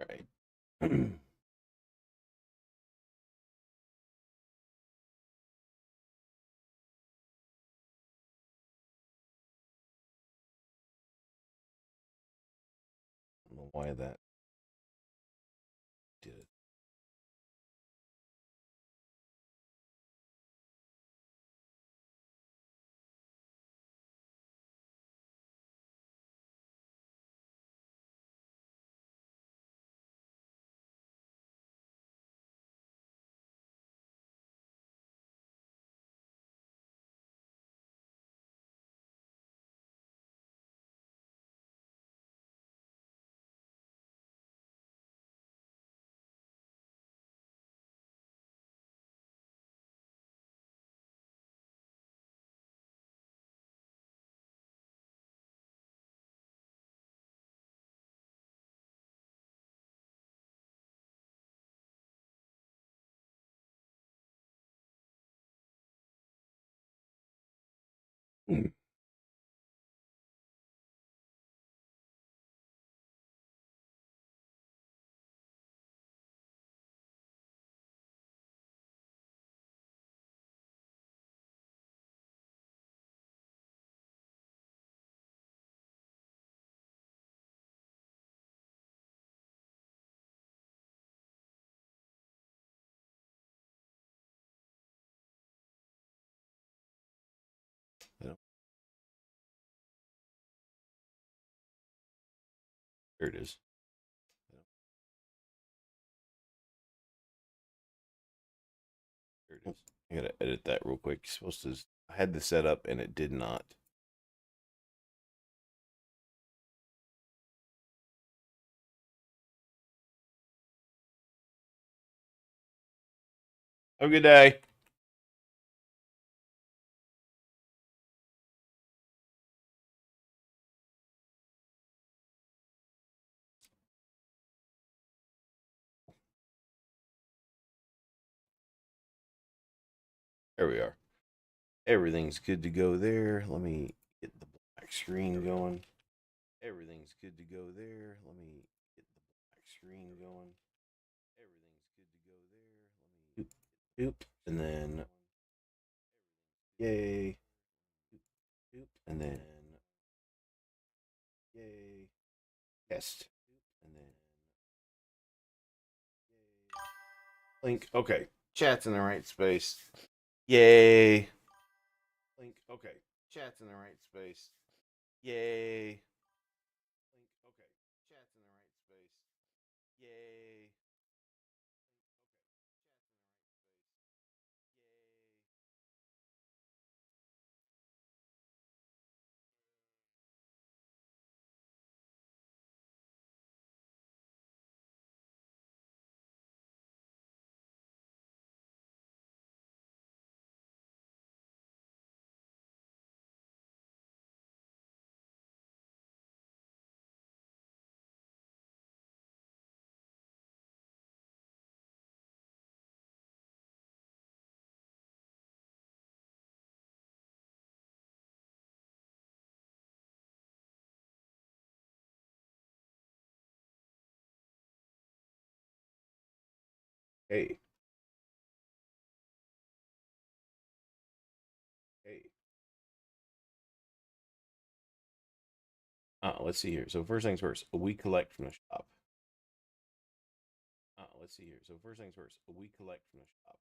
Right. I don't know why that did it. There it is. There it is. I gotta edit that real quick. It's supposed to. I had this set up and it did not. Have a good day. There we are. Everything's good to go there. Let me get the black screen going. Everything's good to go there. Let me get the black screen going. Everything's good to go there. Let me oop, and then yay, oop, and then yay, guest, and then link. Okay, chat's in the right space. Yay. Link. Okay, chat's in the right space. Yay. Link. Okay, chat's in the right space. Yay. Hey. Hey. Let's see here. So first things first, we collect from the shop. Let's see here. So first things first, we collect from the shop.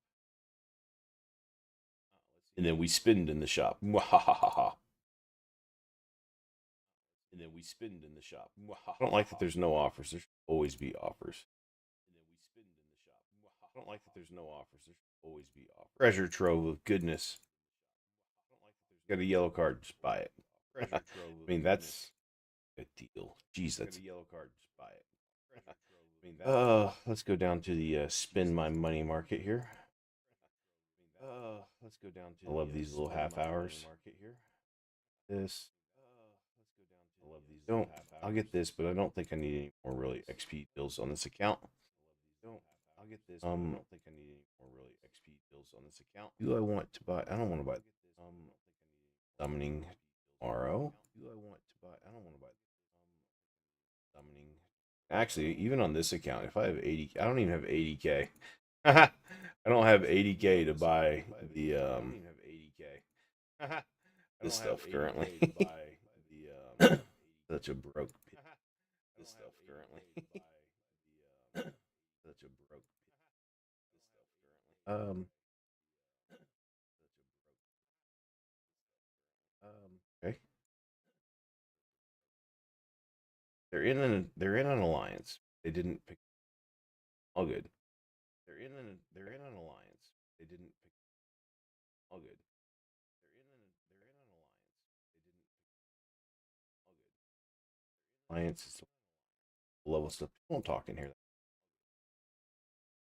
And then we spend in the shop. And then we spend in the shop. I don't like that there's no offers. There should always be offers. And then we spend in the shop. I don't like that there's no offers. There should always be offers. Treasure trove of goodness. Got a yellow card, just buy it. I mean, that's a deal. Jeez, that's a yellow card, just buy it. Let's go down to the spend my money market here. Let's go down to. I love these little half hours. Market here. This. I love these. Don't. I'll get this, but I don't think I need any more really XP deals on this account. Don't. I'll get this. I don't think I need any more really XP deals on this account. Do I want to buy? I don't want to buy. Summoning tomorrow. Do I want to buy? I don't want to buy. Summoning Actually, even on this account, if I have 80, I don't even have 80K. I don't have 80K to buy the this stuff currently. Such a broke this stuff currently. Such a broke um okay. They're in an alliance. They didn't pick all good. They're in an alliance. They didn't pick all good. They're in an alliance. They didn't pick all good. Alliance is the level stuff. Don't talk in here.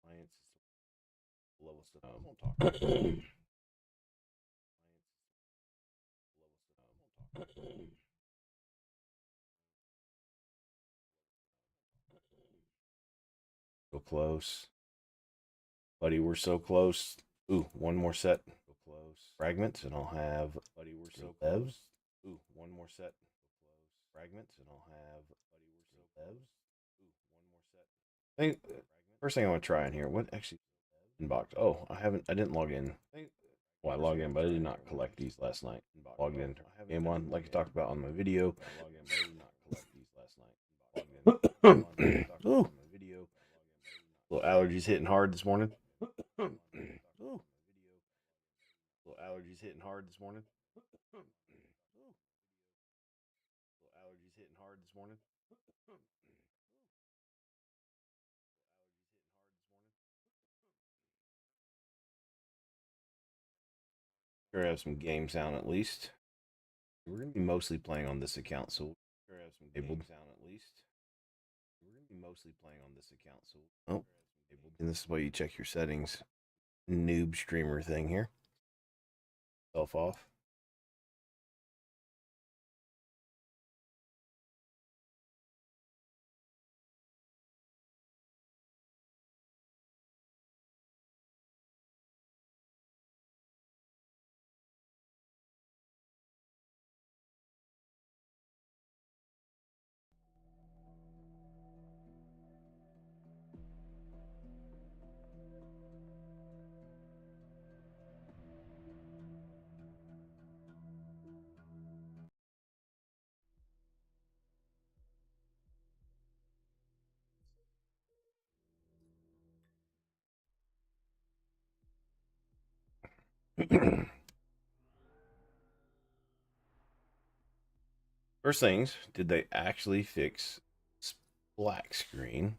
Alliance is the level stuff. Don't talk. So close. Buddy, we're so close. Ooh, one more set. So close. Fragments, and I'll have. Buddy, we're so close. Ooh, one more set. So close. Fragments, and I'll have. Buddy, we're so close. Ooh, one more set. First thing I want to try in here. What actually inbox? Oh, I didn't log in. Well, I logged in, but I did not collect these last night. Logged in. Game one, like I talked about on my video. Ooh. Little allergies hitting hard this morning. Ooh. Little allergies hitting hard this morning. Little allergies hitting hard this morning. Sure, have some game sound at least. We're gonna be mostly playing on this account, so we'll have some game sound at least. We're gonna be mostly playing on this account, so and this is why you check your settings. Noob streamer thing here. Self off. First things, did they actually fix black screen?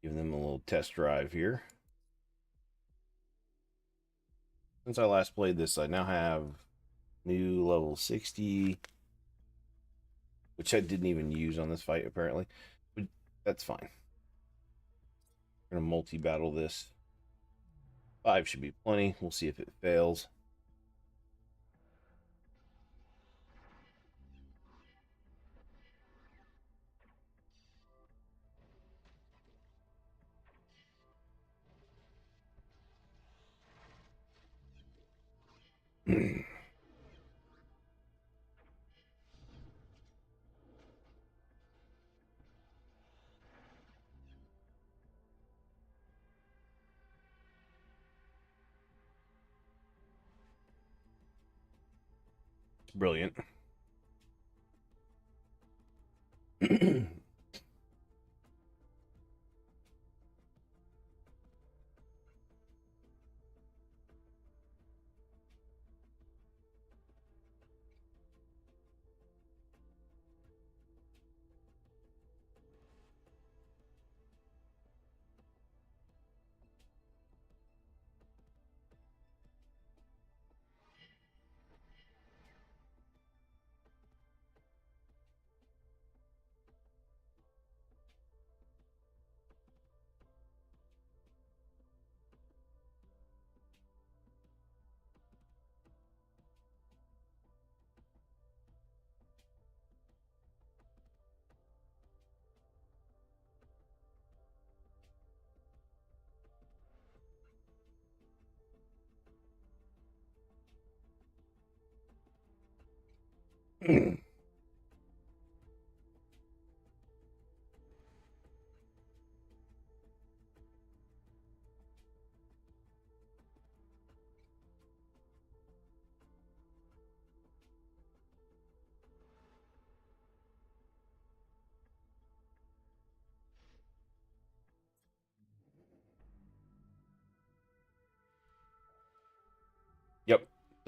Give them a little test drive here. Since I last played this, I now have new level 60, which I didn't even use on this fight apparently, but that's fine. We're gonna multi-battle this. 5 should be plenty. We'll see if it fails. Brilliant.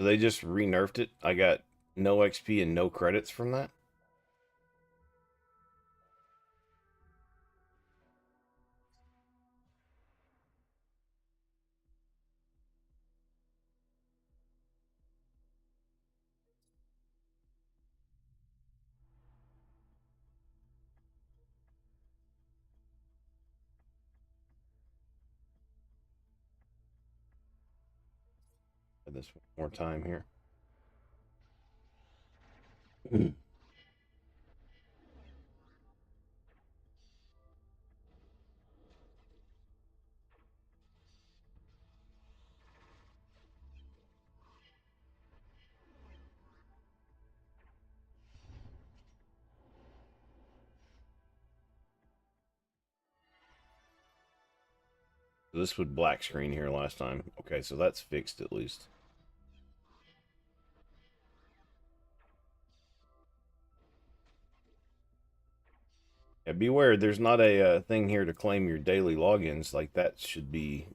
So they just re-nerfed it. I got no XP and no credits from that. This one more time here. So this would black screen here last time. Okay, so that's fixed at least. Yeah, beware, there's not a thing here to claim your daily logins. Like that should be.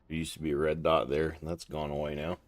There used to be a red dot there. That's gone away now.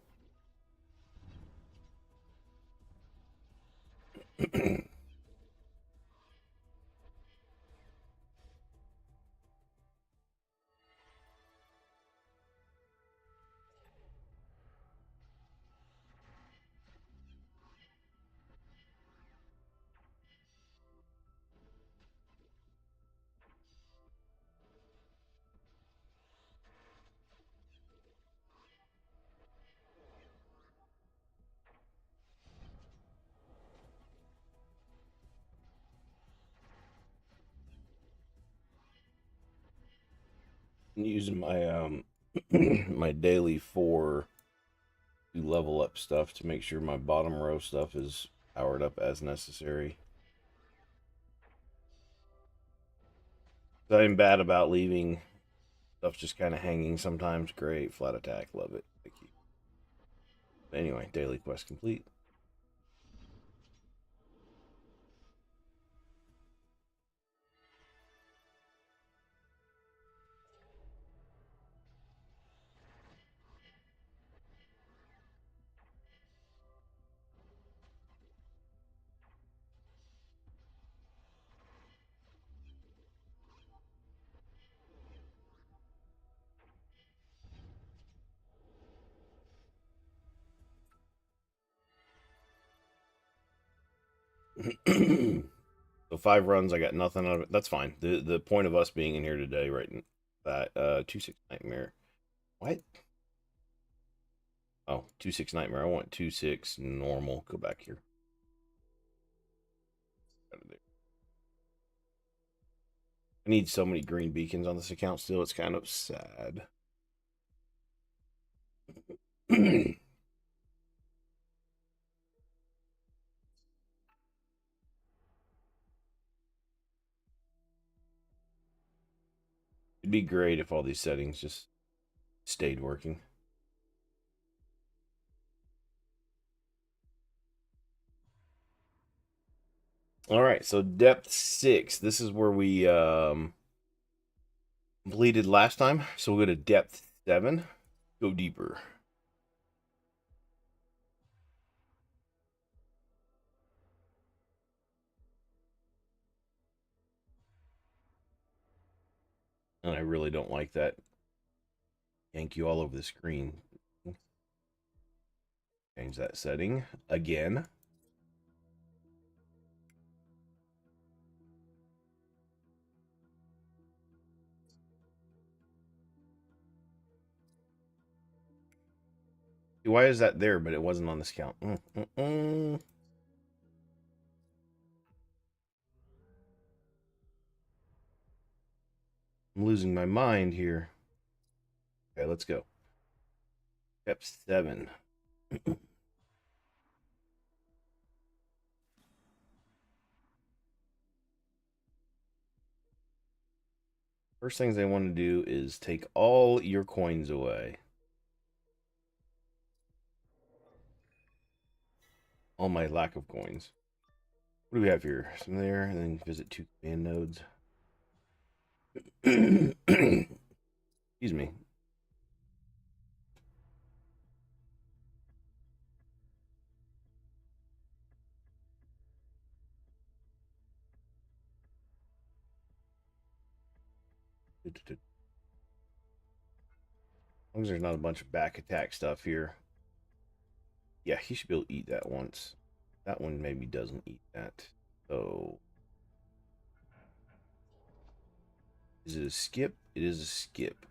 I'm using my my daily for to level up stuff to make sure my bottom row stuff is powered up as necessary. I'm bad about leaving stuff just kind of hanging sometimes. Great, flat attack, love it. Thank you. But anyway, daily quest complete. So 5 runs, I got nothing out of it. That's fine. The point of us being in here today, right? That 2-6 nightmare. What? Oh, 2-6 nightmare. I want 2-6 normal. Go back here. I need so many green beacons on this account still. It's kind of sad. It'd be great if all these settings just stayed working. All right, so depth 6. This is where we completed last time. So we'll go to depth 7. Go deeper. And I really don't like that. Yank you all over the screen. Change that setting again. Why is that there, but it wasn't on this count? I'm losing my mind here. Okay, let's go. Step 7. First things I want to do is take all your coins away. All my lack of coins. What do we have here? Some there, and then visit 2 command nodes. Excuse me. As long as there's not a bunch of back attack stuff here. Yeah, he should be able to eat that once. That one maybe doesn't eat that. So, is it a skip? It is a skip.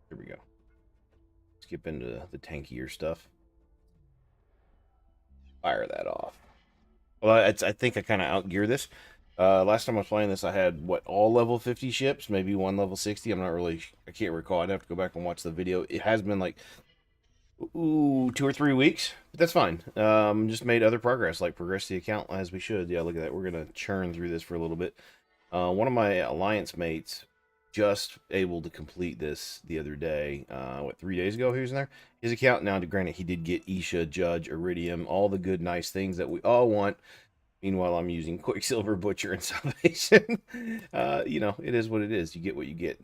Here we go. Skip into the tankier stuff. Fire that off. Well, I think I kind of outgear this. Last time I was playing this, I had what, all level 50 ships, maybe one level 60. I'm not really, I can't recall. I'd have to go back and watch the video. It has been like 2 or 3 weeks, but that's fine. Just made other progress, like progress the account as we should. Yeah, look at that. We're gonna churn through this for a little bit. One of my alliance mates just able to complete this the other day. What, 3 days ago he was in there. His account now, to granted, he did get Isha, Judge, Iridium, all the good, nice things that we all want. Meanwhile, I'm using Quicksilver, Butcher, and Salvation. It is what it is. You get what you get.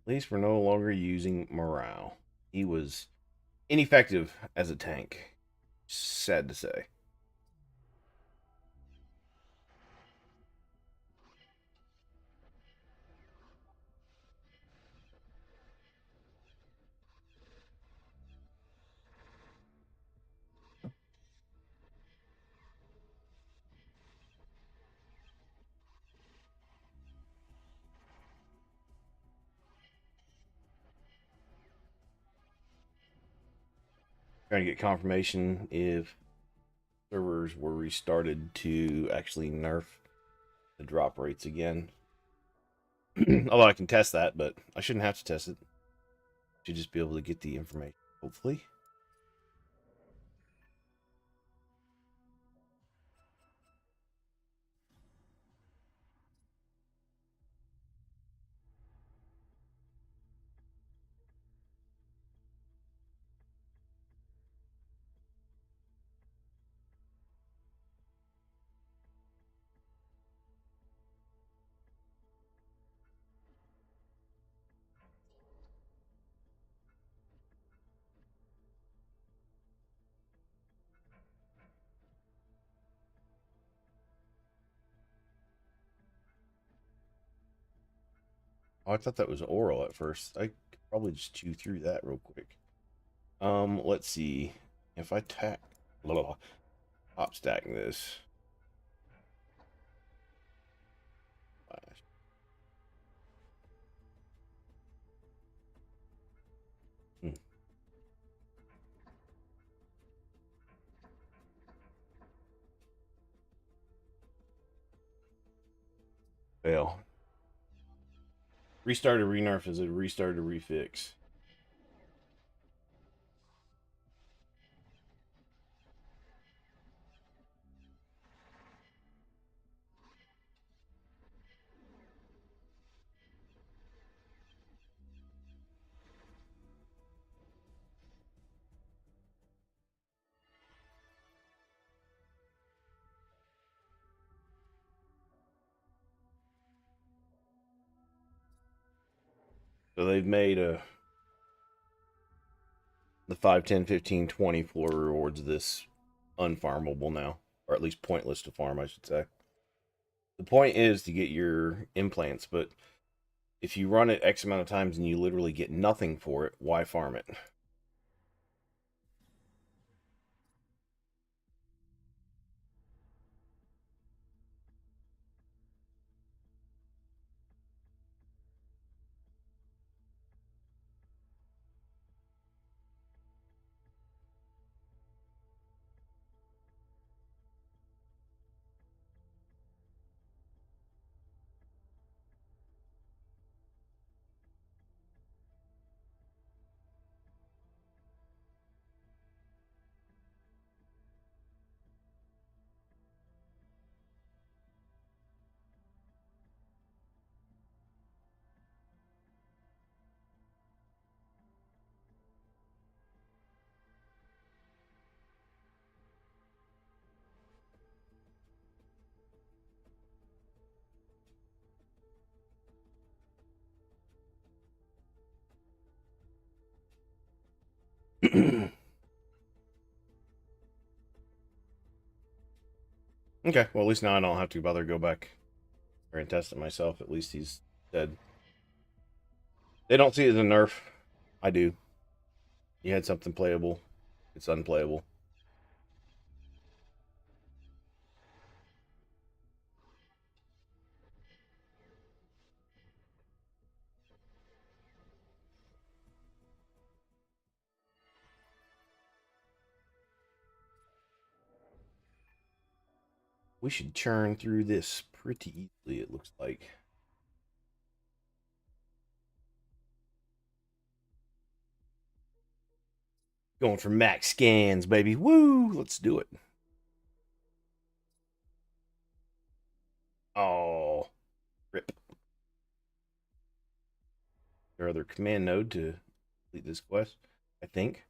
At least we're no longer using Morale. He was ineffective as a tank. Sad to say. Trying to get confirmation if servers were restarted to actually nerf the drop rates again. Although I can test that, but I shouldn't have to test it. Should just be able to get the information, hopefully. Oh, I thought that was oral at first. I could probably just chew through that real quick. Let's see. If I top stack this. Hmm, fail. Restart or renerf is a restart or refix. So they've made the 5, 10, 15, 20 floor rewards this unfarmable now, or at least pointless to farm, I should say. The point is to get your implants, but if you run it X amount of times and you literally get nothing for it, why farm it? Okay, well, at least now I don't have to bother to go back and test it myself. At least he's dead. They don't see it as a nerf. I do. You had something playable. It's unplayable. We should churn through this pretty easily, it looks like. Going for max scans, baby. Woo! Let's do it. Oh, rip. Their other command node to complete this quest, I think.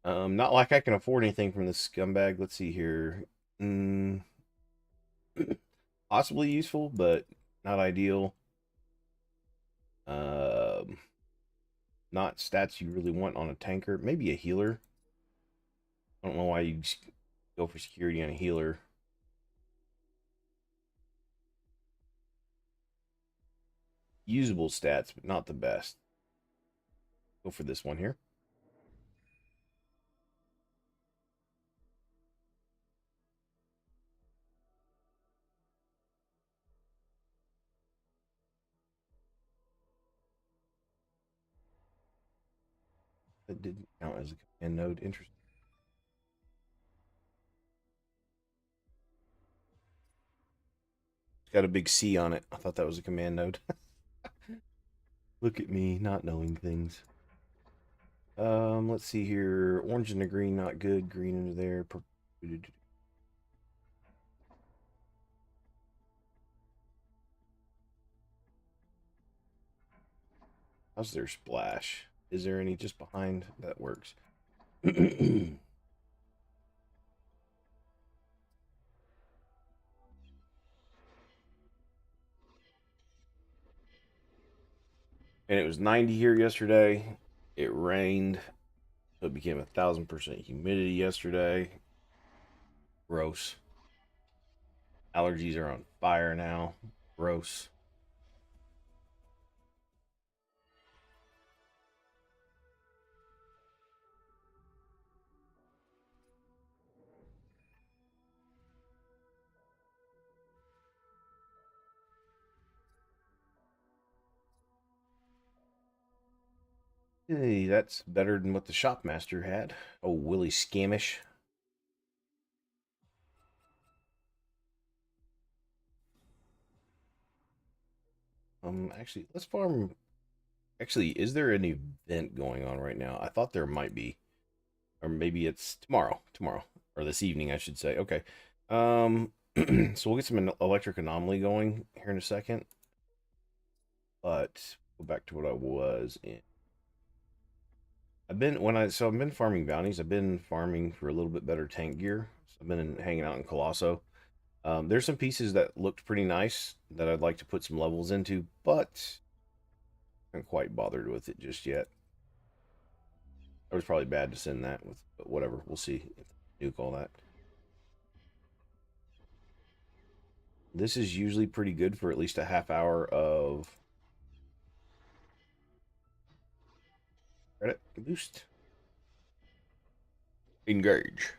Not like I can afford anything from this scumbag. Let's see here. Mm, possibly useful, but not ideal. Um, not stats you really want on a tanker. Maybe a healer. I don't know why you go for security on a healer. Usable stats, but not the best. Go for this one here. That didn't count as a command node. Interesting. It's got a big C on it. I thought that was a command node. Look at me not knowing things. Let's see here. Orange and the green, not good. Green into there. How's their splash? Is there any just behind? That works. And it was 90 here yesterday. It rained. So it became 1,000% humidity yesterday. Gross. Allergies are on fire now. Gross. Hey, that's better than what the shopmaster had. Oh, Willie Scamish. Actually, let's farm. Actually, is there an event going on right now? I thought there might be, or maybe it's tomorrow. Tomorrow, or this evening, I should say. Okay. So we'll get some electric anomaly going here in a second. But go back to what I was in. I've been farming bounties. I've been farming for a little bit better tank gear. So I've been hanging out in Colosso. There's some pieces that looked pretty nice that I'd like to put some levels into, but I haven't quite bothered with it just yet. It was probably bad to send that with, but whatever. We'll see. Nuke all that. This is usually pretty good for at least a half hour of credit boost. Engage.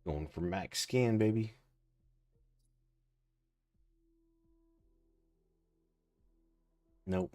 Going for max scan, baby. Nope.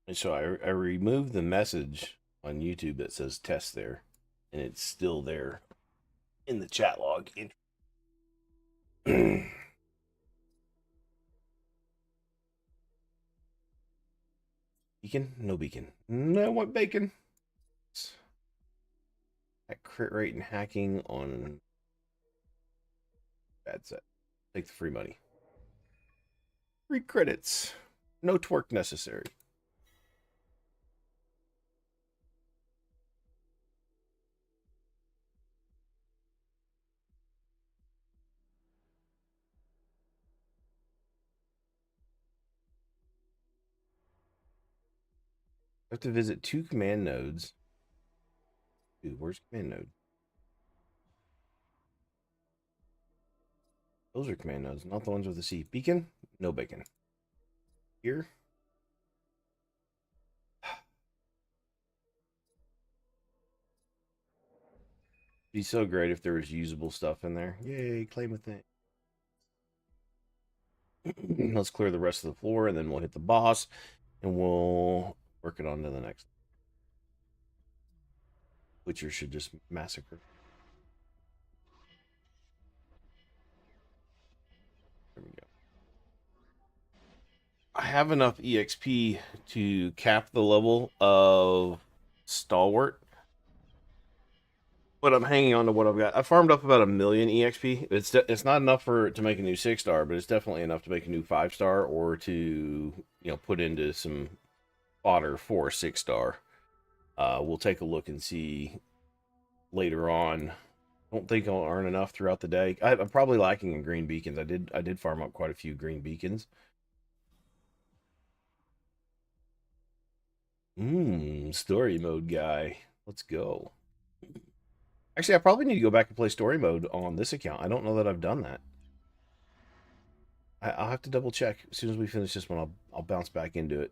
And so I removed the message on YouTube that says test there, and it's still there in the chat log. Beacon? No beacon. No, what bacon? That crit rate and hacking on bad set. Take the free money. Free credits. No twerk necessary. I have to visit 2 command nodes. Dude, where's command node? Those are command nodes, not the ones with the C. Beacon? No bacon. Here? Be so great if there was usable stuff in there. Yay, claim a thing. Let's clear the rest of the floor and then we'll hit the boss and we'll work it on to the next. Witcher should just massacre. There we go. I have enough EXP to cap the level of Stalwart, but I'm hanging on to what I've got. I farmed up about 1,000,000 EXP. It's not enough to make a new 6-star, but it's definitely enough to make a new 5-star or to put into some fodder for a 6-star. We'll take a look and see later on. I don't think I'll earn enough throughout the day. I'm probably lacking in green beacons. I did farm up quite a few green beacons. Story mode guy. Let's go. Actually, I probably need to go back and play story mode on this account. I don't know that I've done that. I'll have to double check. As soon as we finish this one, I'll bounce back into it.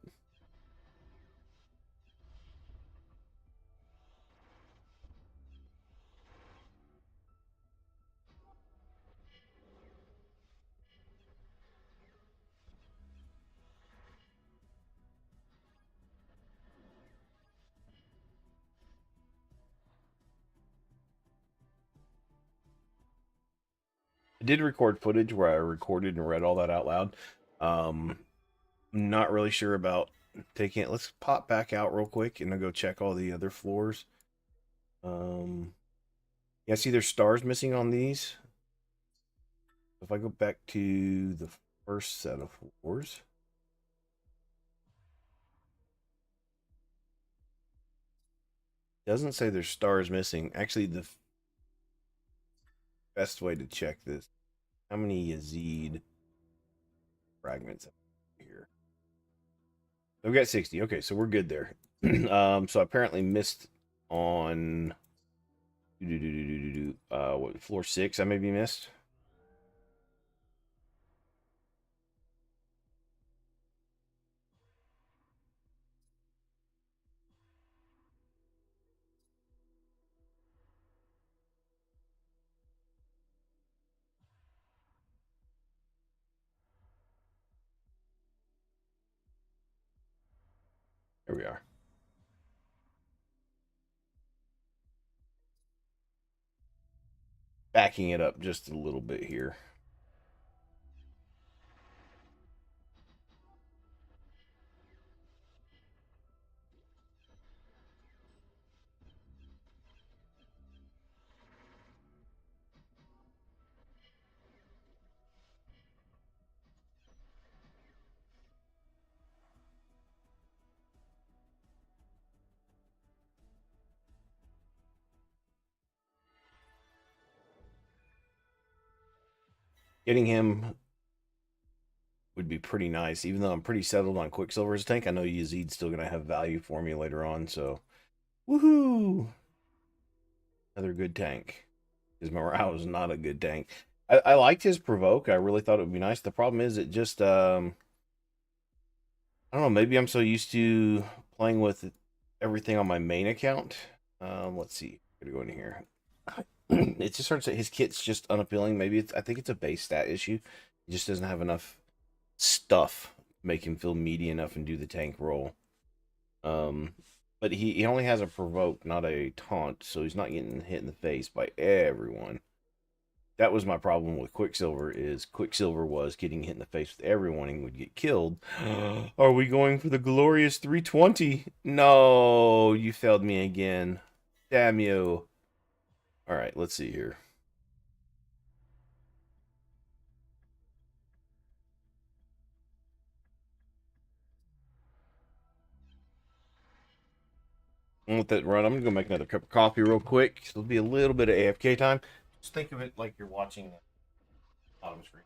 I did record footage where I recorded and read all that out loud. Not really sure about taking it. Let's pop back out real quick and I'll go check all the other floors. Yeah, see there's stars missing on these. If I go back to the first set of floors, doesn't say there's stars missing. Actually, the best way to check this, how many Yazid fragments here? We've got 60. Okay, so we're good there. So I apparently missed on what, floor 6 I maybe missed. There we are. Backing it up just a little bit here. Getting him would be pretty nice, even though I'm pretty settled on Quicksilver's tank. I know Yazid's still going to have value for me later on, so woohoo! Another good tank. His morale is not a good tank. I liked his provoke. I really thought it would be nice. The problem is it just I don't know, maybe I'm so used to playing with everything on my main account. Let's see. I'm gonna go in here. It just starts that his kit's just unappealing. Maybe I think it's a base stat issue. He just doesn't have enough stuff to make him feel meaty enough and do the tank role. Um, but he only has a provoke, not a taunt, so he's not getting hit in the face by everyone. That was my problem with Quicksilver. Is Quicksilver was getting hit in the face with everyone and would get killed. Are we going for the glorious 320? No, you failed me again. Damn you. All right, let's see here. And let that run. I'm gonna go make another cup of coffee real quick. It'll be a little bit of AFK time. Just think of it like you're watching the bottom screen.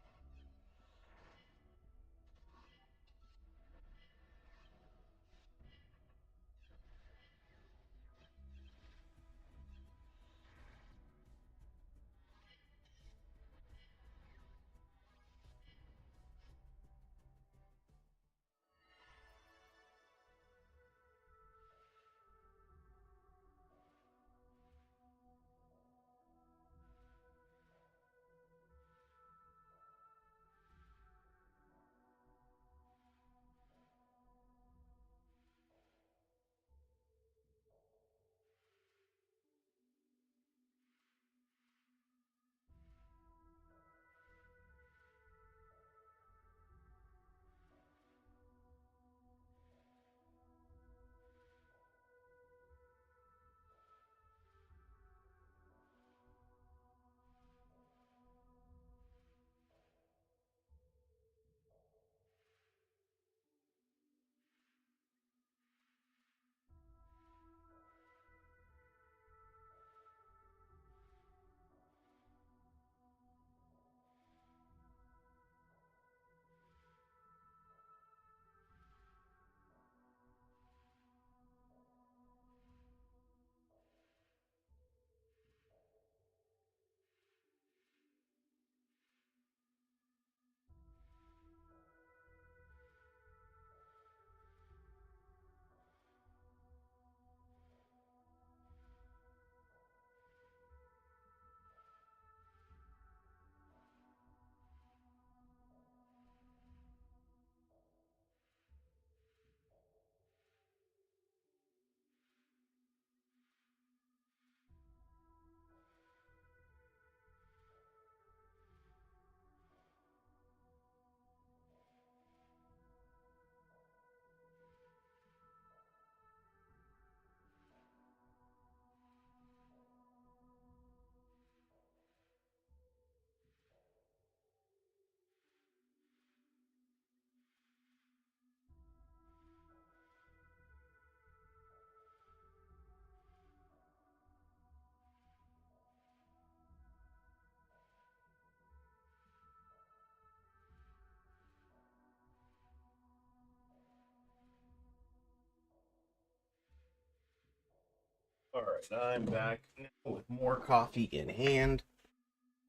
All right, I'm back now with more coffee in hand,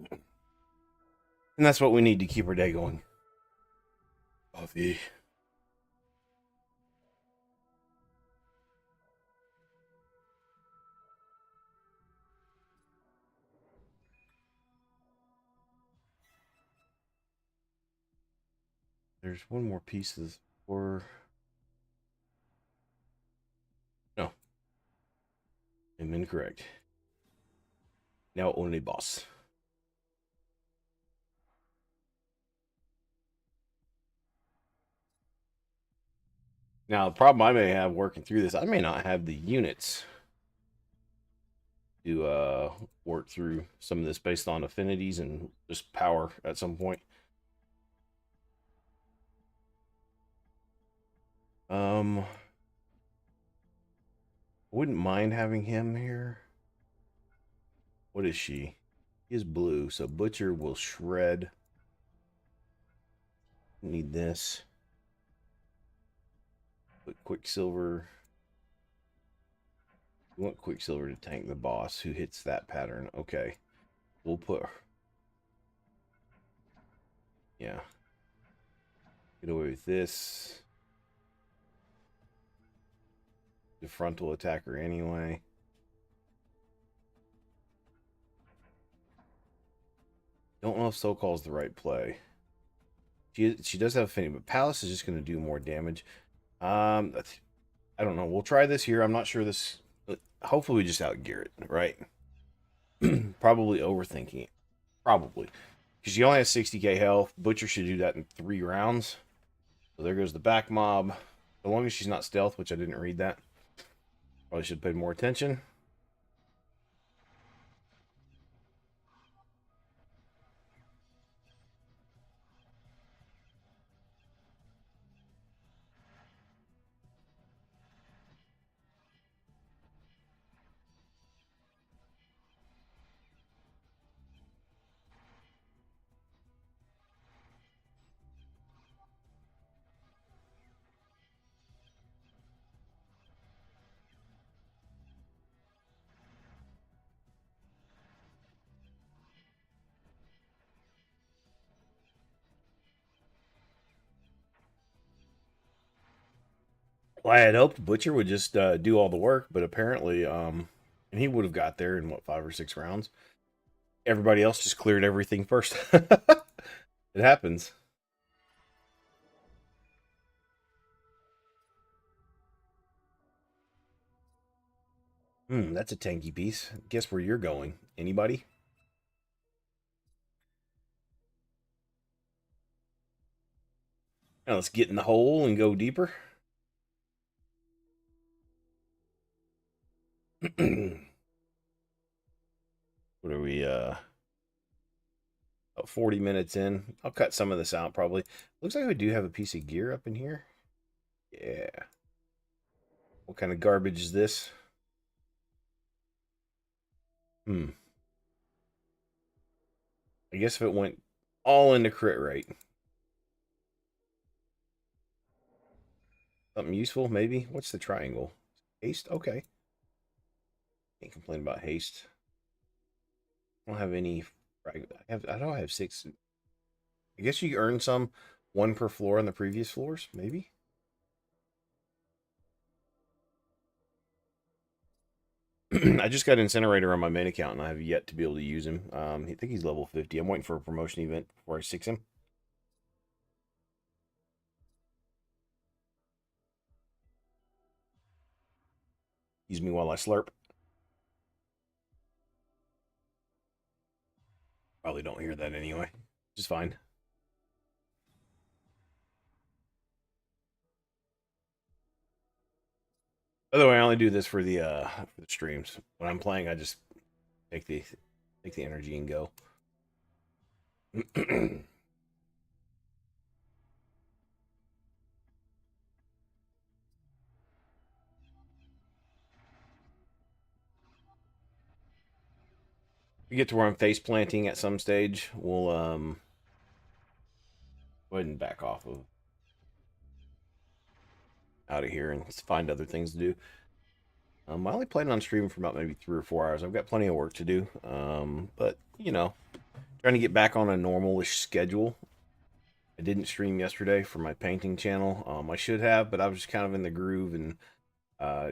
and that's what we need to keep our day going. Coffee. There's one more piece of this for. No, I'm incorrect. Now only boss. Now the problem I may have working through this, I may not have the units to work through some of this based on affinities and just power at some point. I wouldn't mind having him here. What is she? He is blue, so Butcher will shred. Need this. Put Quicksilver. We want Quicksilver to tank the boss who hits that pattern. Okay. We'll put. Yeah. Get away with this. The frontal attacker anyway. Don't know if Soul Call is the right play. She does have affinity, but Palace is just going to do more damage. I I don't know. We'll try this here. I'm not sure this. Hopefully, we just outgear it, right? Probably overthinking it. Probably. Because she only has 60k health. Butcher should do that in 3 rounds. So there goes the back mob. As long as she's not stealth, which I didn't read that. Probably should pay more attention. Well, I had hoped Butcher would just do all the work, but apparently, and he would have got there in what 5 or 6 rounds. Everybody else just cleared everything first. It happens. That's a tanky piece. Guess where you're going? Anybody? Now let's get in the hole and go deeper. What are we? About 40 minutes in. I'll cut some of this out probably. Looks like we do have a piece of gear up in here. Yeah. What kind of garbage is this? Hmm. I guess if it went all into crit rate. Something useful, maybe? What's the triangle? Haste? Okay. Can't complain about haste. I don't have any. I don't have 6. I guess you earn some, 1 per floor on the previous floors, maybe? I just got Incinerator on my main account, and I have yet to be able to use him. I think he's level 50. I'm waiting for a promotion event before I 6 him. Use me while I slurp. Probably don't hear that anyway. Just fine. By the way, I only do this for the streams. When I'm playing, I just take the energy and go. We get to where I'm face planting at some stage, we'll go ahead and back off of out of here and find other things to do. I only plan on streaming for about maybe 3 or 4 hours. I've got plenty of work to do. But trying to get back on a normalish schedule. I didn't stream yesterday for my painting channel. I should have, but I was just kind of in the groove, and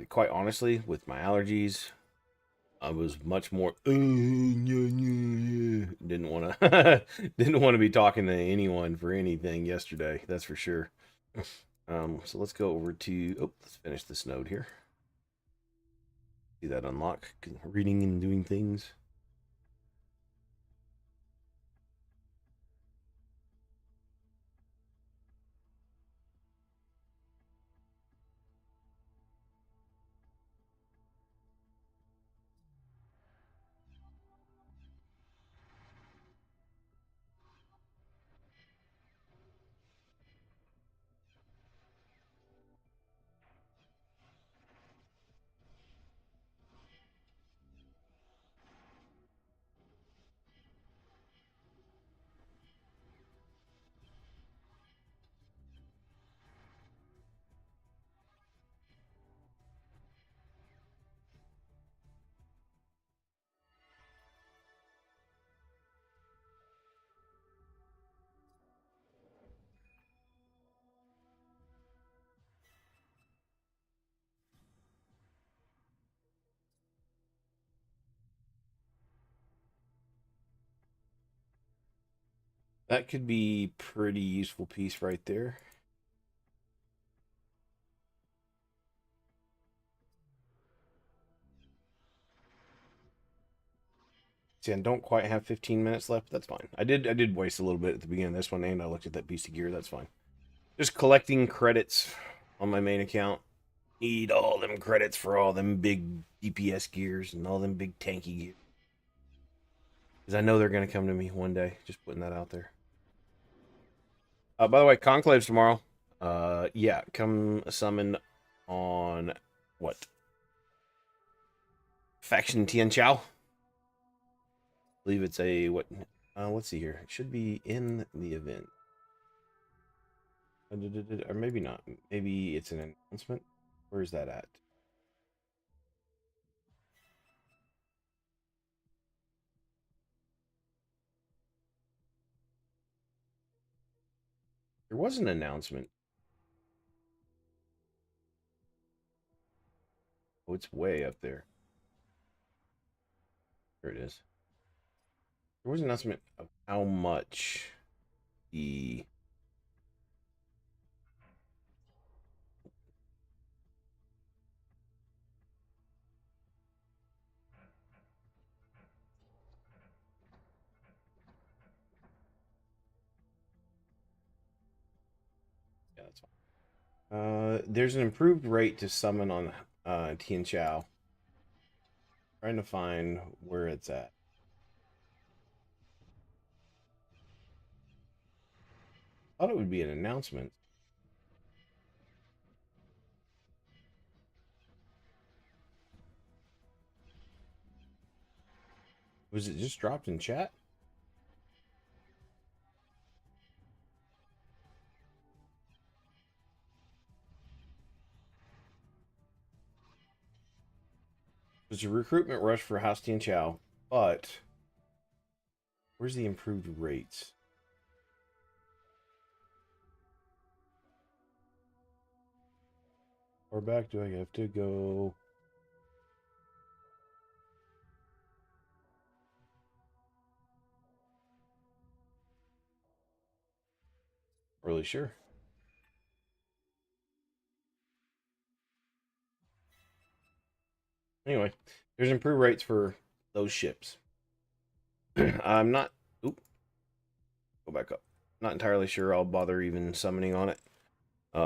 quite honestly, with my allergies, I was much more didn't want to didn't want to be talking to anyone for anything yesterday. That's for sure. So let's go over to let's finish this node here. See that unlock? Reading and doing things. That could be pretty useful piece right there. see, I don't quite have 15 minutes left. That's fine. I did waste a little bit at the beginning of this one, and I looked at that piece of gear. That's fine. Just collecting credits on my main account. Need all them credits for all them big DPS gears and all them big tanky gears. Because I know they're going to come to me one day. Just putting that out there. By the way, Conclave's tomorrow. Yeah, come summon on what? Faction Tian Chao. I believe it's a what? Let's see here. It should be in the event. Or maybe not. Maybe it's an announcement. Where is that at? There was an announcement. Oh, it's way up there. There it is. There was an announcement of how much the yeah, that's fine. There's an improved rate to summon on Tian Chao. Trying to find where it's at. I thought it would be an announcement. Was it just dropped in chat? There's a recruitment rush for House Tian Chao, but where's the improved rates? Or back do I have to go? Really sure. Anyway, there's improved rates for those ships. I'm not. Oop, go back up. Not entirely sure I'll bother even summoning on it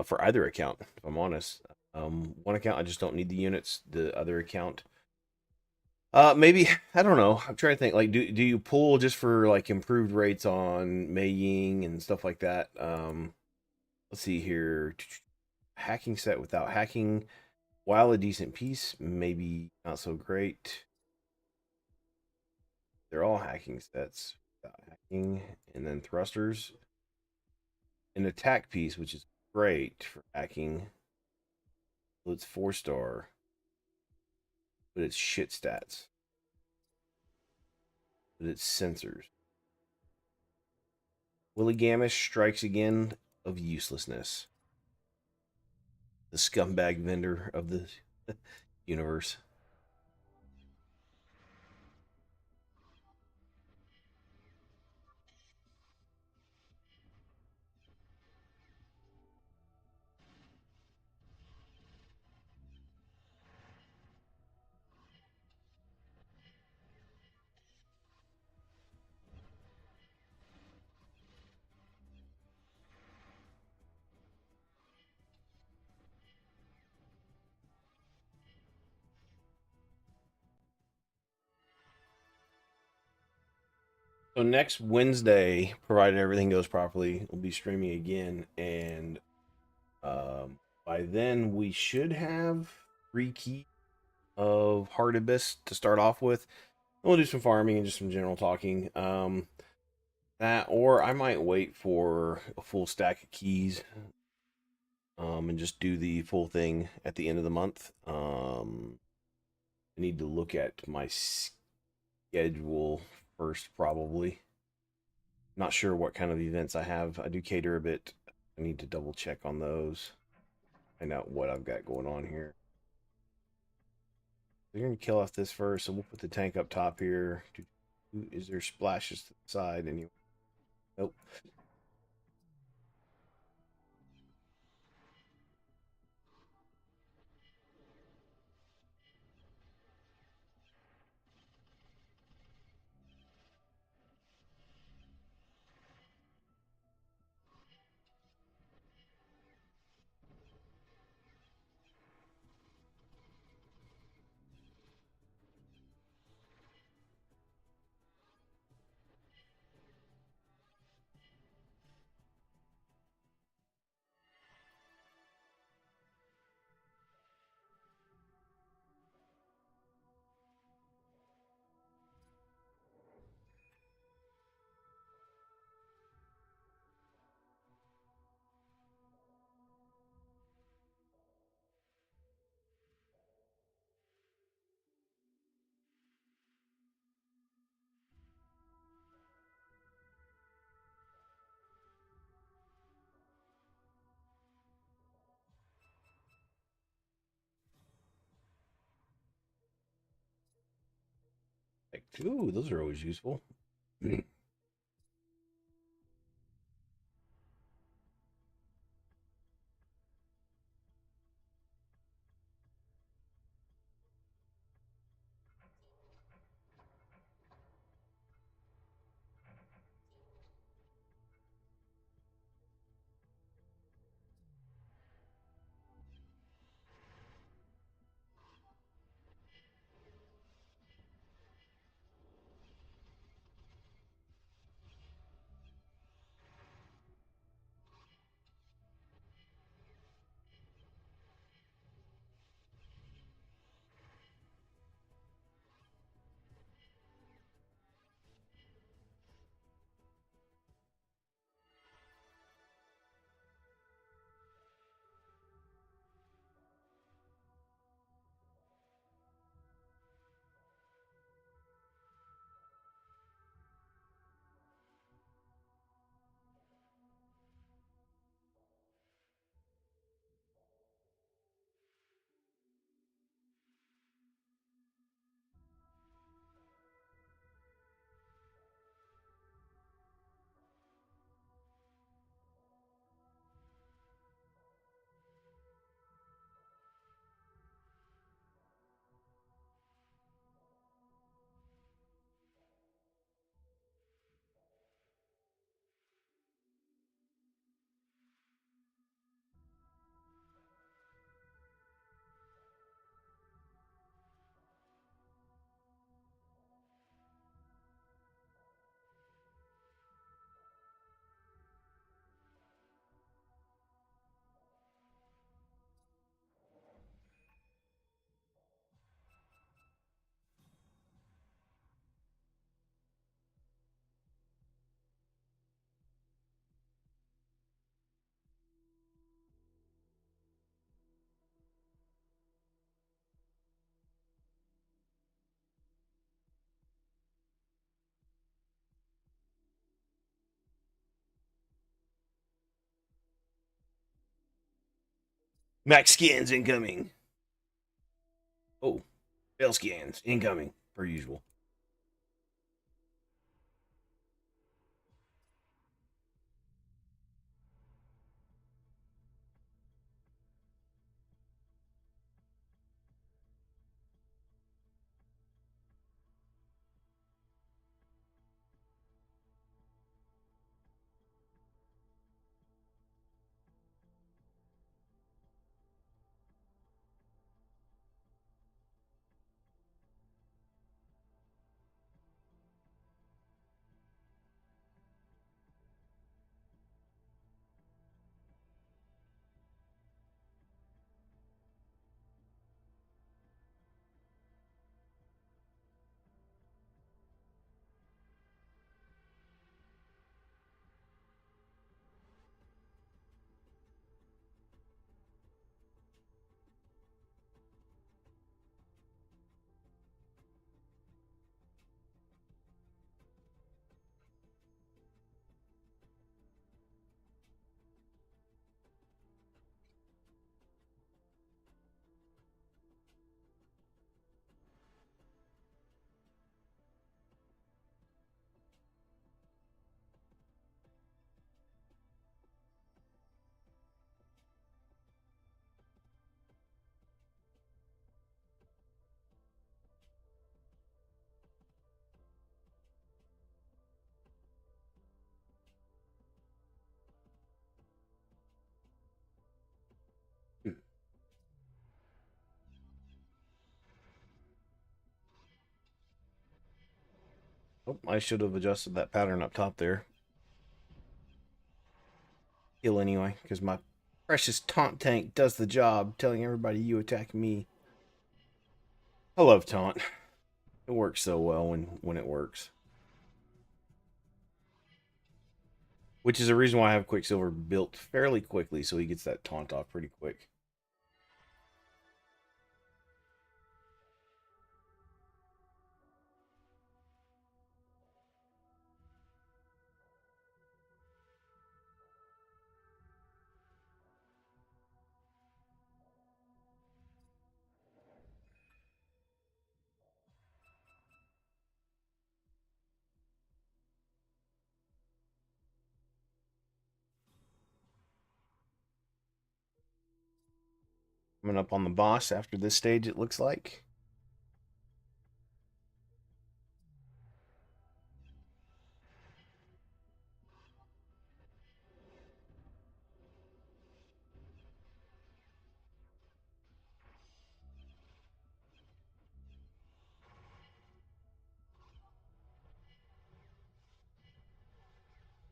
for either account, if I'm honest. One account I just don't need the units. The other account, maybe I don't know. I'm trying to think. Like, do you pull just for like improved rates on Mei Ying and stuff like that? Let's see here. Hacking set without hacking, while a decent piece, maybe not so great. They're all hacking sets without hacking, and then thrusters, an attack piece, which is great for hacking. So it's 4-star, but it's shit stats. But it's sensors. Willie Gamish strikes again of uselessness. The scumbag vendor of the universe. So next Wednesday, provided everything goes properly, we'll be streaming again, and by then we should have 3 keys of Hard Abyss to start off with. We'll do some farming and just some general talking. That, or I might wait for a full stack of keys, and just do the full thing at the end of the month. I need to look at my schedule first, probably. Not sure what kind of events I have. I do cater a bit. I need to double check on those. Find out what I've got going on here. We're gonna kill off this first, so we'll put the tank up top here. Is there splashes to the side anyway? Nope. Ooh, those are always useful. Max scans incoming. Oh, fail scans incoming, per usual. Oh, I should have adjusted that pattern up top there. Heal anyway, because my precious taunt tank does the job, telling everybody you attack me. I love taunt. It works so well when it works. Which is a reason why I have Quicksilver built fairly quickly, so he gets that taunt off pretty quick. Coming up on the boss after this stage, it looks like.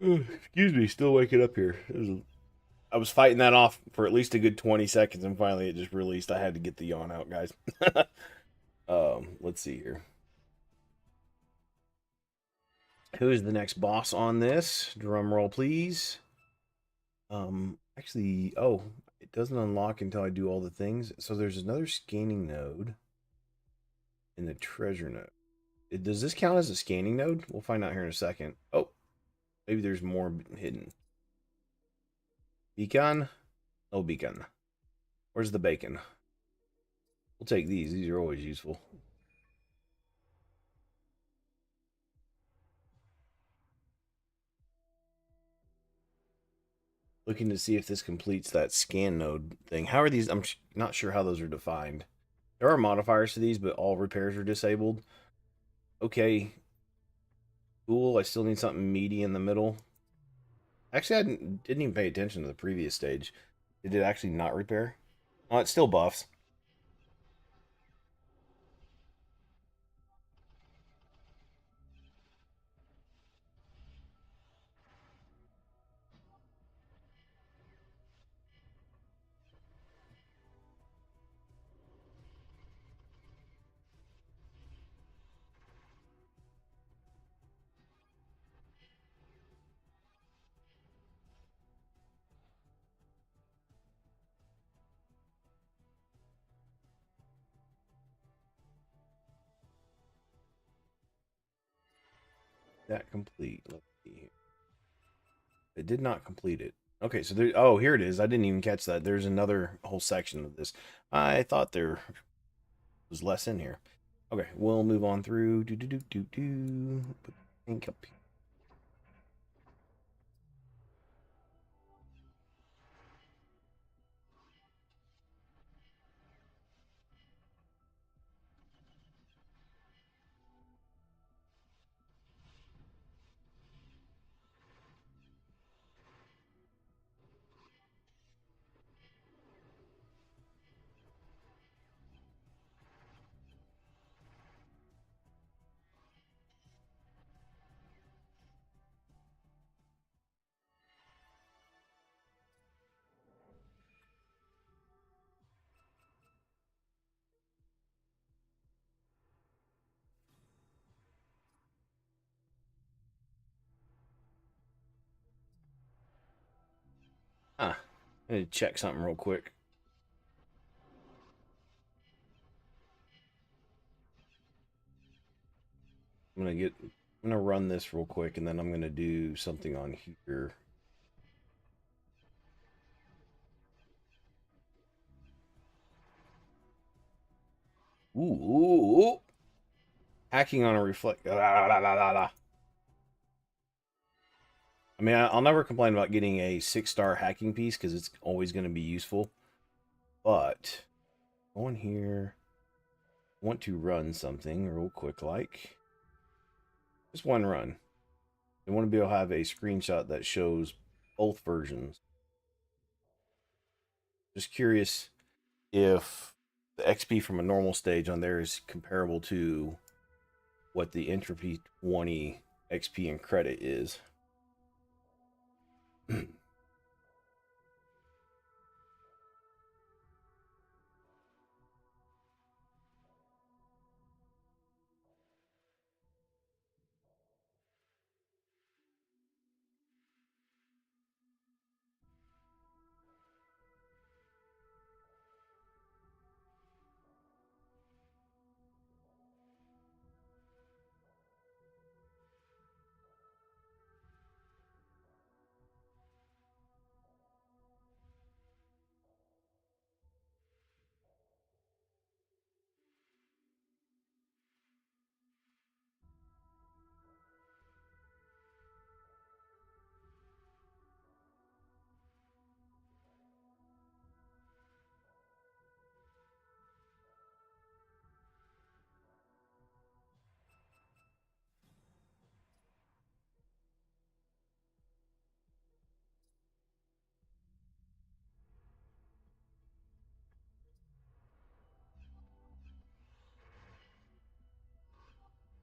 Excuse me, still waking up here. I was fighting that off for at least a good 20 seconds, and finally it just released. I had to get the yawn out, guys. Let's see here. Who is the next boss on this? Drum roll, please. Actually, oh, it doesn't unlock until I do all the things. So there's another scanning node in the treasure node. Does this count as a scanning node? We'll find out here in a second. Oh, maybe there's more hidden. Beacon? No beacon. Where's the bacon? We'll take these. These are always useful. Looking to see if this completes that scan node thing. How are these? I'm not sure how those are defined. There are modifiers to these, but all repairs are disabled. Okay. Cool. I still need something meaty in the middle. Actually, I didn't even pay attention to the previous stage. Did it actually not repair? Oh, it still buffs. That complete. Let's see here. It did not complete it. Okay, so there. Oh, here it is. I didn't even catch that. There's another whole section of this. I thought there was less in here. Okay, we'll move on through. Do do do do do. Put the ink up here. Ah, I need to check something real quick. I'm gonna run this real quick, and then I'm gonna do something on here. Ooh. Hacking on a reflect. I mean, I'll never complain about getting a 6-star hacking piece because it's always going to be useful. But on here, I want to run something real quick, like just one run. I want to be able to have a screenshot that shows both versions. Just curious if the XP from a normal stage on there is comparable to what the Entropy 20 XP and credit is.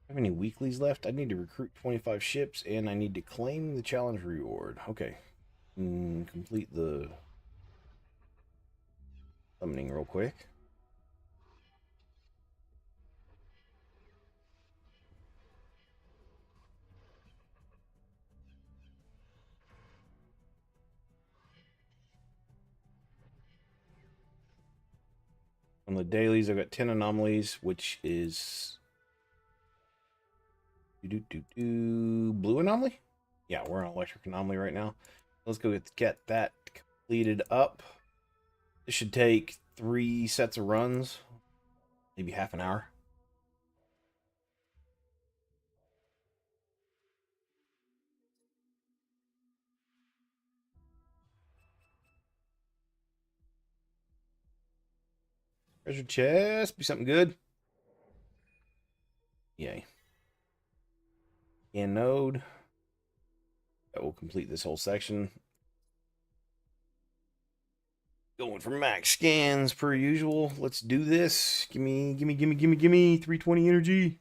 Have any weeklies left? I need to recruit 25 ships and I need to claim the challenge reward. Okay. Complete the summoning real quick. On the dailies, I've got 10 anomalies, which is blue anomaly. Yeah, we're on electric anomaly right now. Let's go get that completed up. This should take 3 sets of runs, maybe half an hour. Treasure chest, be something good. Yay. And node. That will complete this whole section. Going for max scans per usual. Let's do this. Gimme 320 energy.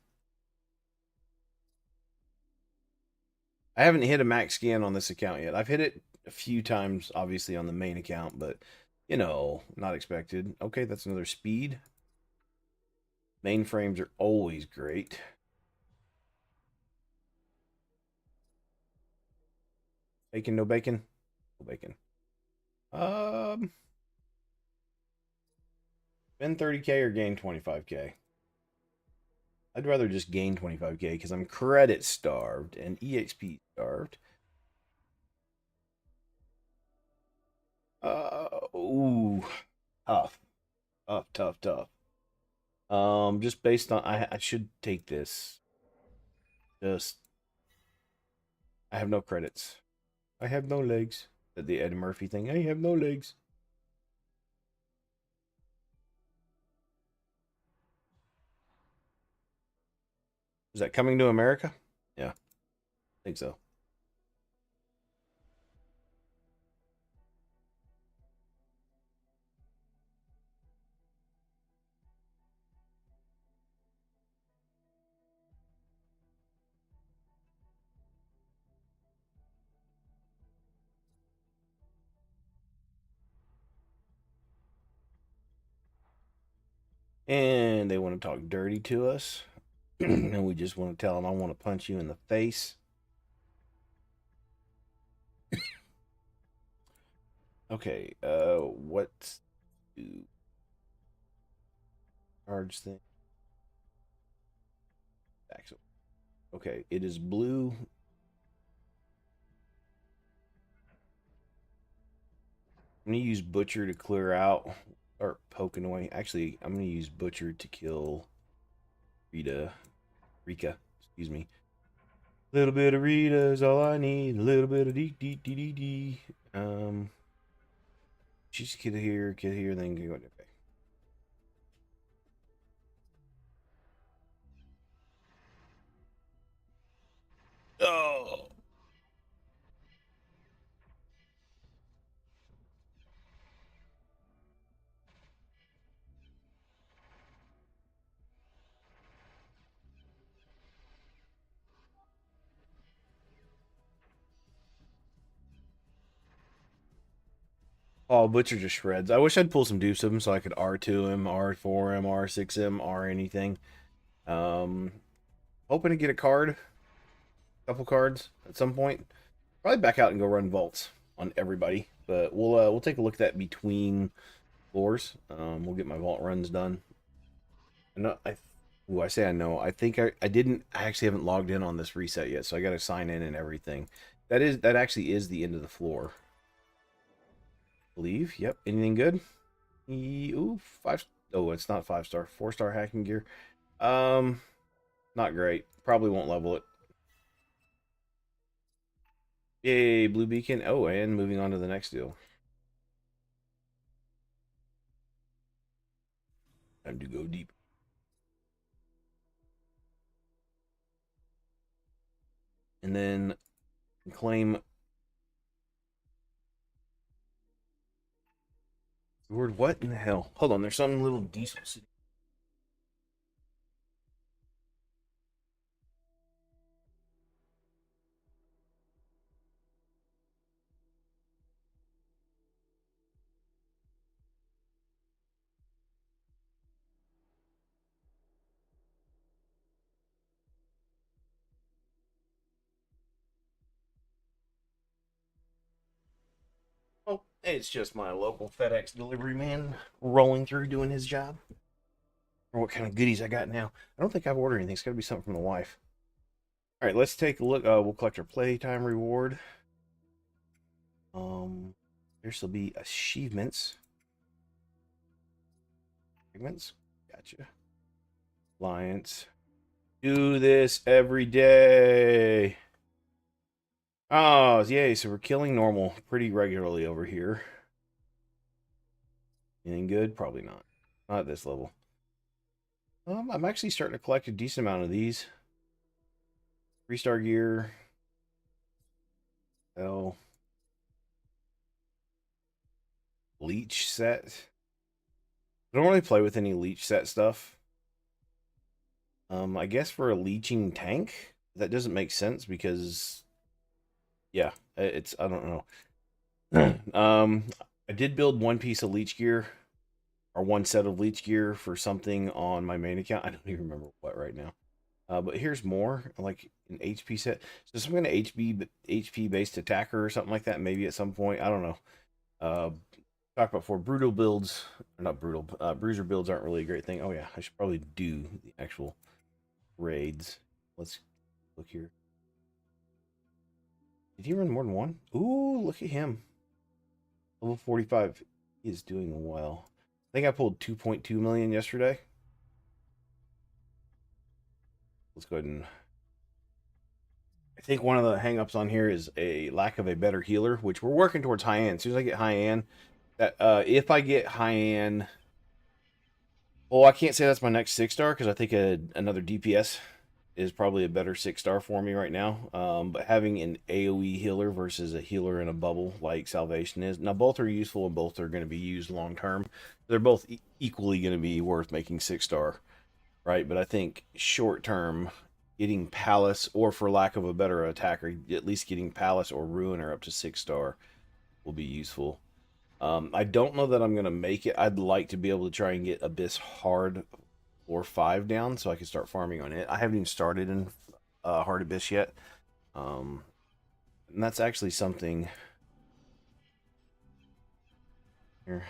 I haven't hit a max scan on this account yet. I've hit it a few times, obviously, on the main account, but, you know, not expected. Okay, that's another speed. Mainframes are always great. Bacon, no bacon? No bacon. Spend 30k or gain 25k? I'd rather just gain 25k because I'm credit starved and EXP starved. Ooh, tough, tough. Just based on I should take this. Just I have no credits. I have no legs. The Eddie Murphy thing. I have no legs. Is that coming to America? Yeah, I think so. And they want to talk dirty to us. And we just want to tell them, I want to punch you in the face. Okay, what do charge thing? Axel. Okay, it is blue. I'm gonna use Butcher to clear out or poking away. Actually, I'm gonna use Butcher to kill Rika. Excuse me. A little bit of Rita is all I need. A little bit of D. She's kid here, then go. Okay. Oh. Oh, Butcher just shreds. I wish I'd pull some deuce of him so I could R2 him, R4 him, R6 him, R anything. Um, Hoping to get a card, couple cards at some point. Probably back out and go run vaults on everybody, but we'll take a look at that between floors. We'll get my vault runs done. I know I say I know. I think I didn't. I actually haven't logged in on this reset yet, so I got to sign in and everything. That actually is the end of the floor. I believe. Yep. Anything good? Ooh, 5. Oh, it's not 5-star. 4-star hacking gear. Um, Not great. Probably won't level it. Yay, blue beacon. Oh, and moving on to the next deal. Time to go deep. And then claim word. What in the hell? Hold on, there's some little diesel sitting. It's just my local FedEx delivery man rolling through doing his job. Or what kind of goodies I got now. I don't think I've ordered anything. It's got to be something from the wife. All right, let's take a look. We'll collect our playtime reward. This will be achievements. Segments. Gotcha. Alliance. Do this every day. Oh, yay. So we're killing normal pretty regularly over here. Anything good? Probably not. Not at this level. I'm actually starting to collect a decent amount of these. 3-star gear. Oh. Leech set. I don't really play with any leech set stuff. I guess for a leeching tank, that doesn't make sense because, yeah, it's, I don't know. I did build one piece of leech gear, or one set of leech gear for something on my main account. I don't even remember what right now. But here's more, like an HP set. So some kind of HP based attacker or something like that, maybe at some point. I don't know. Talked about before, brutal builds, or not brutal, bruiser builds aren't really a great thing. Oh yeah, I should probably do the actual raids. Let's look here. Did he run more than one? Ooh, look at him. Level 45. He is doing well. I think I pulled 2.2 million yesterday. Let's go ahead and... I think one of the hangups on here is a lack of a better healer, which we're working towards high end. As soon as I get high end, that if I get high end, well, I can't say that's my next 6-star because I think another DPS is probably a better 6-star for me right now. But having an AoE healer versus a healer in a bubble like Salvation is, now both are useful and both are going to be used long term. They're both equally going to be worth making 6-star, right? But I think short term, getting Palace, or for lack of a better attacker, at least getting Palace or Ruiner up to 6-star will be useful. I don't know that I'm going to make it. I'd like to be able to try and get Abyss hard or 5 down so I can start farming on it. I haven't even started in hard Abyss yet. And that's actually something here.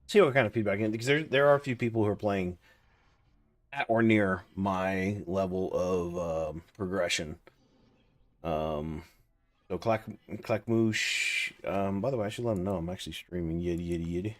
See what kind of feedback I get, because there are a few people who are playing at or near my level of progression. So Clackmoosh. By the way, I should let them know I'm actually streaming. Yiddy yiddy yiddy.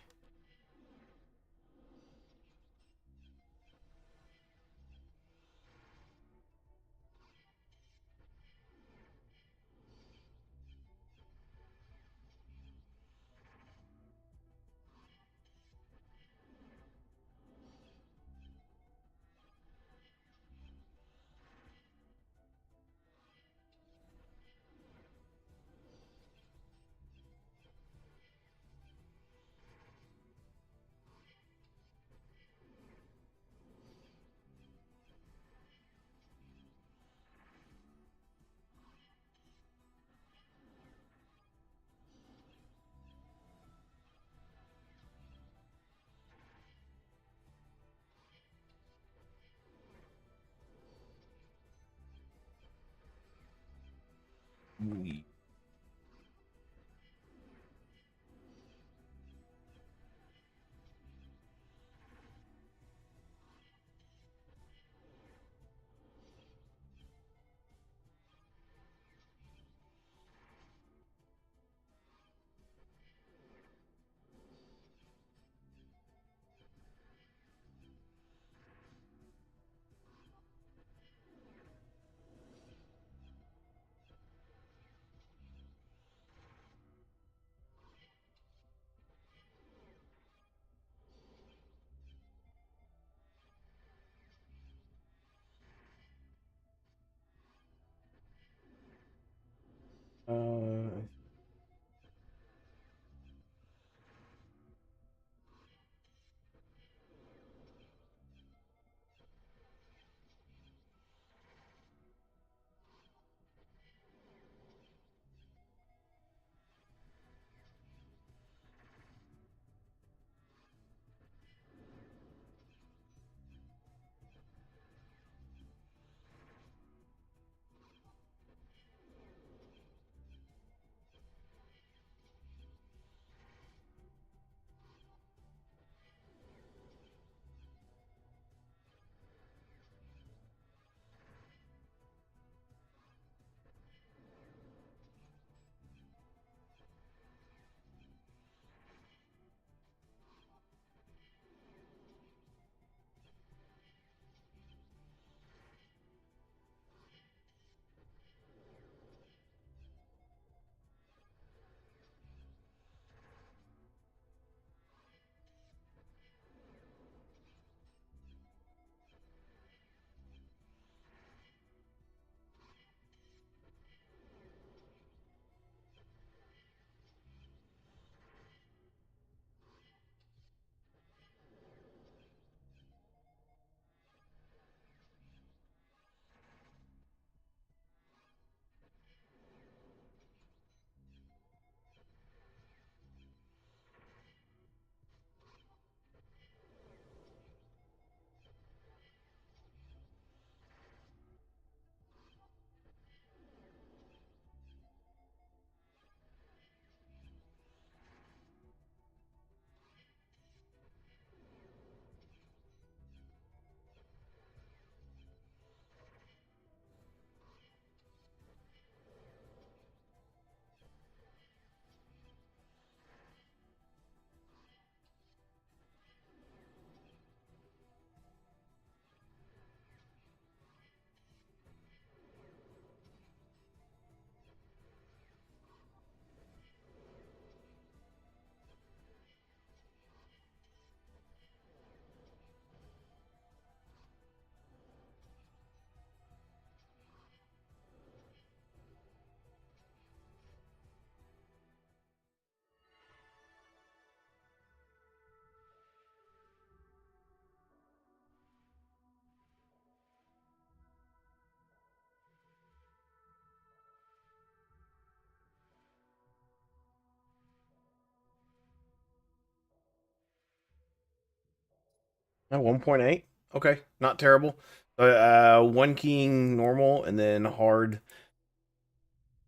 Oh, 1.8. Okay, not terrible. One keying normal and then hard.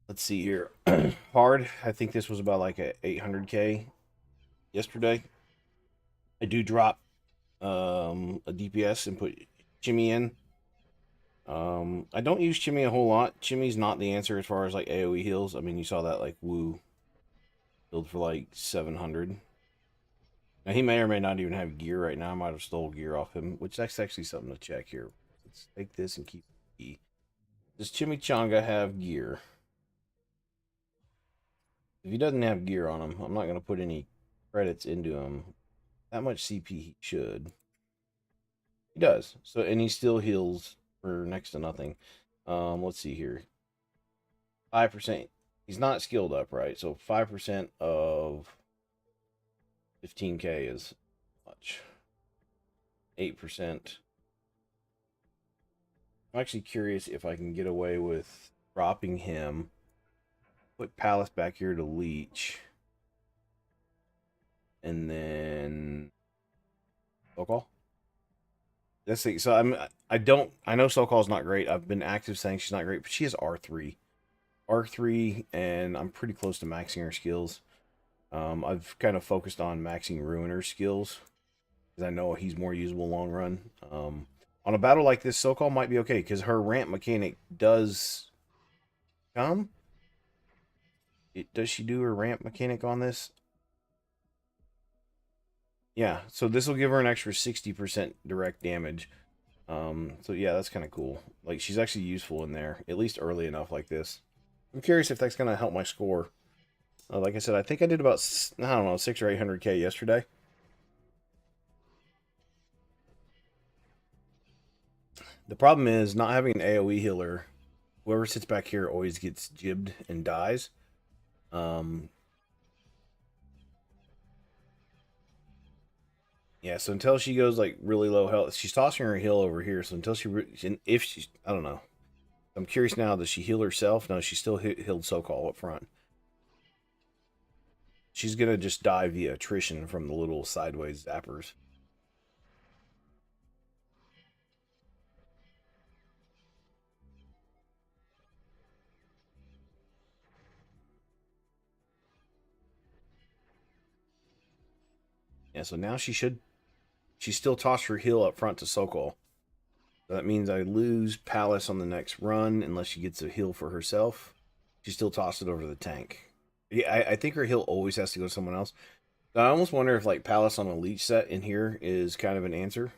Let's see here. Hard. I think this was about like a 800K yesterday. I do drop a DPS and put Chimmy in. I don't use Chimmy a whole lot. Chimmy's not the answer as far as like AoE heals. I mean, you saw that like Woo build for like 700. Now he may or may not even have gear right now. I might have stole gear off him, which that's actually something to check here. Let's take this and keep the key. Does Chimichanga have gear? If he doesn't have gear on him, I'm not going to put any credits into him. That much CP he should. He does. So and he still heals for next to nothing. Let's see here. 5%. He's not skilled up, right? So 5% of 15K is much. 8%. I'm actually curious if I can get away with dropping him. Put Palace back here to leech. And then Sokol. Let's see. So I know Sokol's not great. I've been active saying she's not great, but she has R3. R3, and I'm pretty close to maxing her skills. I've kind of focused on maxing Ruiner's skills because I know he's more usable long run. On a battle like this, Sokol might be okay because her ramp mechanic does come. Does she do her ramp mechanic on this? Yeah, so this will give her an extra 60% direct damage. So yeah, that's kind of cool. Like she's actually useful in there, at least early enough like this. I'm curious if that's gonna help my score. Like I said, I think I did about I don't know 600 or 800K yesterday. The problem is not having an AOE healer. Whoever sits back here always gets jibbed and dies. Um, yeah, so until she goes like really low health, she's tossing her heal over here. So until if she's, I don't know. I'm curious now. Does she heal herself? No, she still healed Sokol up front. She's gonna just die via attrition from the little sideways zappers. Yeah, so now she still tossed her heal up front to Sokol. So that means I lose Palace on the next run unless she gets a heal for herself. She still tossed it over to the tank. Yeah, I think her heal always has to go to someone else. I almost wonder if like Palace on a leech set in here is kind of an answer.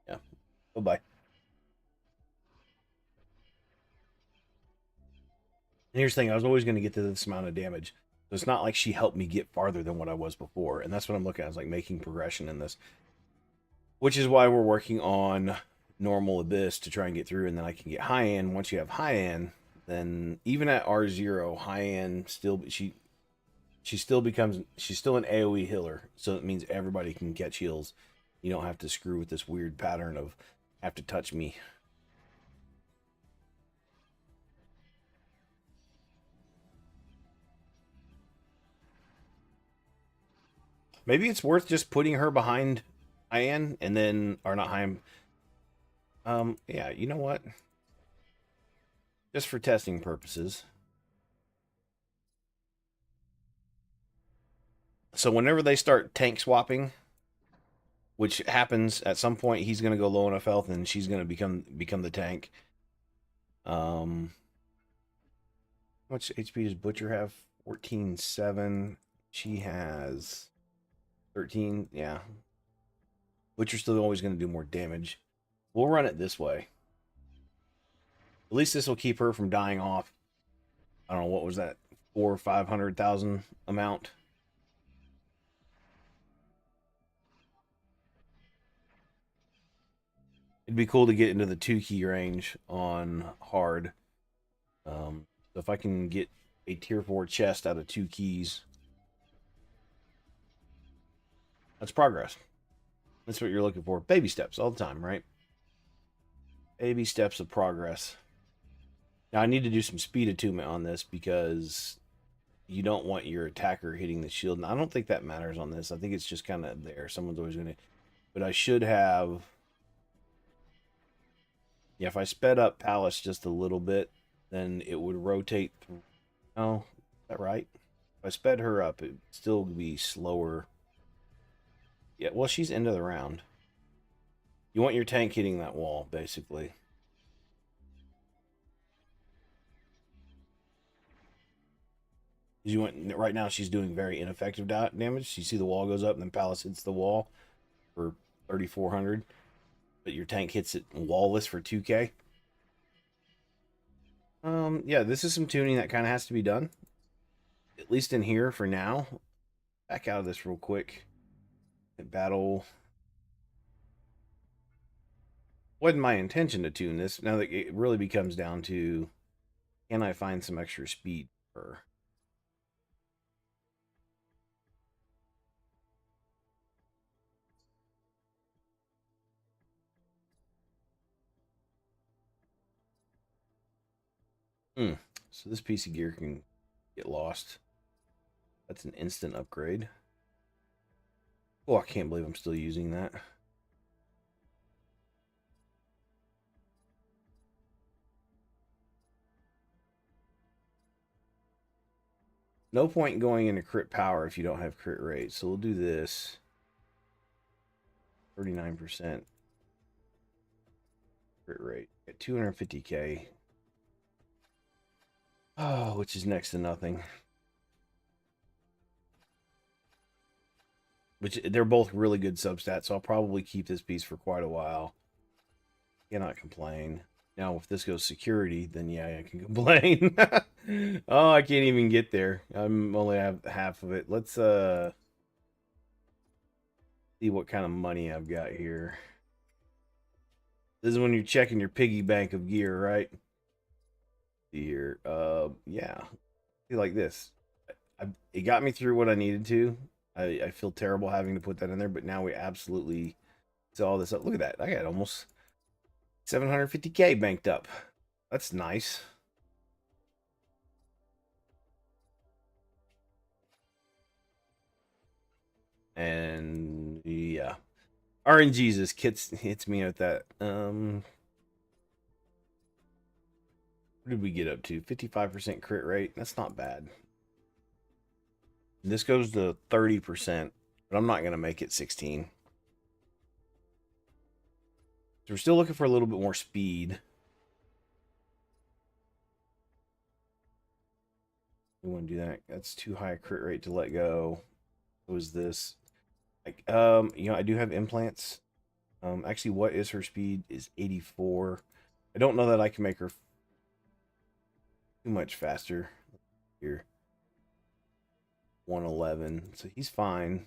Yeah. Bye bye. And here's the thing: I was always going to get to this amount of damage. So it's not like she helped me get farther than what I was before, and that's what I'm looking at. Is like making progression in this, which is why we're working on normal abyss to try and get through, and then I can get high end. Once you have high end, then even at R0, high end still she still becomes she's still an AoE healer, so it means everybody can catch heals. You don't have to screw with this weird pattern of have to touch me. Maybe it's worth just putting her behind Hyan and then or not Hyan. Yeah, you know what? Just for testing purposes. So whenever they start tank swapping, which happens at some point, he's gonna go low enough health and she's gonna become the tank. How much HP does Butcher have? 14.7. She has 13. Yeah. Butcher's still always gonna do more damage. We'll run it this way. At least this will keep her from dying off. I don't know what was that, 400,000 or 500,000 amount. It'd be cool to get into the 2 key range on hard. So if I can get a tier 4 chest out of 2 keys, that's progress. That's what you're looking for. Baby steps all the time, right? Baby steps of progress. Now I need to do some speed attunement on this because you don't want your attacker hitting the shield. And I don't think that matters on this. I think it's just kind of there. Someone's always going to. But I should have. Yeah, if I sped up Palace just a little bit, then it would rotate through. Oh, is that right? If I sped her up, it'd still be slower. Yeah, well, she's end of the round. You want your tank hitting that wall, basically. You want right now. She's doing very ineffective damage. You see the wall goes up, and then Palace hits the wall for 3,400, but your tank hits it wallless for 2K. Yeah, this is some tuning that kind of has to be done, at least in here for now. Back out of this real quick. Battle. Wasn't my intention to tune this. Now that it really becomes down to, can I find some extra speed for her? So this piece of gear can get lost. That's an instant upgrade. Oh, I can't believe I'm still using that. No point going into crit power if you don't have crit rate. So we'll do this. 39% crit rate at 250k. Oh, which is next to nothing. Which they're both really good substats, so I'll probably keep this piece for quite a while. Cannot complain. Now, if this goes security, then yeah, I can complain. Oh, I can't even get there. I'm only have half of it. Let's see what kind of money I've got here. This is when you're checking your piggy bank of gear, right? Here, yeah. See, like this. It got me through what I needed to. I feel terrible having to put that in there, but now we absolutely saw this up. Look at that. I got almost 750k banked up. That's nice. And yeah, RNGesus hits me with that. What did we get up to? 55% crit rate. That's not bad. This goes to 30%, but I'm not gonna make it 16. So we're still looking for a little bit more speed. We want to do that. That's too high a crit rate to let go. What was this? Like, I do have implants. Actually, what is her speed? Is 84. I don't know that I can make her too much faster. Here, 111. So he's fine.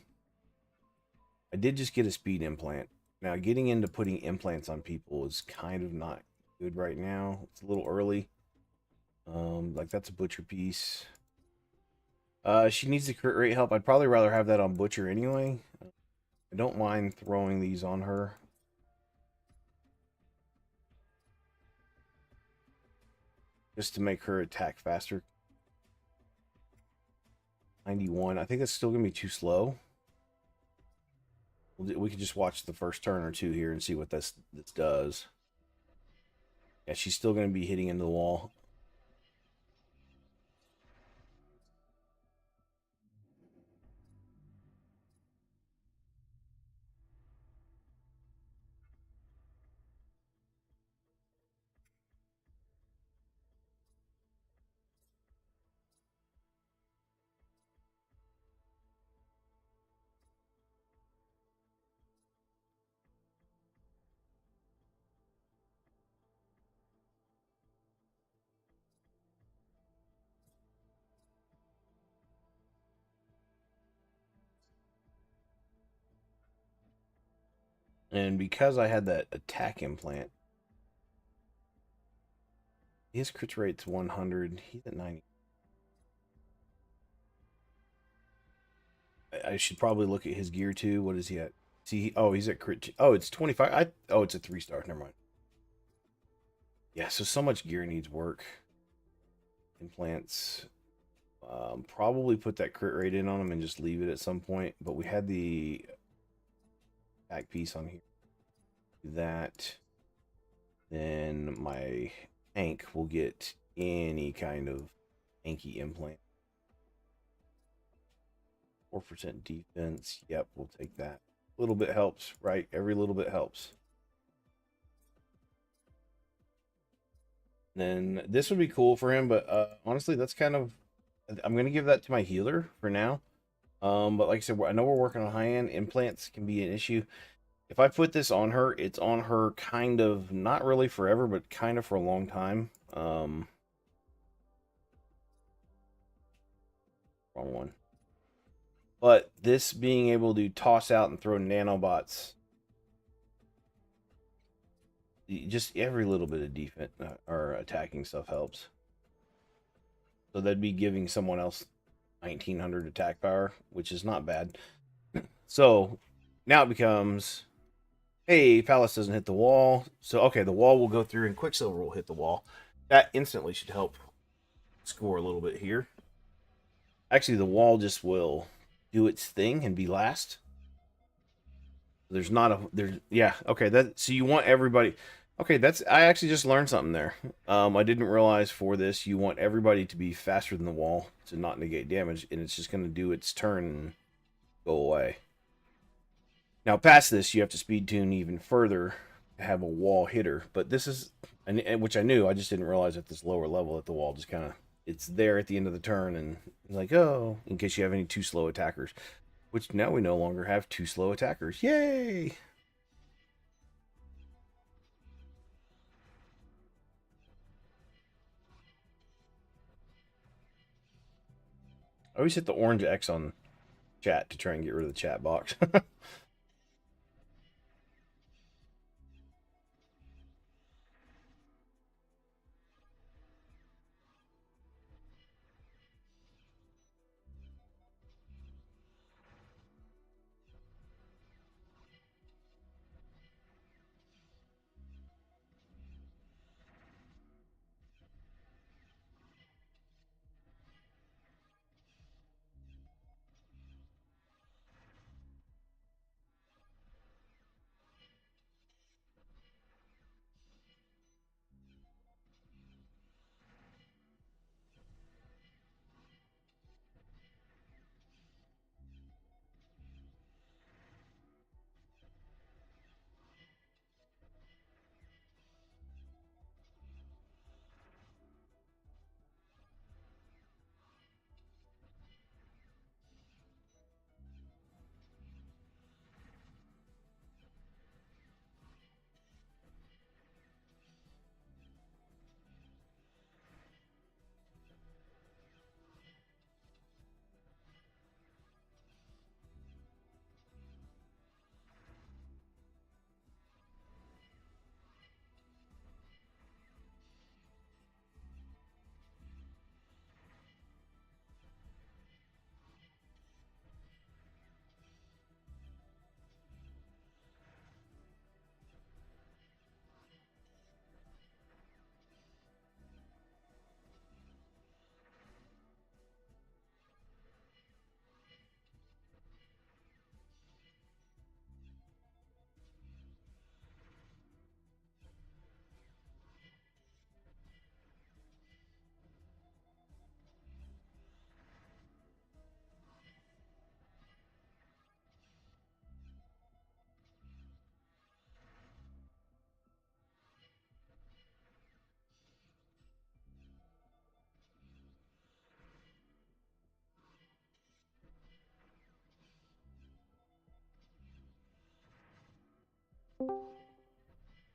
I did just get a speed implant. Now, getting into putting implants on people is kind of not good right now. It's a little early. Like that's a butcher piece. She needs the crit rate help. I'd probably rather have that on butcher anyway. I don't mind throwing these on her. Just to make her attack faster. 91. I think that's still going to be too slow. We could just watch the first turn or two here and see what this does. Yeah, she's still going to be hitting into the wall. And because I had that attack implant, his crit rate's 100. He's at 90. I should probably look at his gear too. What is he at? See, oh, he's at crit. Oh, it's 25. Oh, it's a 3-star. Never mind. Yeah, so much gear needs work. Implants. Probably put that crit rate in on him and just leave it at some point. But we had the back piece on here. That then my tank will get any kind of tanky implant. 4% defense. Yep, we'll take that. A little bit helps, right? Every little bit helps. Then this would be cool for him, but honestly, that's kind of I'm gonna give that to my healer for now. But like I said, I know we're working on high end implants can be an issue. If I put this on her, it's on her kind of not really forever, but kind of for a long time. Wrong one. But this being able to toss out and throw nanobots, just every little bit of defense or attacking stuff helps. So that'd be giving someone else 1900 attack power, which is not bad. So now it becomes, hey, Palace doesn't hit the wall. So, okay, the wall will go through and Quicksilver will hit the wall. That instantly should help score a little bit here. Actually, the wall just will do its thing and be last. There's not a yeah, okay, that so you want everybody. Okay, that's I actually just learned something there. I didn't realize for this you want everybody to be faster than the wall to not negate damage, and it's just going to do its turn and go away. Now, past this, you have to speed tune even further to have a wall hitter. But this is, and which I knew, I just didn't realize at this lower level that the wall just kind of it's there at the end of the turn, and like, oh, in case you have any too slow attackers, which now we no longer have too slow attackers. Yay! I always hit the orange X on chat to try and get rid of the chat box.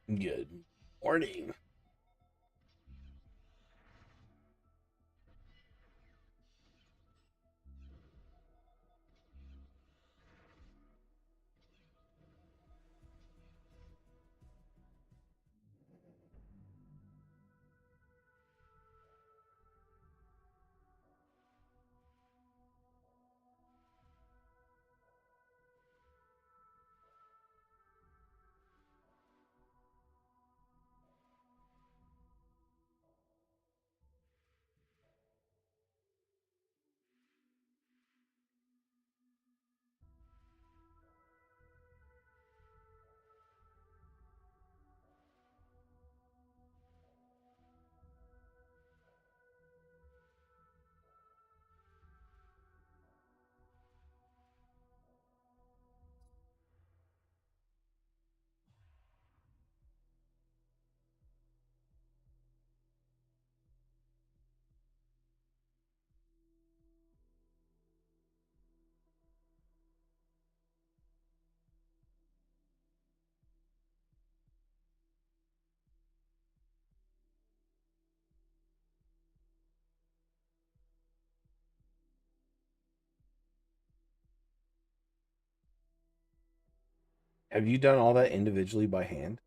Good morning. Have you done all that individually by hand?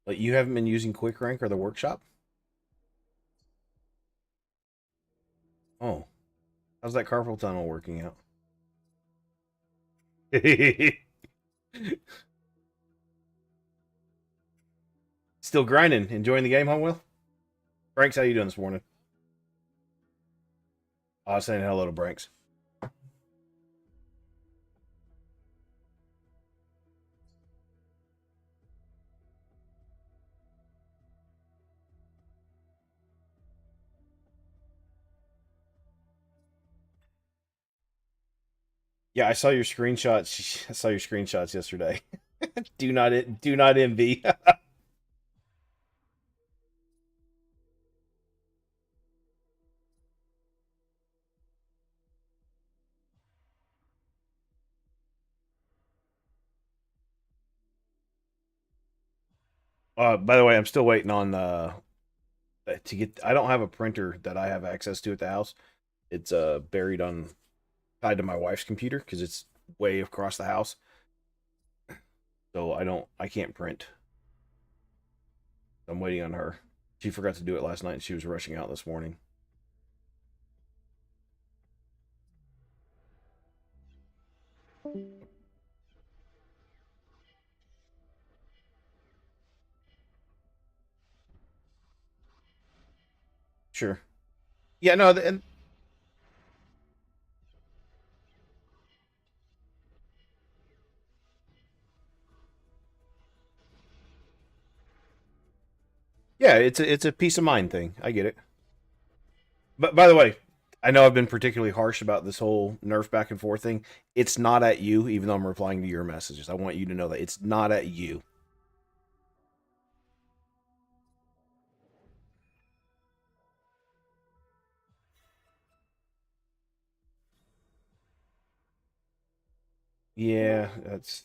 Like you haven't been using Quick Rank or the workshop? Oh, how's that carpal tunnel working out? Still grinding, enjoying the game, huh, Will? Branks, how you doing this morning? I was saying hello to Branks. Yeah, I saw your screenshots. I saw your screenshots yesterday. Do not envy. By the way, I'm still waiting on to get. I don't have a printer that I have access to at the house. It's buried on tied to my wife's computer because it's way across the house. So I can't print. I'm waiting on her. She forgot to do it last night and she was rushing out this morning. Sure. Yeah, no, and yeah, it's a peace of mind thing. I get it. But by the way, I know I've been particularly harsh about this whole nerf back and forth thing. It's not at you, even though I'm replying to your messages. I want you to know that it's not at you. Yeah, that's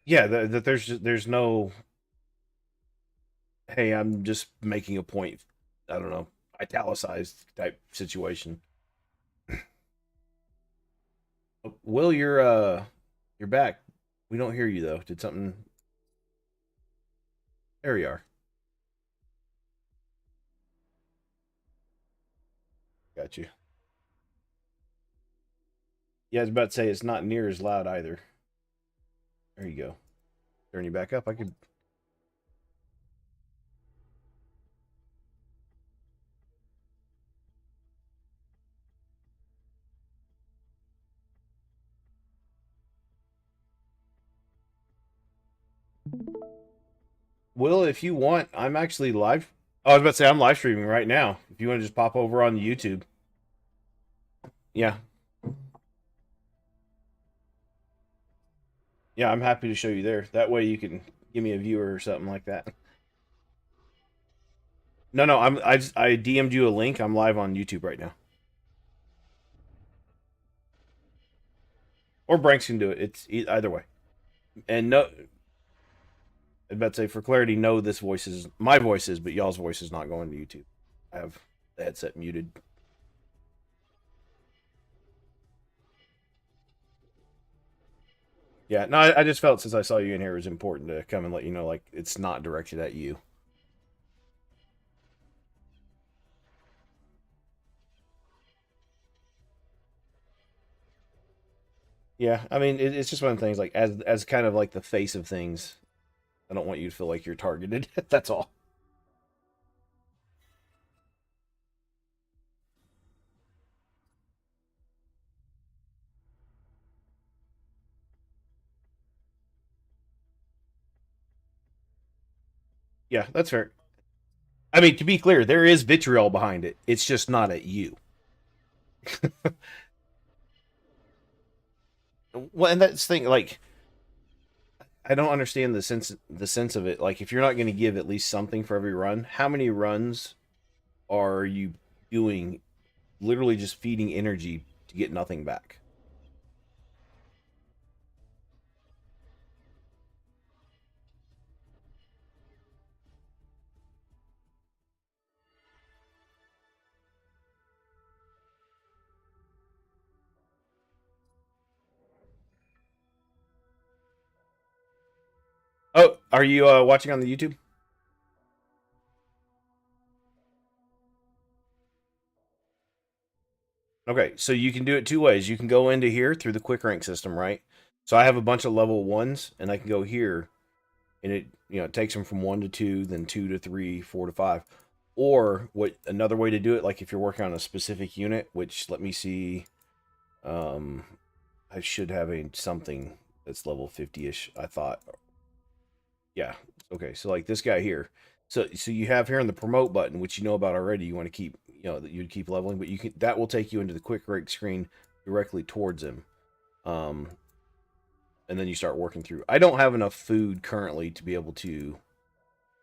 yeah. That there's no. Hey, I'm just making a point. I don't know, italicized type situation. Will, you're back. We don't hear you though. Did something? There you are. Got you. Yeah, I was about to say it's not near as loud either. There you go. Turn you back up. I could. Will, if you want, I'm actually live. Oh, I was about to say I'm live streaming right now. If you want to just pop over on YouTube. Yeah. Yeah, I'm happy to show you there. That way you can give me a viewer or something like that. No, no, I DM'd you a link. I'm live on YouTube right now. Or Branks can do it. It's either way. And no, I'm about to say for clarity, no, this voice is my voice is, but y'all's voice is not going to YouTube. I have the headset muted. Yeah, no, I just felt since I saw you in here, it was important to come and let you know, like it's not directed at you. Yeah, I mean, it's just one of the things. Like as kind of like the face of things, I don't want you to feel like you're targeted. That's all. Yeah, that's fair. I mean, to be clear, there is vitriol behind it. It's just not at you. Well, and that's the thing. Like, I don't understand the sense of it. Like, if you're not going to give at least something for every run, how many runs are you doing? Literally just feeding energy to get nothing back. Are you watching on the YouTube? Okay, so you can do it two ways. You can go into here through the quick rank system, right? So I have a bunch of level ones, and I can go here, and it takes them from 1 to 2, then 2 to 3, 4 to 5. Or what another way to do it, like if you're working on a specific unit, which let me see, um, I should have a something that's level 50ish. I thought, yeah, okay. So like this guy here, so you have here in the promote button, which you know about already. You want to keep, that you'd keep leveling, but you can that will take you into the quick rank screen directly towards him. Um, and then you start working through. I don't have enough food currently to be able to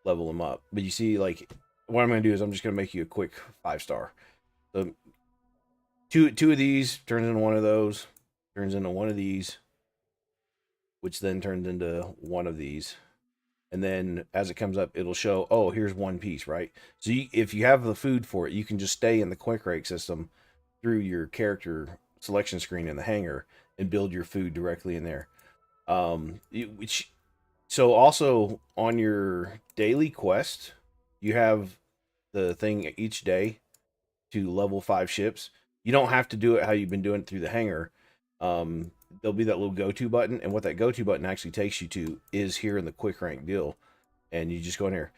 level him up, but you see, like what I'm going to do is I'm just going to make you a quick 5-star. So two of these turns into one of those, turns into one of these, which then turns into one of these. And then as it comes up, it'll show, oh, here's one piece, right? So if you have the food for it, you can just stay in the quick rake system through your character selection screen in the hangar and build your food directly in there. Which so also on your daily quest, you have the thing each day to level 5 ships. You don't have to do it how you've been doing it through the hangar. There'll be that little go-to button, and what that go-to button actually takes you to is here in the quick rank deal, and you just go in here.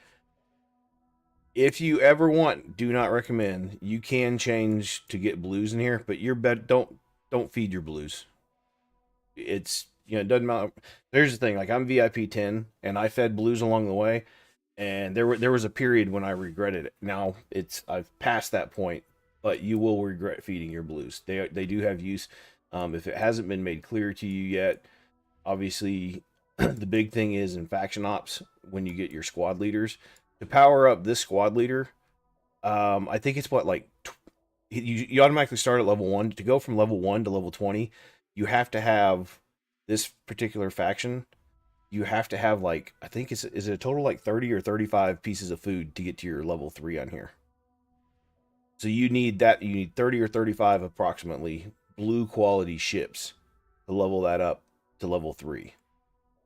If you ever want, do not recommend. You can change to get blues in here, but your bet don't feed your blues. It's it doesn't matter. There's the thing, like I'm VIP 10, and I fed blues along the way, and there was a period when I regretted it. Now I've passed that point, but you will regret feeding your blues. They do have use. If it hasn't been made clear to you yet, obviously the big thing is in faction ops when you get your squad leaders to power up this squad leader. I think it's what like you automatically start at level 1. To go from level 1 to level 20, you have to have this particular faction. You have to have like I think is it a total like 30 or 35 pieces of food to get to your level 3 on here. So you need 30 or 35 approximately blue quality ships to level that up to level 3.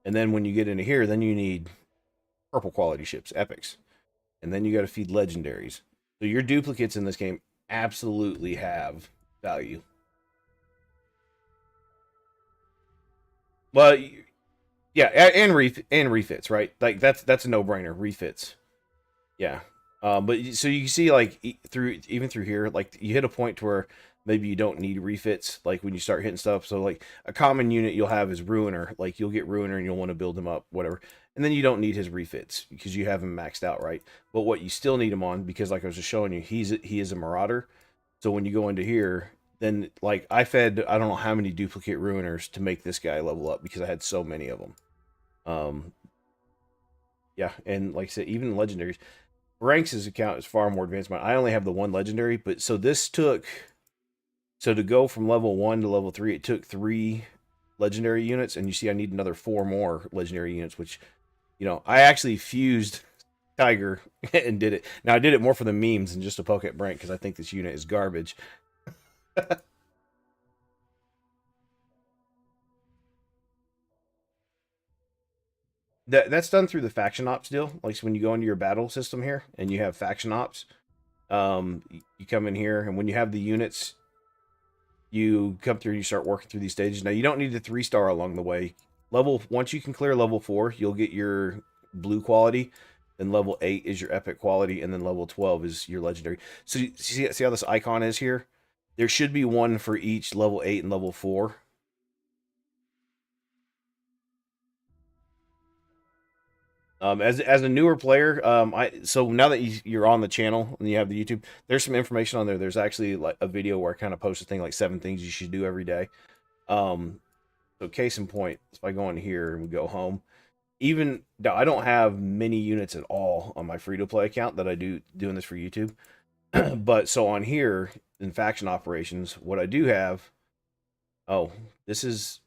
And then when you get into here, then you need purple quality ships, epics. And then you got to feed legendaries. So your duplicates in this game absolutely have value. Well, yeah, and refits, right? Like that's a no brainer. Refits, yeah. But so you see, like even through here, like you hit a point to where maybe you don't need refits. Like when you start hitting stuff, so like a common unit you'll have is Ruiner. Like you'll get Ruiner and you'll want to build him up, whatever. And then you don't need his refits because you have him maxed out, right? But what you still need him on, because like I was just showing you, he is a Marauder. So when you go into here, then like I fed I don't know how many duplicate Ruiners to make this guy level up because I had so many of them. Um, yeah, and like I said, even legendaries. Ranks' account is far more advanced. I only have the one legendary, but so to go from level 1 to level 3, it took 3 legendary units, and you see I need another 4 more legendary units, which I actually fused Tiger and did it. Now I did it more for the memes than just to poke at Brent because I think this unit is garbage. That's done through the faction ops deal. Like so when you go into your battle system here and you have faction ops, you come in here, and when you have the units, you come through and you start working through these stages. Now you don't need the 3-star along the way. Once you can clear level 4, you'll get your blue quality. Then level 8 is your epic quality, and then level 12 is your legendary. So see how this icon is here? There should be one for each level 8 and level 4. As a newer player, so now that you're on the channel and you have the YouTube, there's some information on there. There's actually like a video where I kind of post a thing like 7 things you should do every day. Um, so case in point, if I go in here and we go home, even now I don't have many units at all on my free to play account that I do doing this for YouTube. But so on here in faction operations, what I do have, oh, this is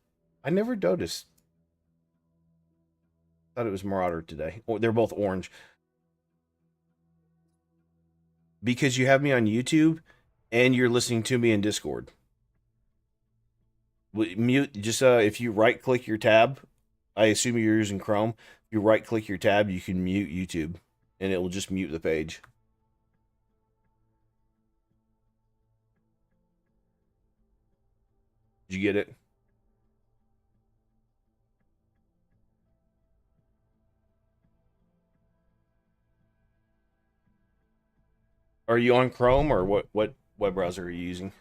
I never noticed. Thought it was Marauder today. Or they're both orange. Because you have me on YouTube and you're listening to me in Discord. Mute just if you right click your tab, I assume you're using Chrome. If You right click your tab, you can mute YouTube, and it will just mute the page. Did you get it? Are you on Chrome or what web browser are you using?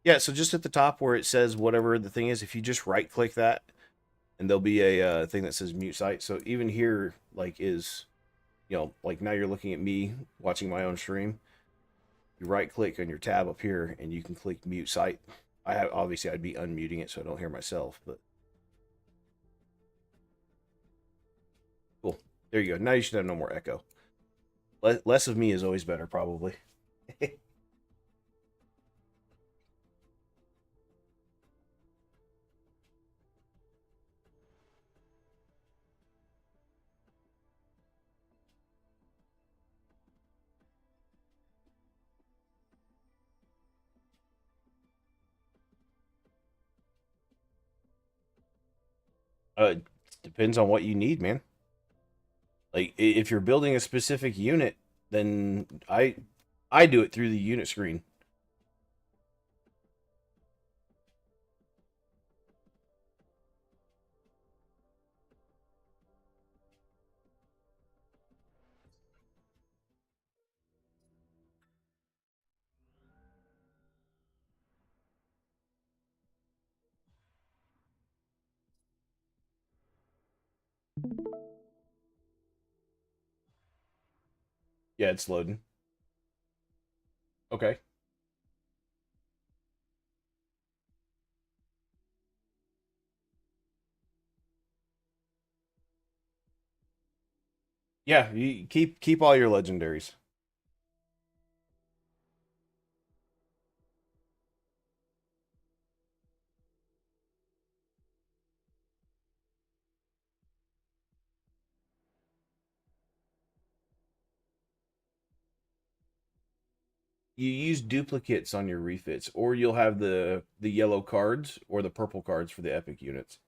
Yeah, so just at the top where it says whatever the thing is, if you just right click that, and there'll be a thing that says mute site. So even here, like, is, like now you're looking at me watching my own stream. You right click on your tab up here, and you can click mute site. I have obviously I'd be unmuting it so I don't hear myself, but cool. There you go. Now you should have no more echo. Less of me is always better, probably. Depends on what you need, man. Like if you're building a specific unit, then I do it through the unit screen. Yeah, it's loading. Okay. Yeah, you keep all your legendaries. You use duplicates on your refits, or you'll have the yellow cards or the purple cards for the epic units.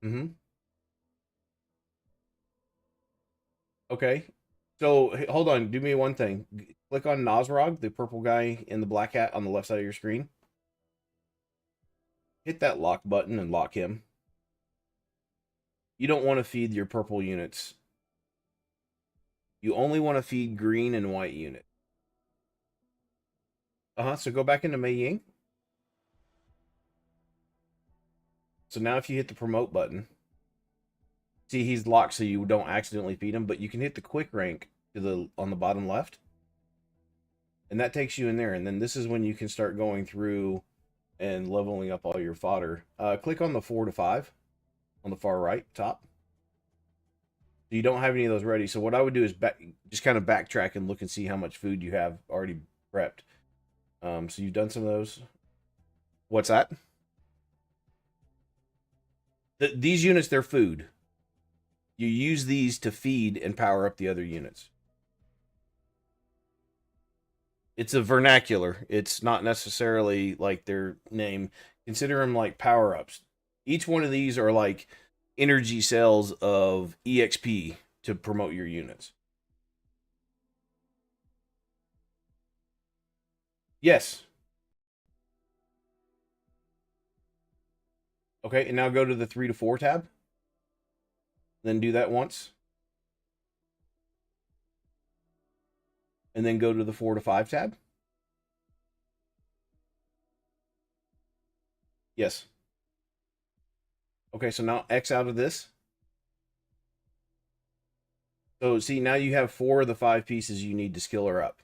Mm-hmm. Okay. So hold on, do me one thing. Click on Nosrog, the purple guy in the black hat on the left side of your screen. Hit that lock button and lock him. You don't want to feed your purple units. You only want to feed green and white units. So go back into Mei Ying. So now if you hit the promote button, see he's locked so you don't accidentally feed him, but you can hit the quick rank to the on the bottom left. And that takes you in there. And then this is when you can start going through and leveling up all your fodder. Click on the 4 to 5 on the far right top. So you don't have any of those ready. So what I would do is just kind of backtrack and look and see how much food you have already prepped. So you've done some of those. What's that? These units, they're food. You use these to feed and power up the other units. It's a vernacular. It's not necessarily like their name. Consider them like power ups. Each one of these are like energy cells of EXP to promote your units. Yes. Okay, and now go to the 3 to 4 tab. Then do that once. And then go to the 4 to 5 tab. Yes. Okay, so now X out of this. So see, now you have 4 of the 5 pieces you need to skill her up.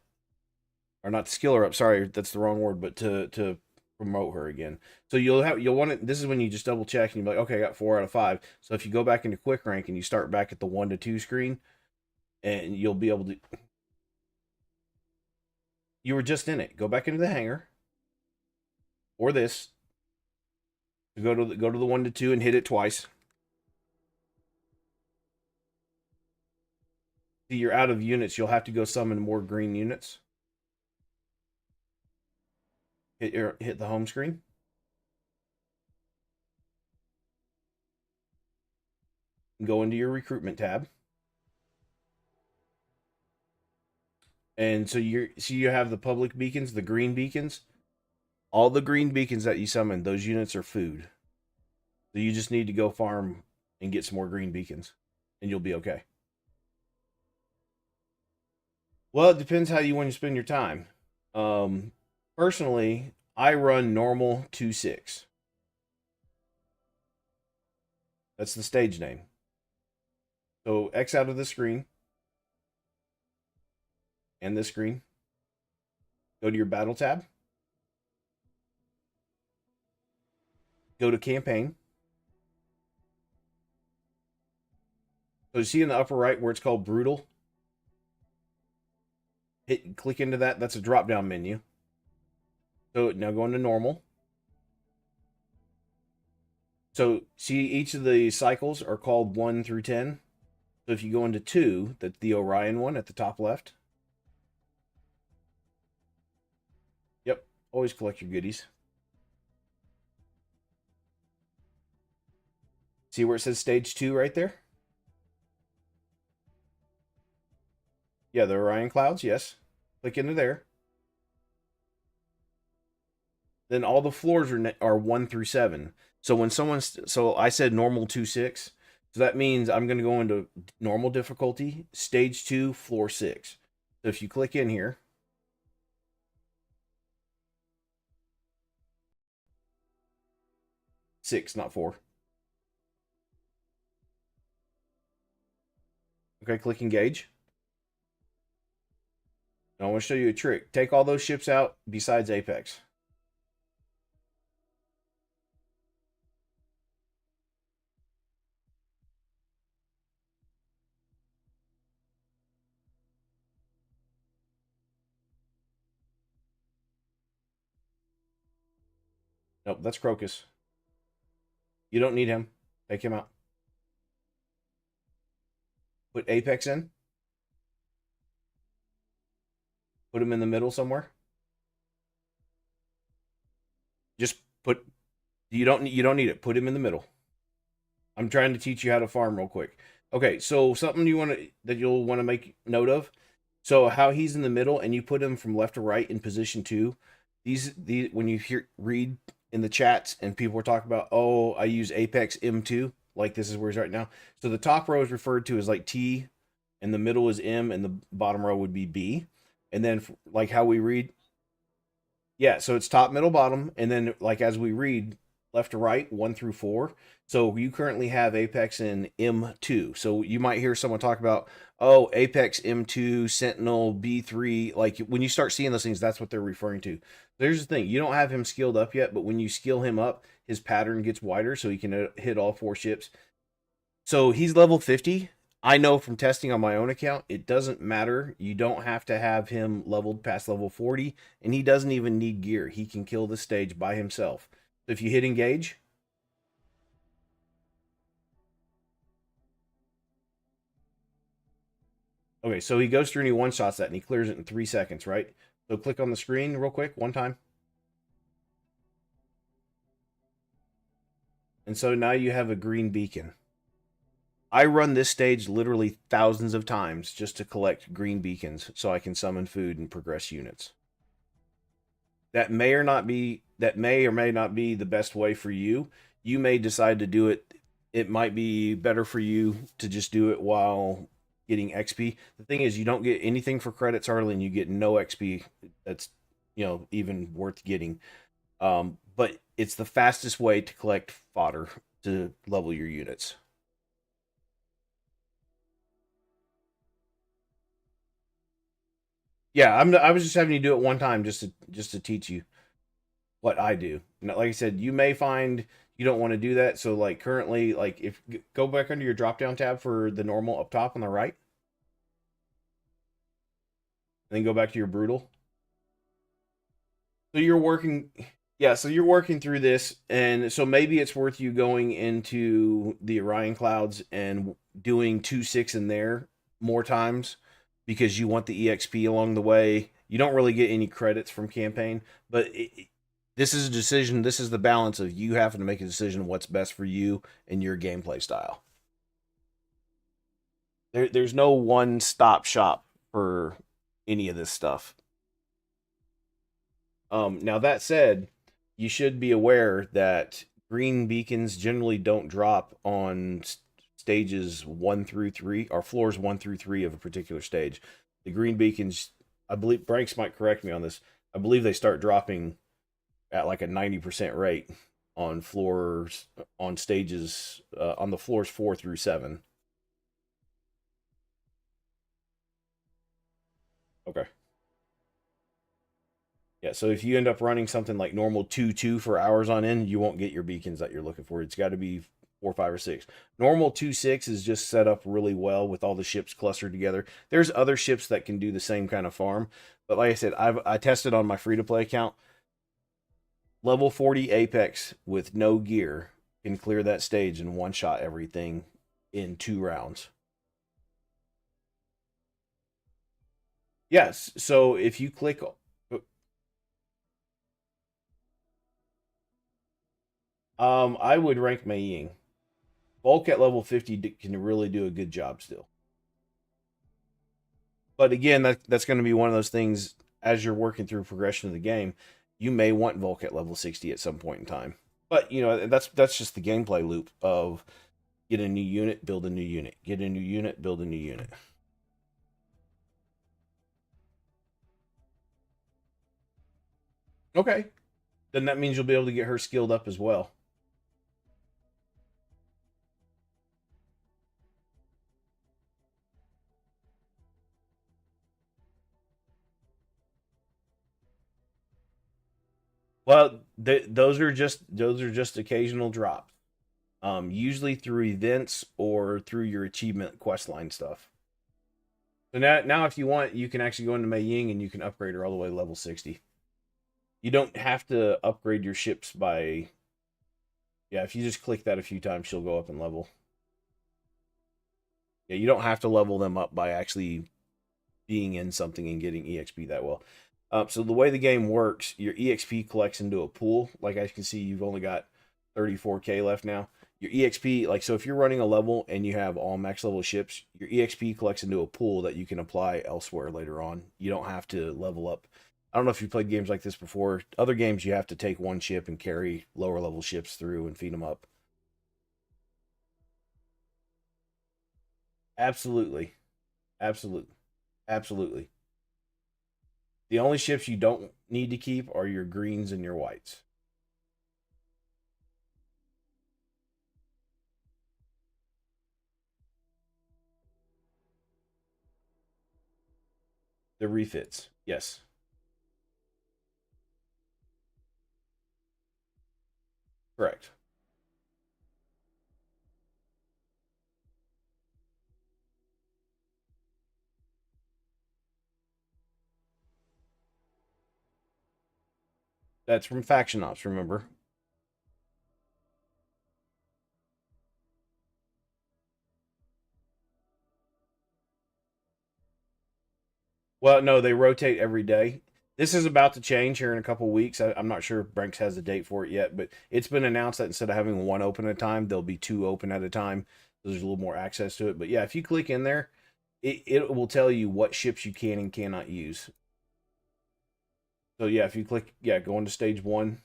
Or not to skill her up, sorry, that's the wrong word, but to promote her again. So you'll want it. This is when you just double check and you're like, okay, I got 4 out of 5. So if you go back into quick rank and you start back at the 1 to 2 screen, and you'll be able to. You were just in it. Go back into the hangar, or this. Go to the 1 to 2 and hit it twice. See, you're out of units. You'll have to go summon more green units. Hit the home screen. Go into your recruitment tab. And so you have the public beacons, the green beacons. All the green beacons that you summon, those units are food. So you just need to go farm and get some more green beacons, and you'll be okay. Well, it depends how you want to spend your time. Um, Personally, I run normal 2-6. That's the stage name. So X out of the screen and this screen. Go to your battle tab. Go to campaign. So you see in the upper right where it's called brutal. Click into that. That's a drop down menu. So now go into normal. So see each of the cycles are called 1 through 10. So if you go into 2, that's the Orion one at the top left. Yep, always collect your goodies. See where it says stage 2 right there? Yeah, the Orion clouds, yes. Click into there. Then all the floors are 1 through 7. So when so I said normal 2-6. So that means I'm going to go into normal difficulty, stage 2, floor 6. So if you click in here, 6, not 4. Okay, click engage. Now I want to show you a trick. Take all those ships out besides Apex. Nope, that's Crocus. You don't need him. Take him out. Put Apex in. Put him in the middle somewhere. Just put you don't need it. Put him in the middle. I'm trying to teach you how to farm real quick. Okay, so something you'll want to make note of. So how he's in the middle and you put him from left to right in position 2. These when you read in the chats and people are talking about, oh, I use Apex M2, like this is where he's right now. So the top row is referred to as like T, and the middle is M, and the bottom row would be B. And then like how we read, yeah, so it's top, middle, bottom, and then like as we read left to right, 1 through 4. So you currently have Apex in M2. So you might hear someone talk about, oh, Apex M2, Sentinel B3. Like when you start seeing those things, that's what they're referring to. There's the thing, you don't have him skilled up yet, but when you skill him up, his pattern gets wider, so he can hit all 4 ships. So he's level 50. I know from testing on my own account, it doesn't matter. You don't have to have him leveled past level 40, and he doesn't even need gear. He can kill the stage by himself. So if you hit engage, okay, so he goes through and he one-shots that, and he clears it in 3 seconds, right? So click on the screen real quick, one time. And so now you have a green beacon. I run this stage literally thousands of times just to collect green beacons so I can summon food and progress units. That may or may not be the best way for you. You may decide to do it. It might be better for you to just do it while getting XP. The thing is, you don't get anything for credits early, and you get no XP. That's even worth getting. But it's the fastest way to collect fodder to level your units. Yeah, I was just having you do it one time just to teach you what I do. Like I said, you may find you don't want to do that. So like currently, like if go back under your drop down tab for the normal up top on the right, and then go back to your brutal. So you're working, yeah. So you're working through this, and so maybe it's worth you going into the Orion clouds and doing 2-6 in there more times because you want the EXP along the way. You don't really get any credits from campaign, but This is a decision. This is the balance of you having to make a decision what's best for you and your gameplay style. There's no one stop shop for any of this stuff. Now that said, you should be aware that green beacons generally don't drop on stages 1 through 3, or floors 1 through 3 of a particular stage. The green beacons, I believe, Branks might correct me on this. I believe they start dropping at like a 90% rate on floors, on stages, on the floors 4 through 7. Okay. Yeah, so if you end up running something like normal 2-2 for hours on end, you won't get your beacons that you're looking for. It's got to be 4, 5, or 6. Normal 2-6 is just set up really well with all the ships clustered together. There's other ships that can do the same kind of farm, but like I said, I tested on my free to play account. Level 40 Apex with no gear can clear that stage and one shot everything in 2 rounds. Yes, so if you click, I would rank Mei Ying. Bulk at level 50 can really do a good job still. But again, that's going to be one of those things as you're working through progression of the game. You may want Volk at level 60 at some point in time. But that's just the gameplay loop of get a new unit, build a new unit, get a new unit, build a new unit. Okay, then that means you'll be able to get her skilled up as well. Well, those are just occasional drops. Usually through events or through your achievement questline stuff. So now if you want, you can actually go into Mei Ying and you can upgrade her all the way to level 60. You don't have to upgrade your ships by, yeah, if you just click that a few times, she'll go up in level. Yeah, you don't have to level them up by actually being in something and getting EXP that well. So the way the game works, your EXP collects into a pool. Like I can see, you've only got 34K left now. Your EXP, like, so if you're running a level and you have all max level ships, your EXP collects into a pool that you can apply elsewhere later on. You don't have to level up. I don't know if you played games like this before. Other games, you have to take one ship and carry lower level ships through and feed them up. Absolutely. Absolutely. Absolutely. The only ships you don't need to keep are your greens and your whites. The refits. Yes. Correct. That's from Faction Ops, remember? Well, no, they rotate every day. This is about to change here in a couple weeks. I'm not sure if Branks has a date for it yet, but it's been announced that instead of having one open at a time, there'll be two open at a time. So there's a little more access to it. But yeah, if you click in there, it will tell you what ships you can and cannot use. So yeah, if you click, yeah, go into stage 1,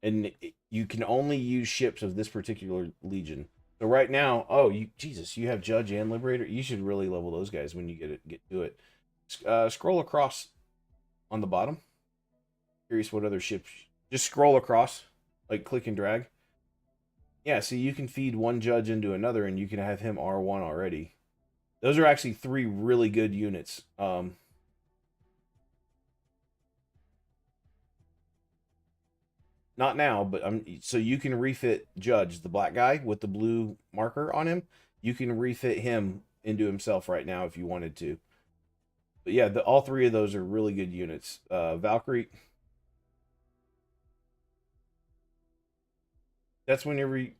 and you can only use ships of this particular legion. So right now, oh, Jesus, you have Judge and Liberator. You should really level those guys when you get to it. Scroll across on the bottom. Curious what other ships. Just scroll across, like click and drag. Yeah, so you can feed one Judge into another, and you can have him R1 already. Those are actually 3 really good units. Not now, but so you can refit Judge, the black guy with the blue marker on him. You can refit him into himself right now if you wanted to. But yeah, all 3 of those are really good units. Valkyrie, that's whenever you,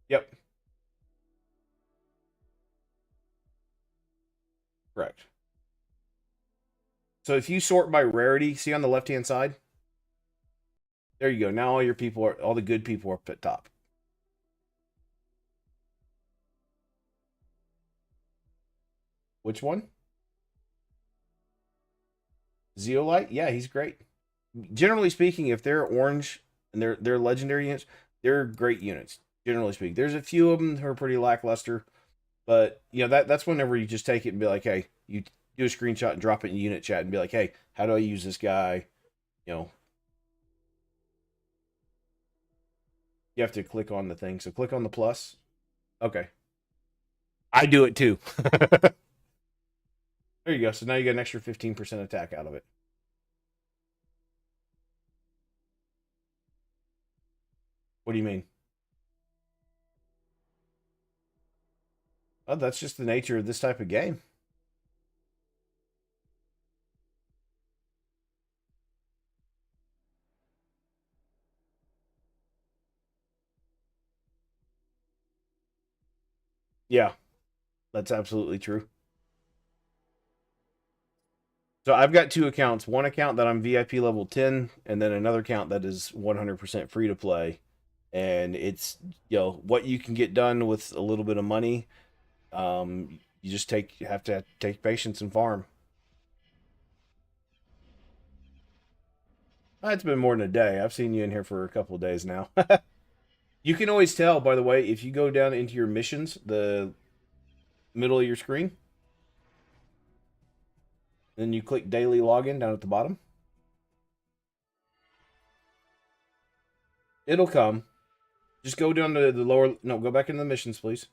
yep, correct. So if you sort by rarity, see on the left hand side, there you go. Now all your people are all the good people are up at top. Which one? Zeolite? Yeah, he's great. Generally speaking, if they're orange and they're legendary units, they're great units. Generally speaking, there's a few of them who are pretty lackluster, but you know that's whenever you just take it and be like, hey, you do a screenshot and drop it in unit chat and be like, hey, how do I use this guy? You know, you have to click on the thing. So click on the plus. Okay, I do it too. There you go. So now you get an extra 15% attack out of it. What do you mean? Oh, that's just the nature of this type of game. Yeah, that's absolutely true. So I've got two accounts. One account that I'm VIP level 10, and then another account that is 100% free to play. And it's what you can get done with a little bit of money. You just have to take patience and farm. It's been more than a day. I've seen you in here for a couple of days now. You can always tell, by the way, if you go down into your missions, the middle of your screen, then you click daily login down at the bottom. It'll come. Just go down to the lower. No, go back into the missions, please,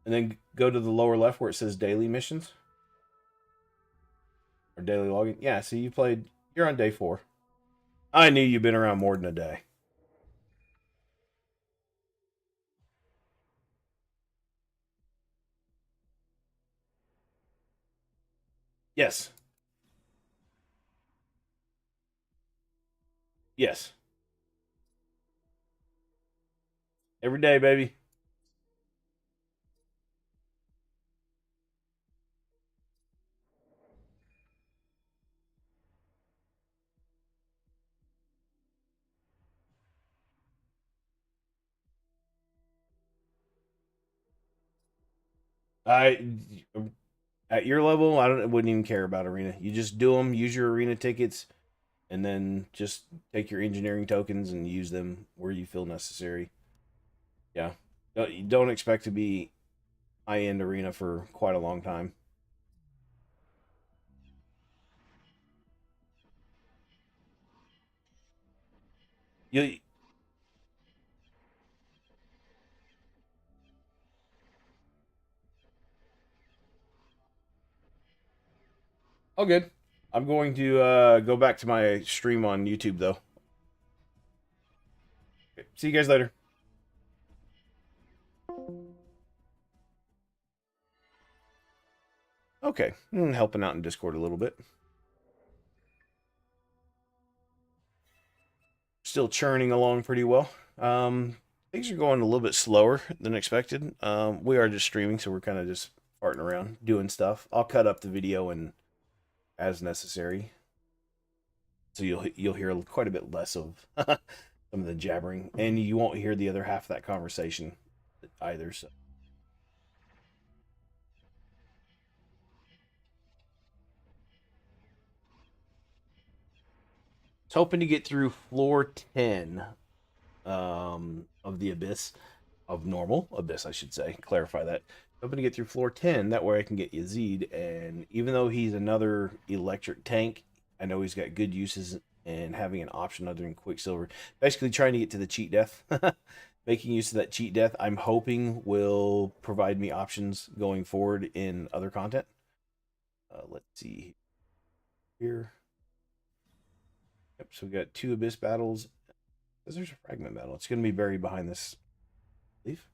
and then go to the lower left where it says daily missions or daily login. Yeah, see, you played. You're on day 4. I knew you've been around more than a day. Yes, yes, every day, baby. I At your level, wouldn't even care about arena. You just do them, use your arena tickets, and then just take your engineering tokens and use them where you feel necessary. Yeah, you don't expect to be high end arena for quite a long time. You all good. I'm going to go back to my stream on YouTube though. Okay, see you guys later. Okay, helping out in Discord a little bit. Still churning along pretty well. Things are going a little bit slower than expected. We are just streaming, so we're kind of just farting around, doing stuff. I'll cut up the video and as necessary, so you'll hear quite a bit less of some of the jabbering, and you won't hear the other half of that conversation either. So, it's hoping to get through floor 10 of the abyss of normal abyss, I should say. Clarify that. Hoping to get through floor 10. That way I can get Yazid. And even though he's another electric tank, I know he's got good uses and having an option other than Quicksilver. Basically, trying to get to the cheat death. Making use of that cheat death, I'm hoping will provide me options going forward in other content. Let's see here. Yep, so we got 2 abyss battles. There's a fragment battle. It's going to be buried behind this leaf.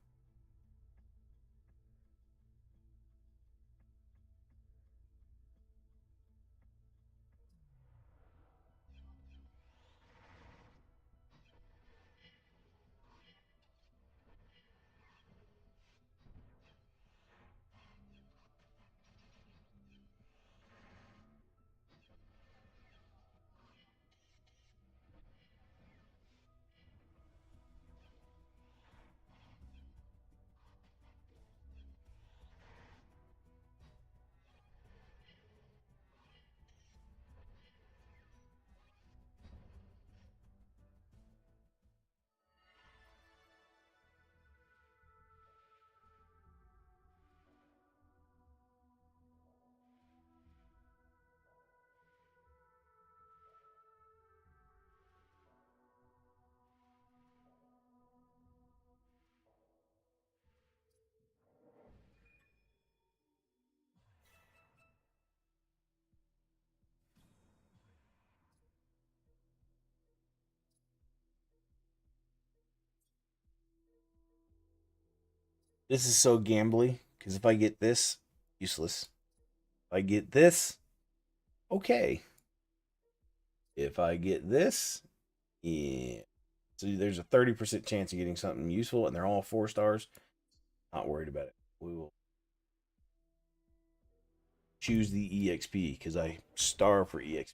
This is so gambly because if I get this, useless. If I get this, okay. If I get this, yeah. So there's a 30% chance of getting something useful, and they're all 4 stars. Not worried about it. We will choose the EXP because I starve for EXP.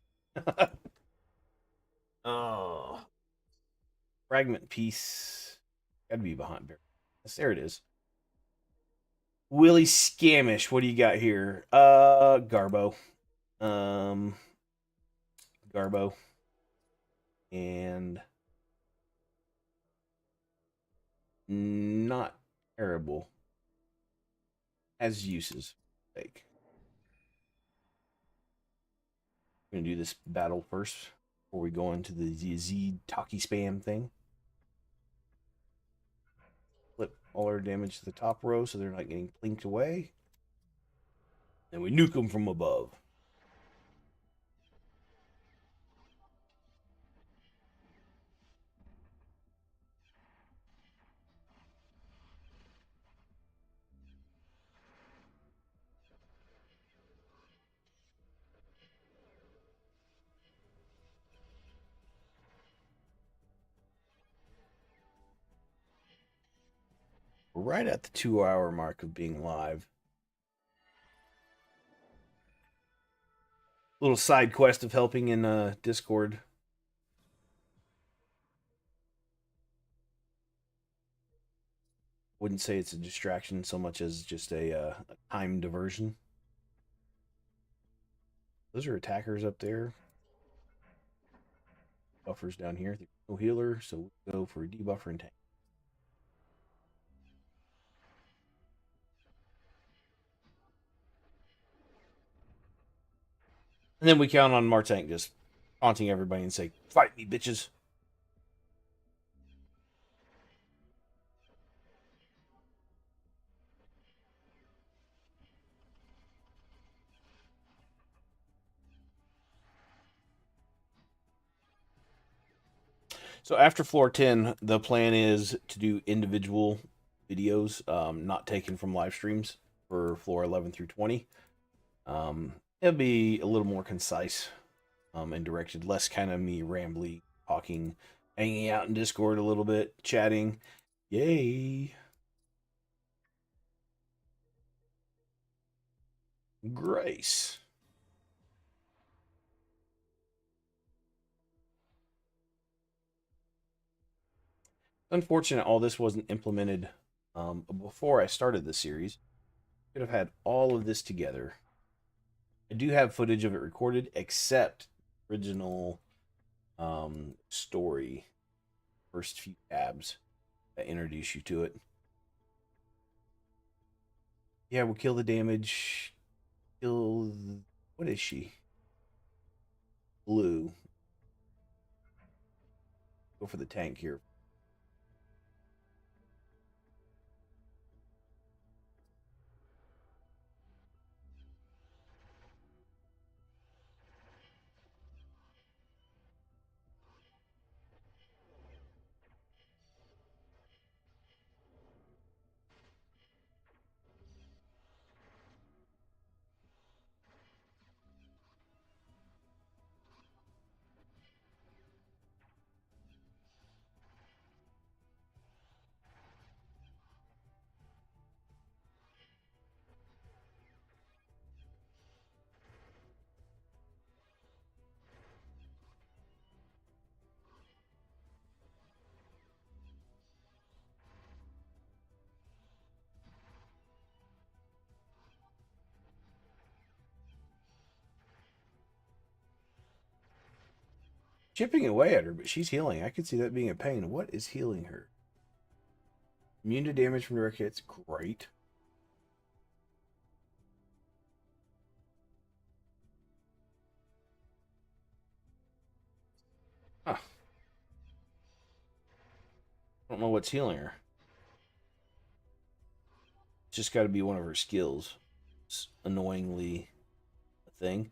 Oh, fragment piece. Got to be behind there. Yes, there it is. Willie Scamish. What do you got here? Garbo. Um, Garbo. And not terrible as uses. Like, I'm gonna do this battle first before we go into the Z Taki spam thing. Flip all our damage to the top row so they're not getting plinked away. Then we nuke them from above. We're right at the 2 hour mark of being live. Little side quest of helping in Discord. Wouldn't say it's a distraction so much as just a time diversion. Those are attackers up there. Buffers down here. No healer, so we'll go for a debuffer and tank. And then we count on Martank just taunting everybody and say, "Fight me, bitches." So after floor 10, the plan is to do individual videos, not taken from live streams for floor 11 through 20. It'll be a little more concise and directed, less kind of me rambly talking, hanging out in Discord a little bit, chatting. Yay. Grace. Unfortunate all this wasn't implemented before I started the series. Could have had all of this together. I do have footage of it recorded, except original story, first few tabs that introduce you to it. Yeah, we'll kill the damage. Kill. What is she? Blue. Go for the tank here. Chipping away at her, but she's healing. I could see that being a pain. What is healing her? Immune to damage from direct hits. Great. Huh. I don't know what's healing her. It's just got to be one of her skills. It's annoyingly a thing.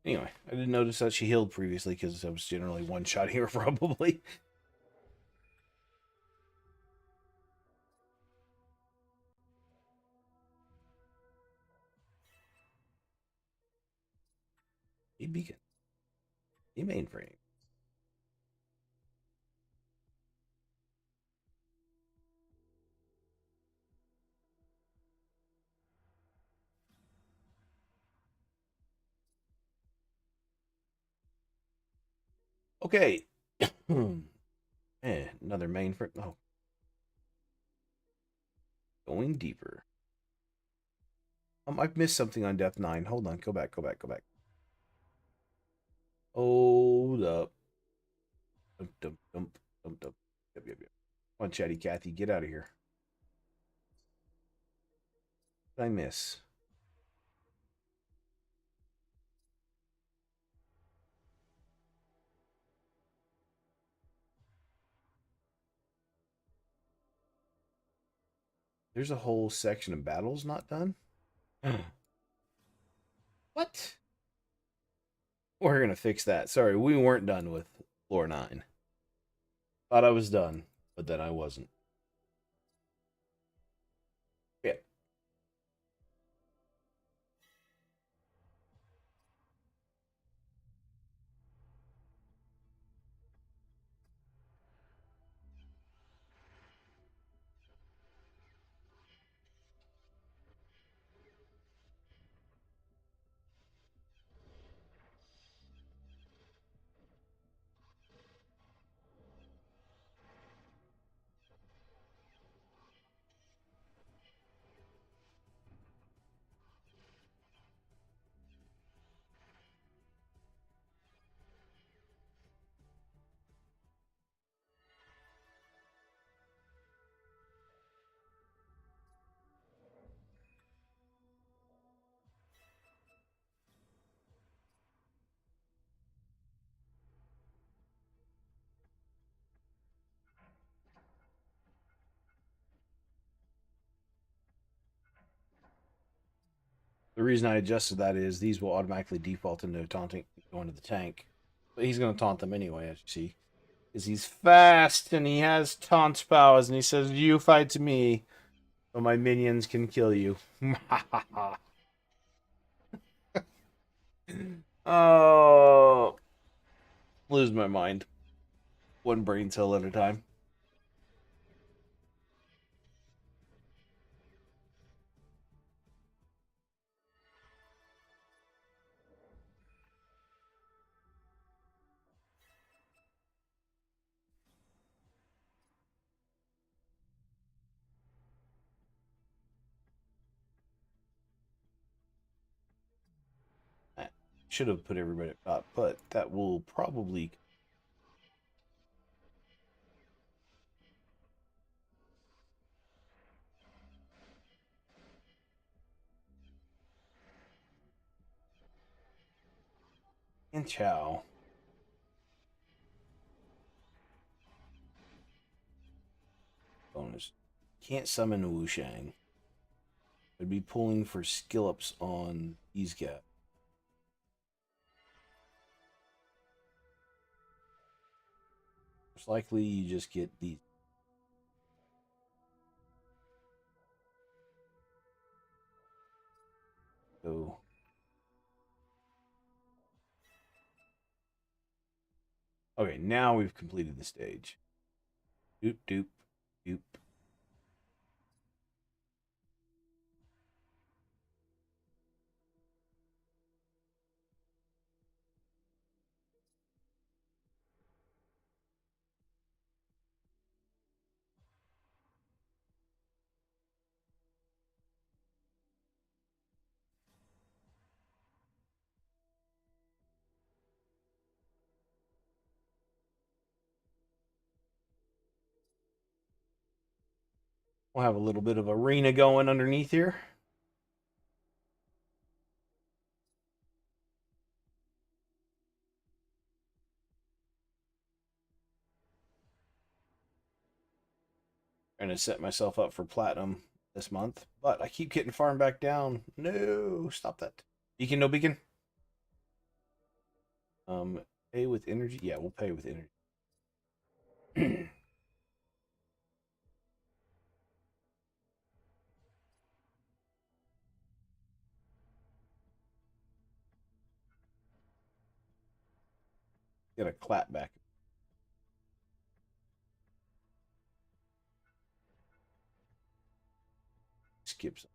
Anyway, I didn't notice that she healed previously because I was generally one-shotting her probably. A beacon. A mainframe. Okay. Another mainframe. Oh, going deeper. I've missed something on Death 9. Hold on. Go back, go back, go back. Hold up. Dump, dump, dump, dump, dump. Yep, yep, yep. Come on, Chatty Cathy. Get out of here. What did I miss? There's a whole section of battles not done? What? We're going to fix that. Sorry, we weren't done with floor 9. Thought I was done, but then I wasn't. Yeah. The reason I adjusted that is these will automatically default into taunting going to the tank. But he's going to taunt them anyway, as you see. Because he's fast and he has taunt powers and he says, "You fight me, so my minions can kill you." Oh, lose my mind. One brain cell at a time. I should have put everybody at top, but that will probably. And chow. Bonus. Can't summon Wushang. I'd be pulling for skill ups on these guys. Most likely you just get these. So, okay, now we've completed the stage. Doop, doop, doop. We'll have a little bit of arena going underneath here. I'm going to set myself up for platinum this month, but I keep getting farmed back down. No, stop that. Beacon, no beacon. Pay with energy. Yeah, we'll pay with energy. Get a clap back. Skips.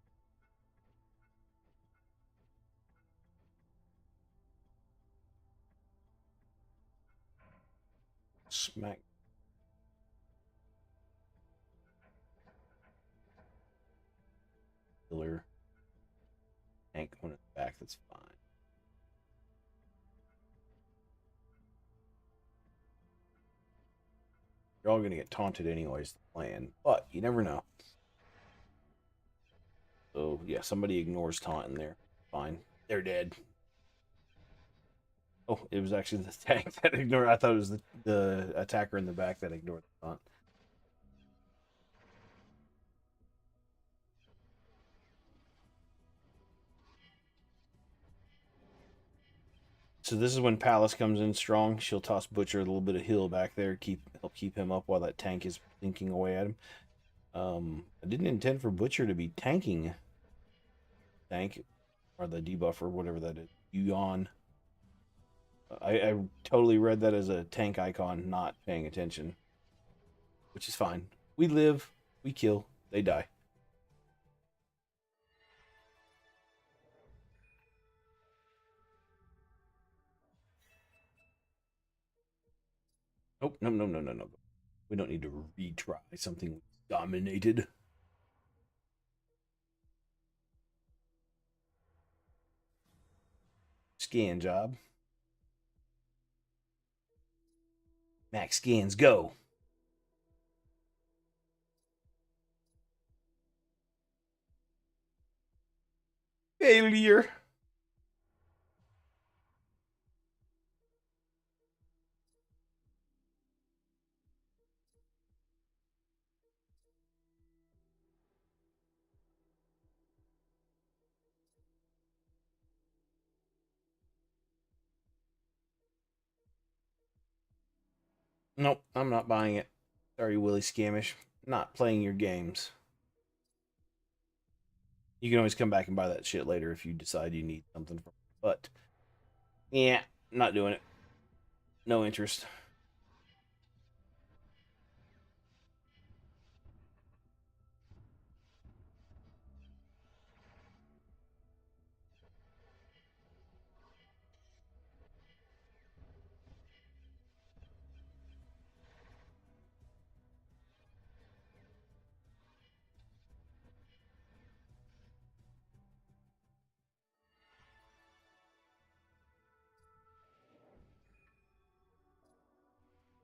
Smack. Killer. Tank one in the back. That's fine. You're all gonna get taunted anyways. The plan, but you never know. So yeah, somebody ignores taunt in there. Fine. They're dead. Oh, it was actually the tank that ignored. I thought it was the attacker in the back that ignored the taunt. So this is when Palace comes in strong. She'll toss Butcher a little bit of heal back there, help keep him up while that tank is thinking away at him. I didn't intend for Butcher to be tanking tank or the debuffer, whatever that is. Yuan. I totally read that as a tank icon, not paying attention, which is fine. We live, we kill, they die. Oh, no, no, no, no, no. We don't need to retry something dominated. Scan job. Max scans, go. Failure. Nope, I'm not buying it. Sorry, Willie Scamish. Not playing your games. You can always come back and buy that shit later if you decide you need something from it. But yeah, not doing it. No interest.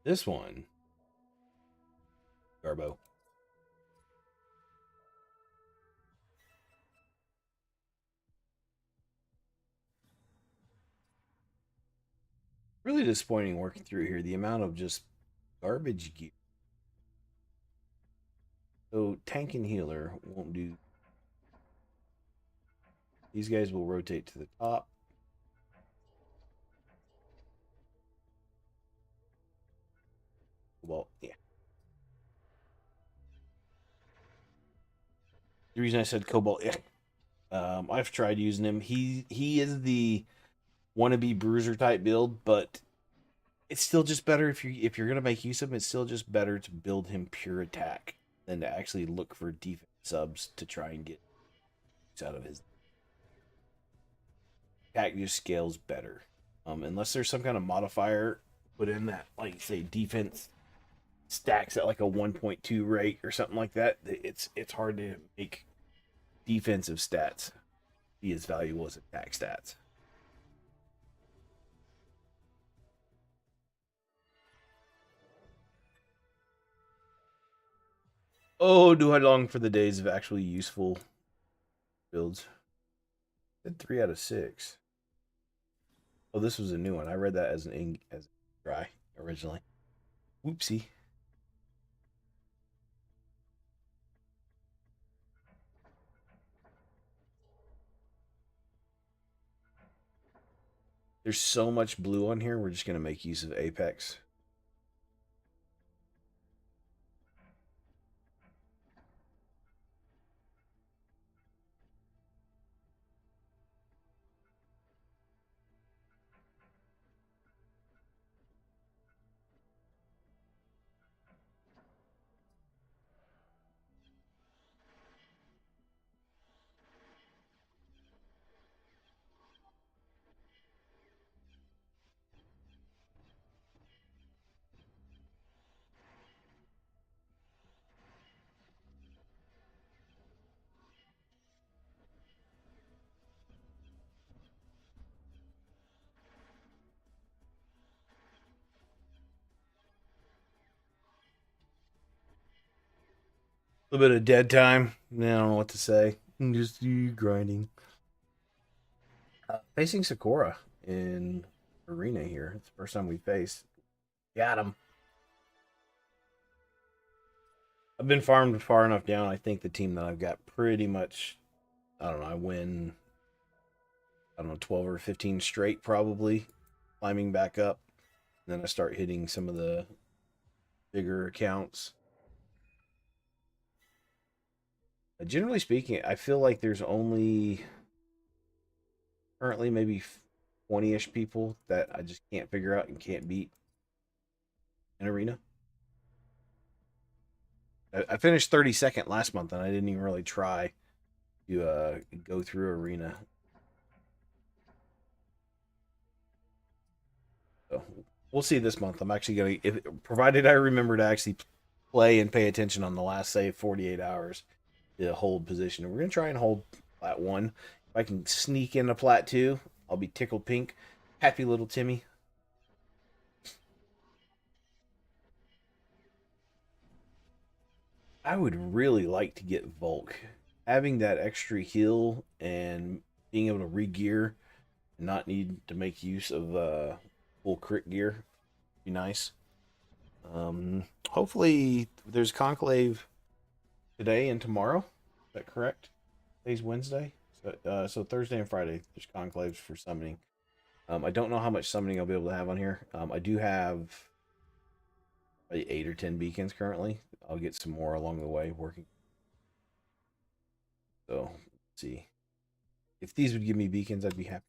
This one, Garbo. Really disappointing working through here. The amount of just garbage gear. So tank and healer won't do. These guys will rotate to the top. Well, yeah. The reason I said Cobalt, yeah. I've tried using him. He is the wannabe bruiser type build, but it's still just better if you're gonna make use of him. It's still just better to build him pure attack than to actually look for defense subs to try and get out of his attack. Just scales better, unless there's some kind of modifier put in that, like say defense stacks at like a 1.2 rate or something like that. It's hard to make defensive stats be as valuable as attack stats. Oh, do I long for the days of actually useful builds? I said 3 out of 6. Oh, this was a new one. I read that as as dry originally. Whoopsie. There's so much blue on here. We're just gonna make use of Apex. A little bit of dead time. I don't know what to say. Just you grinding. Facing Sakura in arena here. It's the first time we faced. Got him. I've been farmed far enough down. I think the team that I've got pretty much. I don't know. I win. I don't know, 12 or 15 straight probably, climbing back up. And then I start hitting some of the bigger accounts. Generally speaking, I feel like there's only currently maybe 20-ish people that I just can't figure out and can't beat in arena. I finished 32nd last month, and I didn't even really try to go through arena. So we'll see this month. I'm actually going to, provided I remember to actually play and pay attention on the last, say, 48 hours to hold position. And we're going to try and hold plat 1. If I can sneak in a plat 2, I'll be tickled pink. Happy little Timmy. I would really like to get Volk. Having that extra heal and being able to re-gear and not need to make use of full crit gear would be nice. Hopefully there's Conclave today and tomorrow. Is that correct? Today's Wednesday. So Thursday and Friday there's conclaves for summoning. I don't know how much summoning I'll be able to have on here. I do have 8 or 10 beacons currently. I'll get some more along the way working. So let's see. If these would give me beacons, I'd be happy.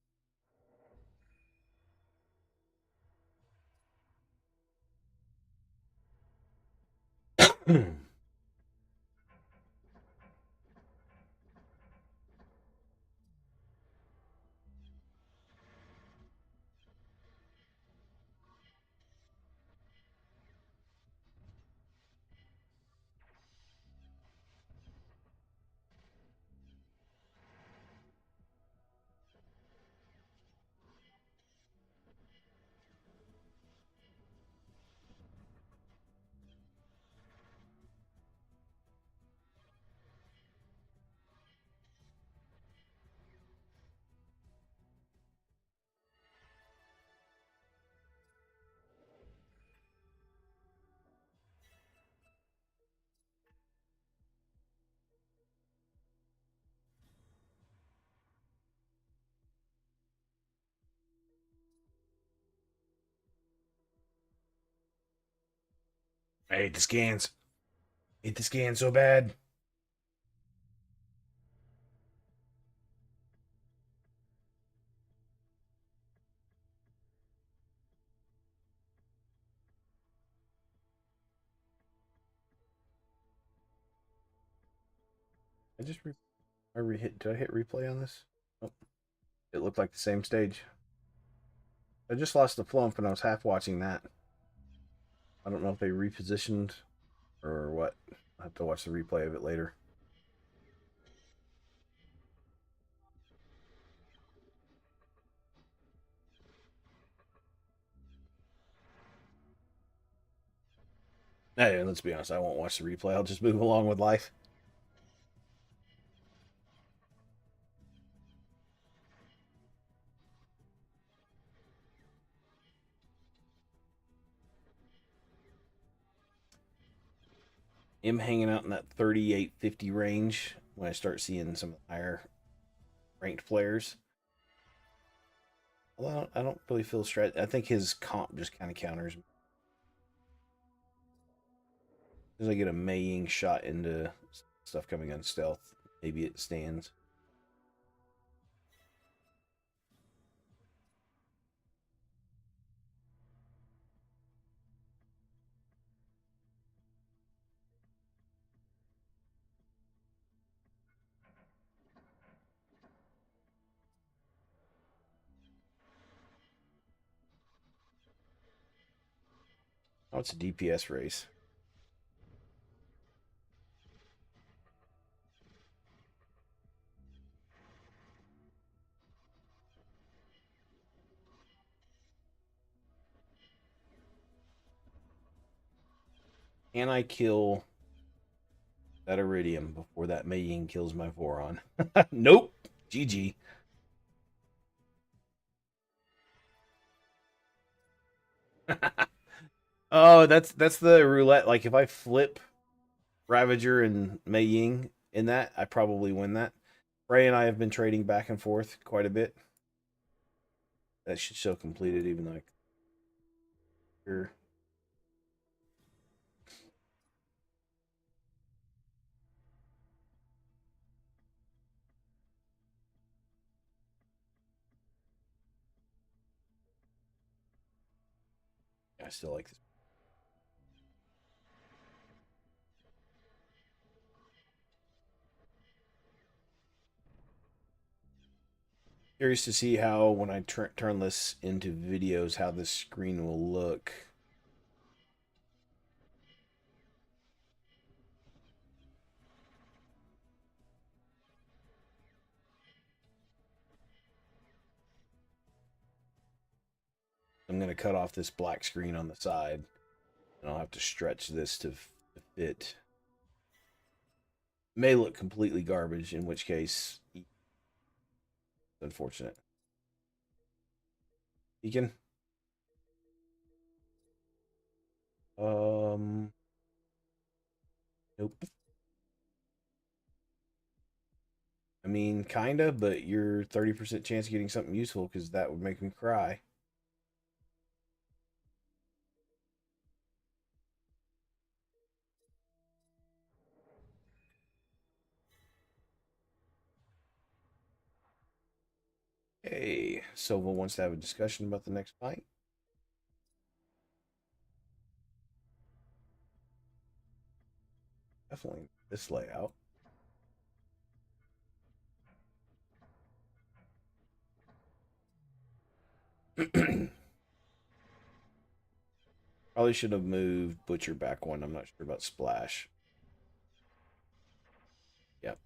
I hate the scans. Hate the scans so bad. I just hit. Did I hit replay on this? Oh, it looked like the same stage. I just lost the flump and I was half watching that. I don't know if they repositioned or what. I'll have to watch the replay of it later. Hey, let's be honest, I won't watch the replay. I'll just move along with life. I'm hanging out in that 38-50 range when I start seeing some higher ranked players. Well, I don't really feel stressed. I think his comp just kind of counters me. As I get a Maying shot into stuff coming on stealth, maybe it stands. Oh, it's a DPS race. Can I kill that Iridium before that Maying kills my Voron? Nope. GG. Oh, that's the roulette. Like if I flip Ravager and Mei Ying in that, I probably win that. Ray and I have been trading back and forth quite a bit. That should show completed, even though sure. I still like this. Curious to see how when I turn this into videos, how this screen will look. I'm going to cut off this black screen on the side, and I'll have to stretch this to fit. May look completely garbage, in which case, unfortunate. Deacon? Um, nope. I mean, kinda, but you're 30% chance of getting something useful because that would make me cry. Hey, Silva wants to have a discussion about the next fight. Definitely this layout. Probably should have moved Butcher back one. I'm not sure about Splash. Yep.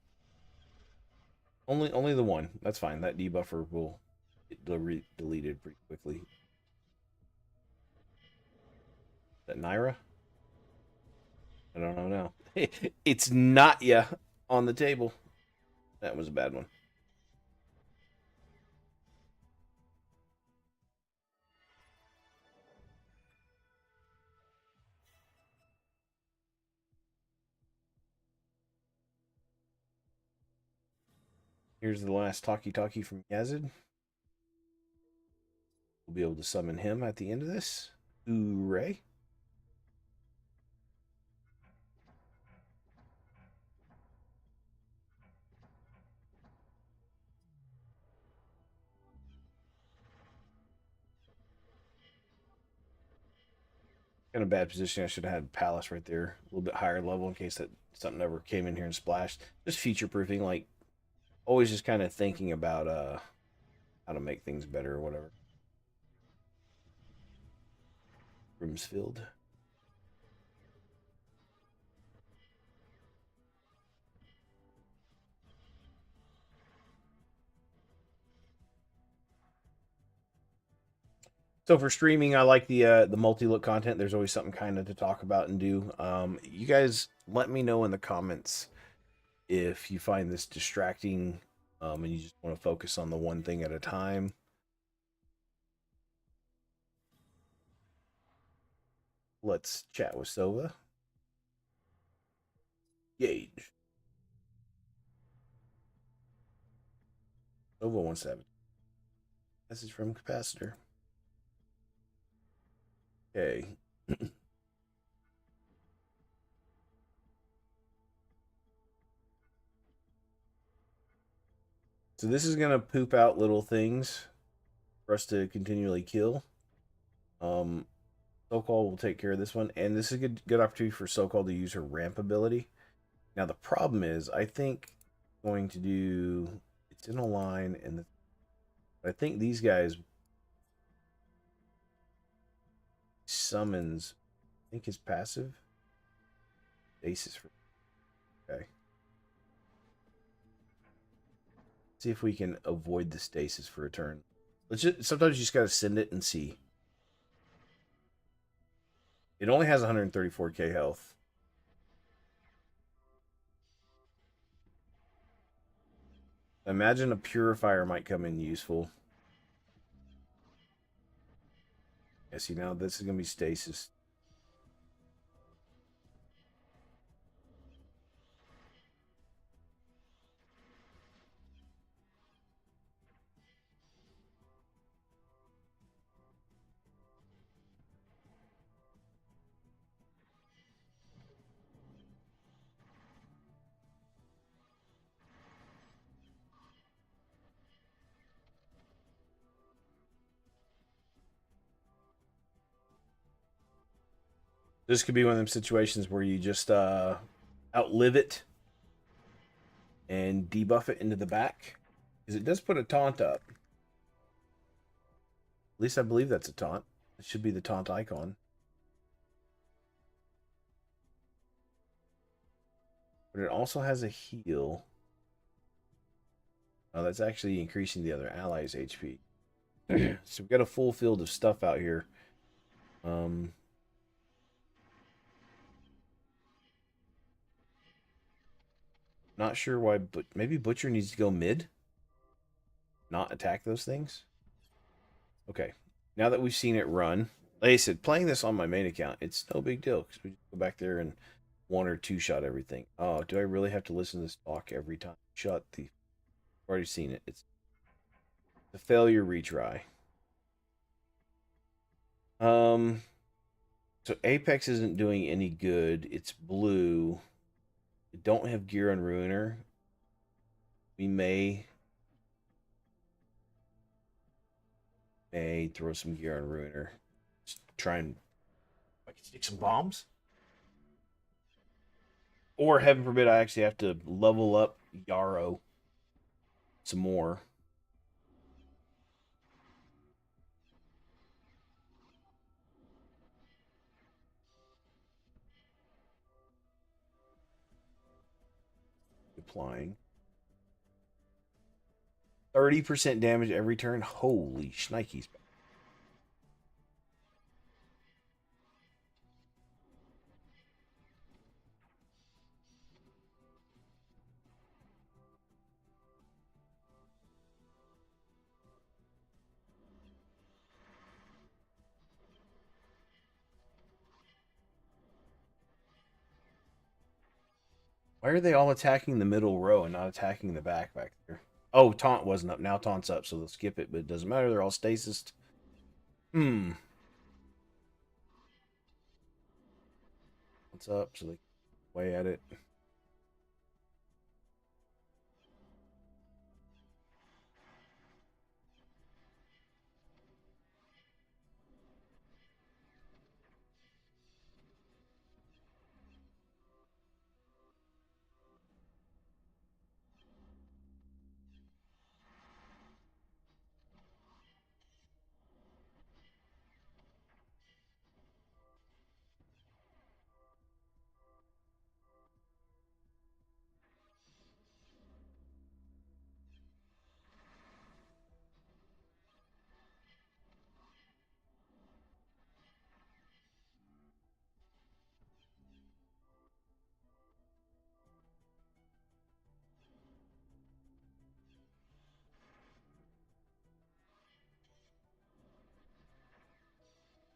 Only the one. That's fine. That debuffer will get deleted pretty quickly. Is that Naira? I don't know now. It's not ya on the table. That was a bad one. Here's the last talkie from Yazid. We'll be able to summon him at the end of this. Hooray. In a bad position. I should have had Palace right there, a little bit higher level in case that something ever came in here and splashed. Just future proofing, like always, just kind of thinking about how to make things better or whatever. Rooms filled. So for streaming, I like the multi look content. There's always something kind of to talk about and do. You guys let me know in the comments if you find this distracting, and you just want to focus on the one thing at a time. Let's chat with Sova. Gage. Sova 17. Message from capacitor. Okay. So this is gonna poop out little things for us to continually kill. SoCal will take care of this one, and this is a good opportunity for SoCal to use her ramp ability. Now the problem is, I think going to do it's in a line, and I think these guys summons. I think his passive stasis for. Okay. See if we can avoid the stasis for a turn. Let's just sometimes you just gotta send it and see. It only has 134k health. Imagine a purifier might come in useful. Yeah, see now this is gonna be stasis. This could be one of them situations where you just outlive it and debuff it into the back. Because it does put a taunt up. At least I believe that's a taunt. It should be the taunt icon. But it also has a heal. Oh, that's actually increasing the other allies' HP. So we've got a full field of stuff out here. Not sure why, but maybe Butcher needs to go mid. Not attack those things. Okay. Now that we've seen it run, like I said, playing this on my main account, it's no big deal because we just go back there and one or two shot everything. Oh, do I really have to listen to this talk every time? Shut the. I've already seen it. It's a failure retry. Um. So Apex isn't doing any good. It's blue. We don't have gear on Ruiner. We may throw some gear on Ruiner. Just try and I can stick some bombs. Or heaven forbid, I actually have to level up Yarrow some more. Applying 30% damage every turn. Holy shnikes! Why are they all attacking the middle row and not attacking the back there? Oh, taunt wasn't up. Now taunt's up, so they'll skip it, but it doesn't matter. They're all stasis. Hmm. What's up? So they way at it.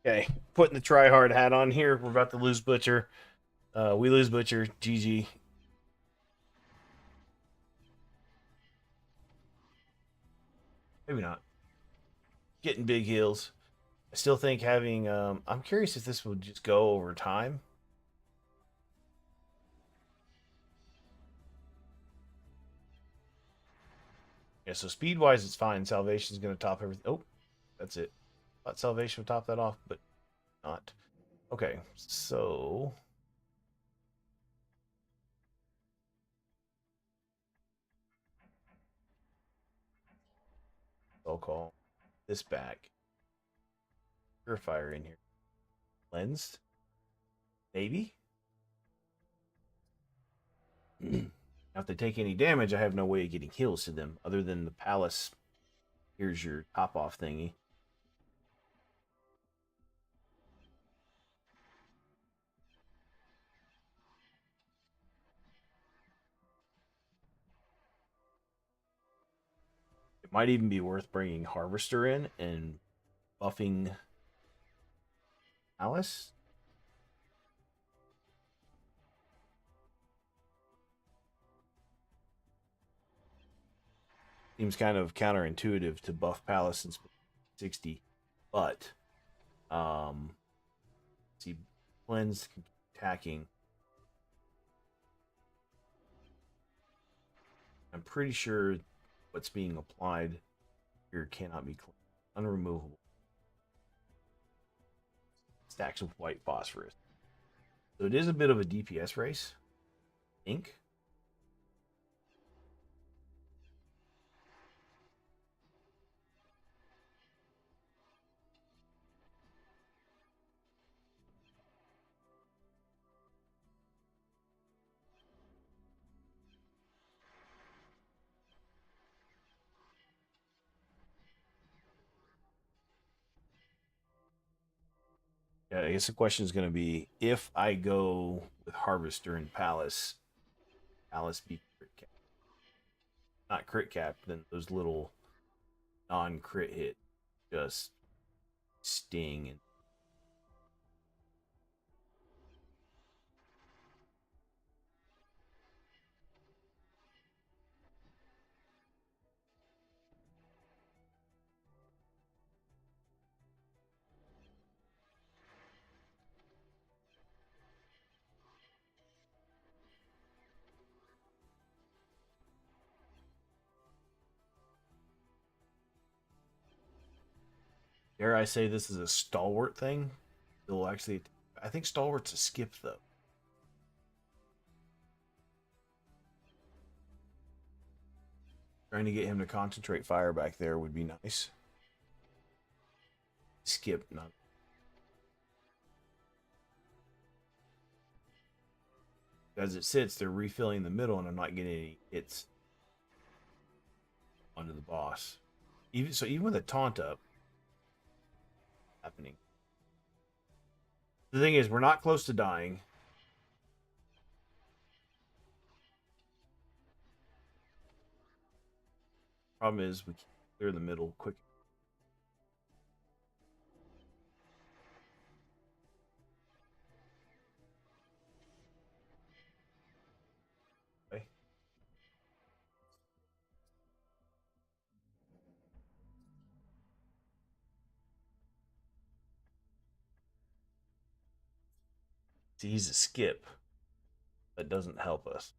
Okay, putting the try hard hat on here. We're about to lose Butcher. We lose Butcher. GG. Maybe not. getting big heals. I still think having. I'm curious if this would just go over time. Yeah, so speed wise, it's fine. Salvation's going to top everything. Oh, that's it. Thought Salvation would top that off, but not. Okay, so I'll call this back. Purifier in here. Cleansed? Maybe? Now, if they take any damage, I have no way of getting heals to them other than the palace. Here's your top off thingy. It might even be worth bringing Harvester in and buffing Alice. Seems kind of counterintuitive to buff Palace in 60, but see, cleanse attacking. I'm pretty sure what's being applied here cannot be cleansed. Unremovable. Stacks of white phosphorus. So it is a bit of a DPS race. Ink. Yeah, I guess the question is going to be if I go with Harvester and Palace, Palace be crit cap. Not crit cap, then those little non crit hit just sting. And dare I say this is a stalwart thing? It'll actually, I think stalwart's a skip though. Trying to get him to concentrate fire back there would be nice. Skip, not. As it sits, they're refilling the middle, and I'm not getting any hits onto the boss. Even with a taunt up happening. The thing is, we're not close to dying. Problem is, we can't clear the middle quick. Okay. See, he's a skip. That doesn't help us.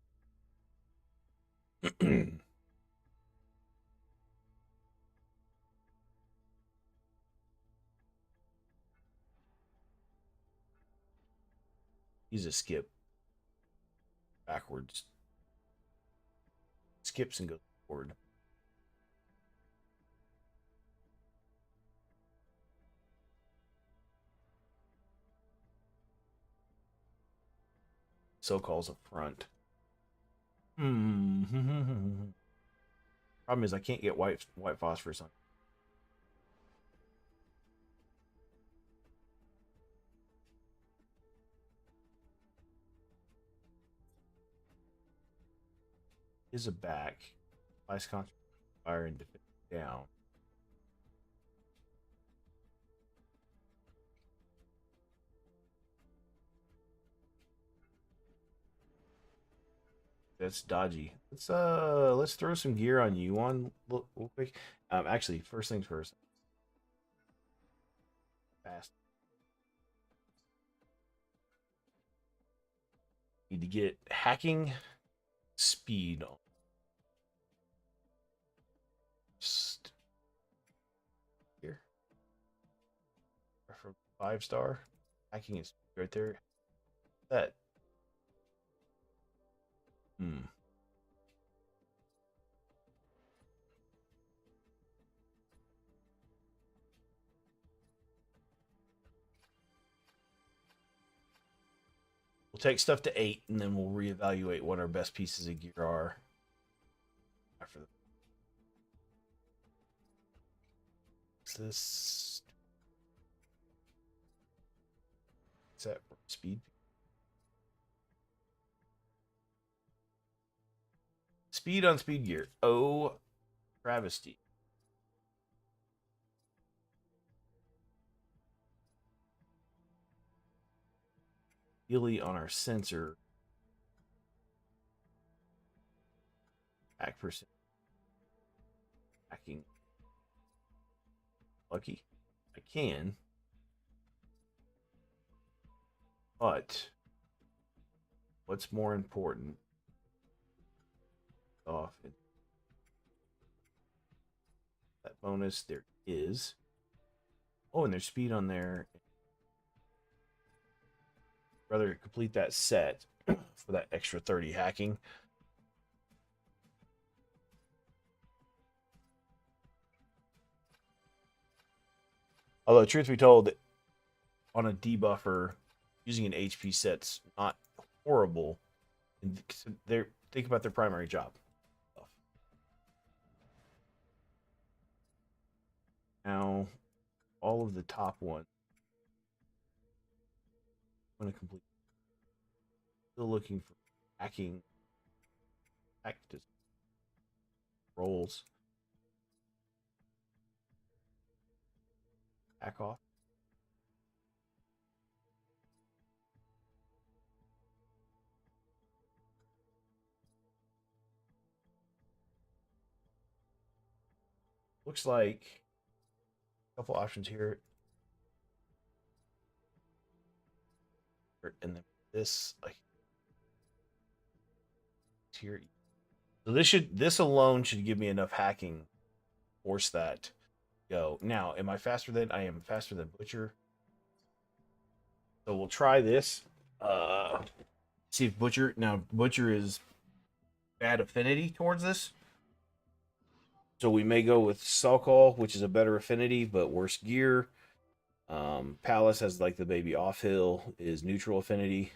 He's a skip. Backwards. Skips and goes forward. So calls a front. Problem is, I can't get white phosphorus on. Is a back. Ice concentration fire and defend down. That's dodgy. Let's throw some gear on you on real quick. Actually, first things first. fast. Need to get hacking speed on. Just here. From 5-star. Hacking is right there. That. Hmm. We'll take stuff to 8, and then we'll reevaluate what our best pieces of gear are after the. What's this? Is that speed? Speed on speed gear. Oh, travesty. Really on our sensor. Hack percent. Hacking. Lucky. I can. But what's more important? Off that bonus there is. Oh, and there's speed on there. Rather complete that set for that extra 30 hacking. Although, truth be told, on a debuffer, using an HP set's not horrible. They're think about their primary job. Now, all of the top ones, I'm going to complete. Still looking for hacking active roles. Hack off. Looks like a couple options here. And then this like here. So this alone should give me enough hacking. Force that go. Now, am I faster than I am faster than Butcher? So we'll try this. See if Butcher is bad affinity towards this. So we may go with Sulcall, which is a better affinity but worse gear. Palace has like the baby off hill is neutral affinity.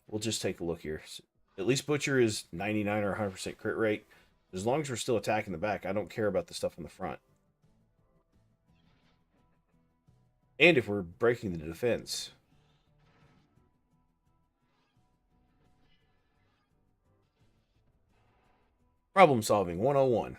We'll just take a look here. So at least Butcher is 99 or 100% crit rate. As long as we're still attacking the back, I don't care about the stuff on the front. And if we're breaking the defense. Problem solving 101.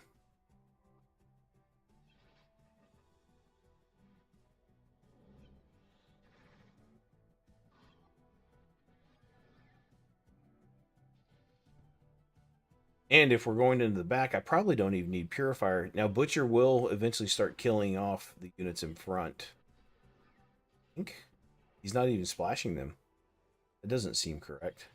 And if we're going into the back, I probably don't even need Purifier. Now, Butcher will eventually start killing off the units in front. I think he's not even splashing them. It doesn't seem correct.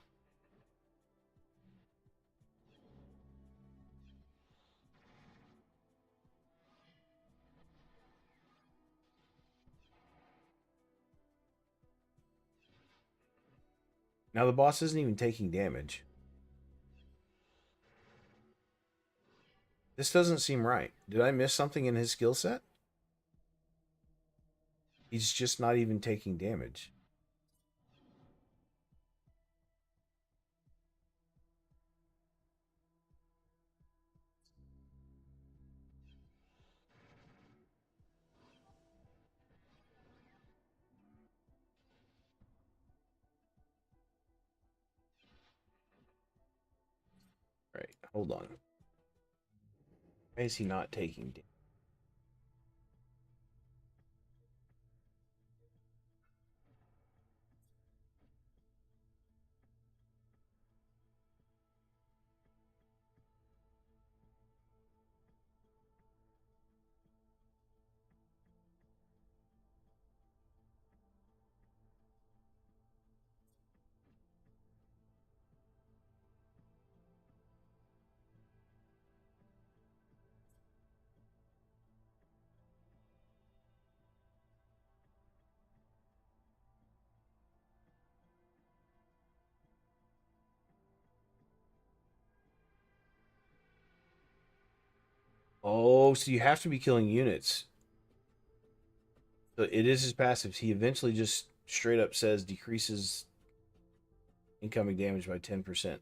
Now, the boss isn't even taking damage. This doesn't seem right. Did I miss something in his skill set? He's just not even taking damage. Right, hold on. Why is he not taking damage? Oh, so you have to be killing units. So it is his passive. He eventually just straight up says decreases incoming damage by 10%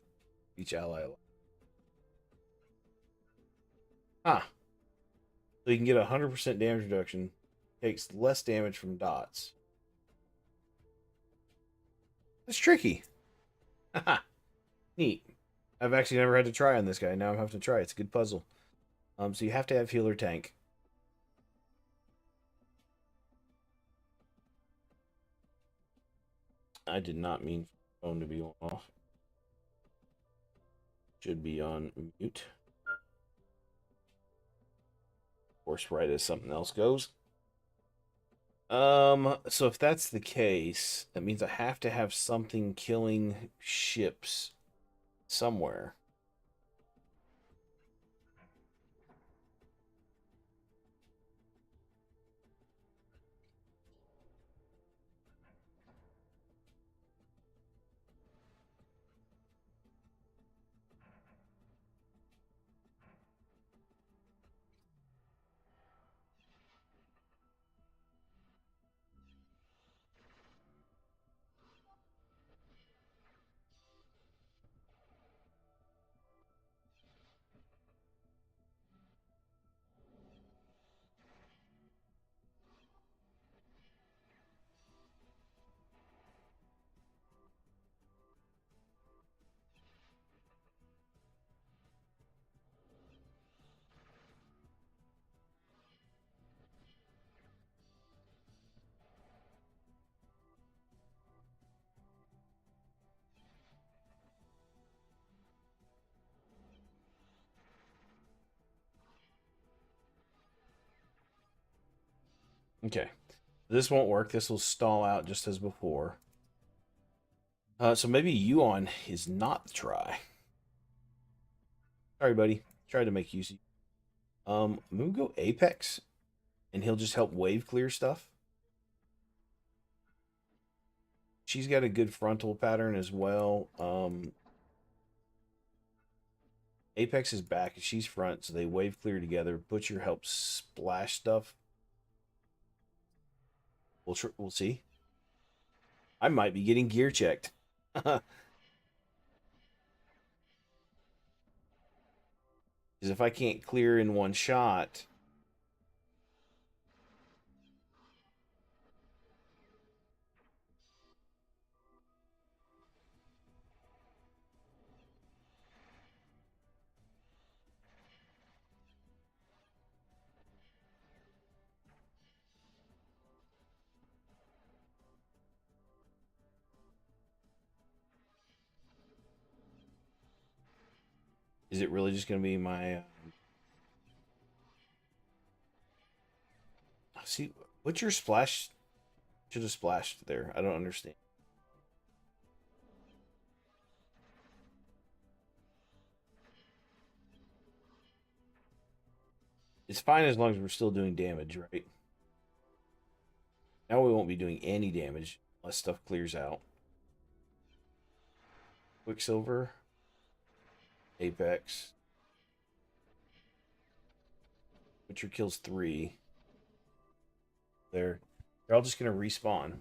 each ally. Ah, so you can get 100% damage reduction. Takes less damage from dots. That's tricky. Haha, neat. I've actually never had to try on this guy. Now I'm having to try. It's a good puzzle. So you have to have healer tank. I did not mean phone to be off. Should be on mute. Of course, right as something else goes. So if that's the case, that means I have to have something killing ships somewhere. Okay. This won't work. This will stall out just as before. So maybe Yuan is not the try. Sorry, buddy. Tried to make use of you. I'm gonna go Apex, and he'll just help wave clear stuff. She's got a good frontal pattern as well. Apex is back, she's front, so they wave clear together. Butcher helps splash stuff. We'll see. I might be getting gear checked. Because if I can't clear in one shot, is it really just going to be my? See, what's your splash? Should have splashed there. I don't understand. It's fine as long as we're still doing damage, right? Now we won't be doing any damage unless stuff clears out. Quicksilver, Apex, Butcher kills 3. There, they're all just gonna respawn.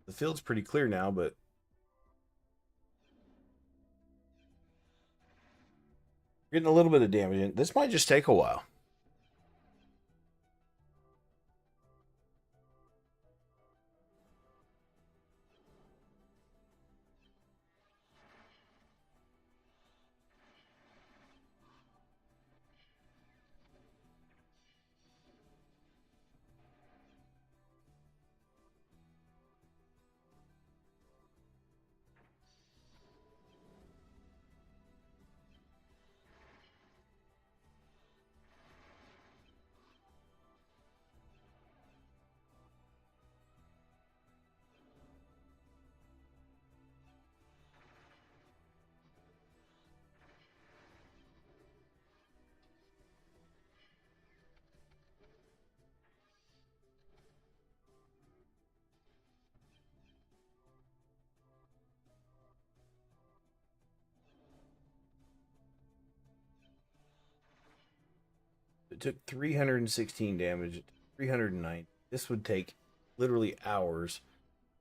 The field's pretty clear now, but getting a little bit of damage in. This might just take a while. it took 316 damage, 309. This would take literally hours.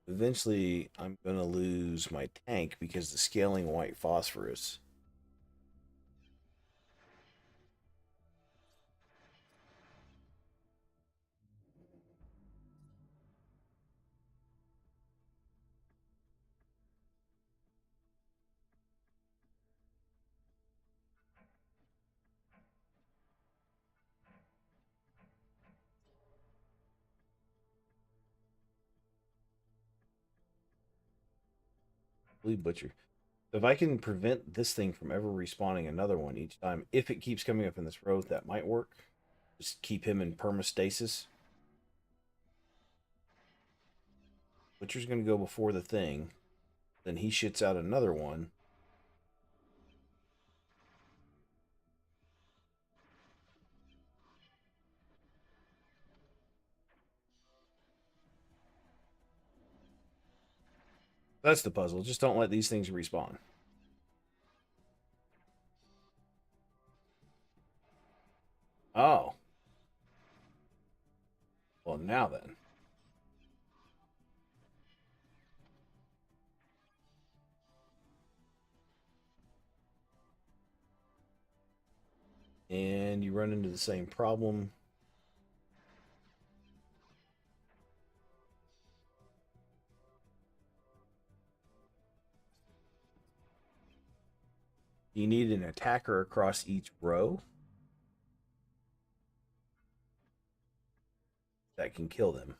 Eventually, I'm going to lose my tank because the scaling white phosphorus. Holy butcher. So if I can prevent this thing from ever respawning another one each time, if it keeps coming up in this row, that might work. Just keep him in permastasis. Butcher's going to go before the thing. Then he shits out another one. That's the puzzle. Just don't let these things respawn. Oh. Well, now then. And you run into the same problem. You need an attacker across each row that can kill them.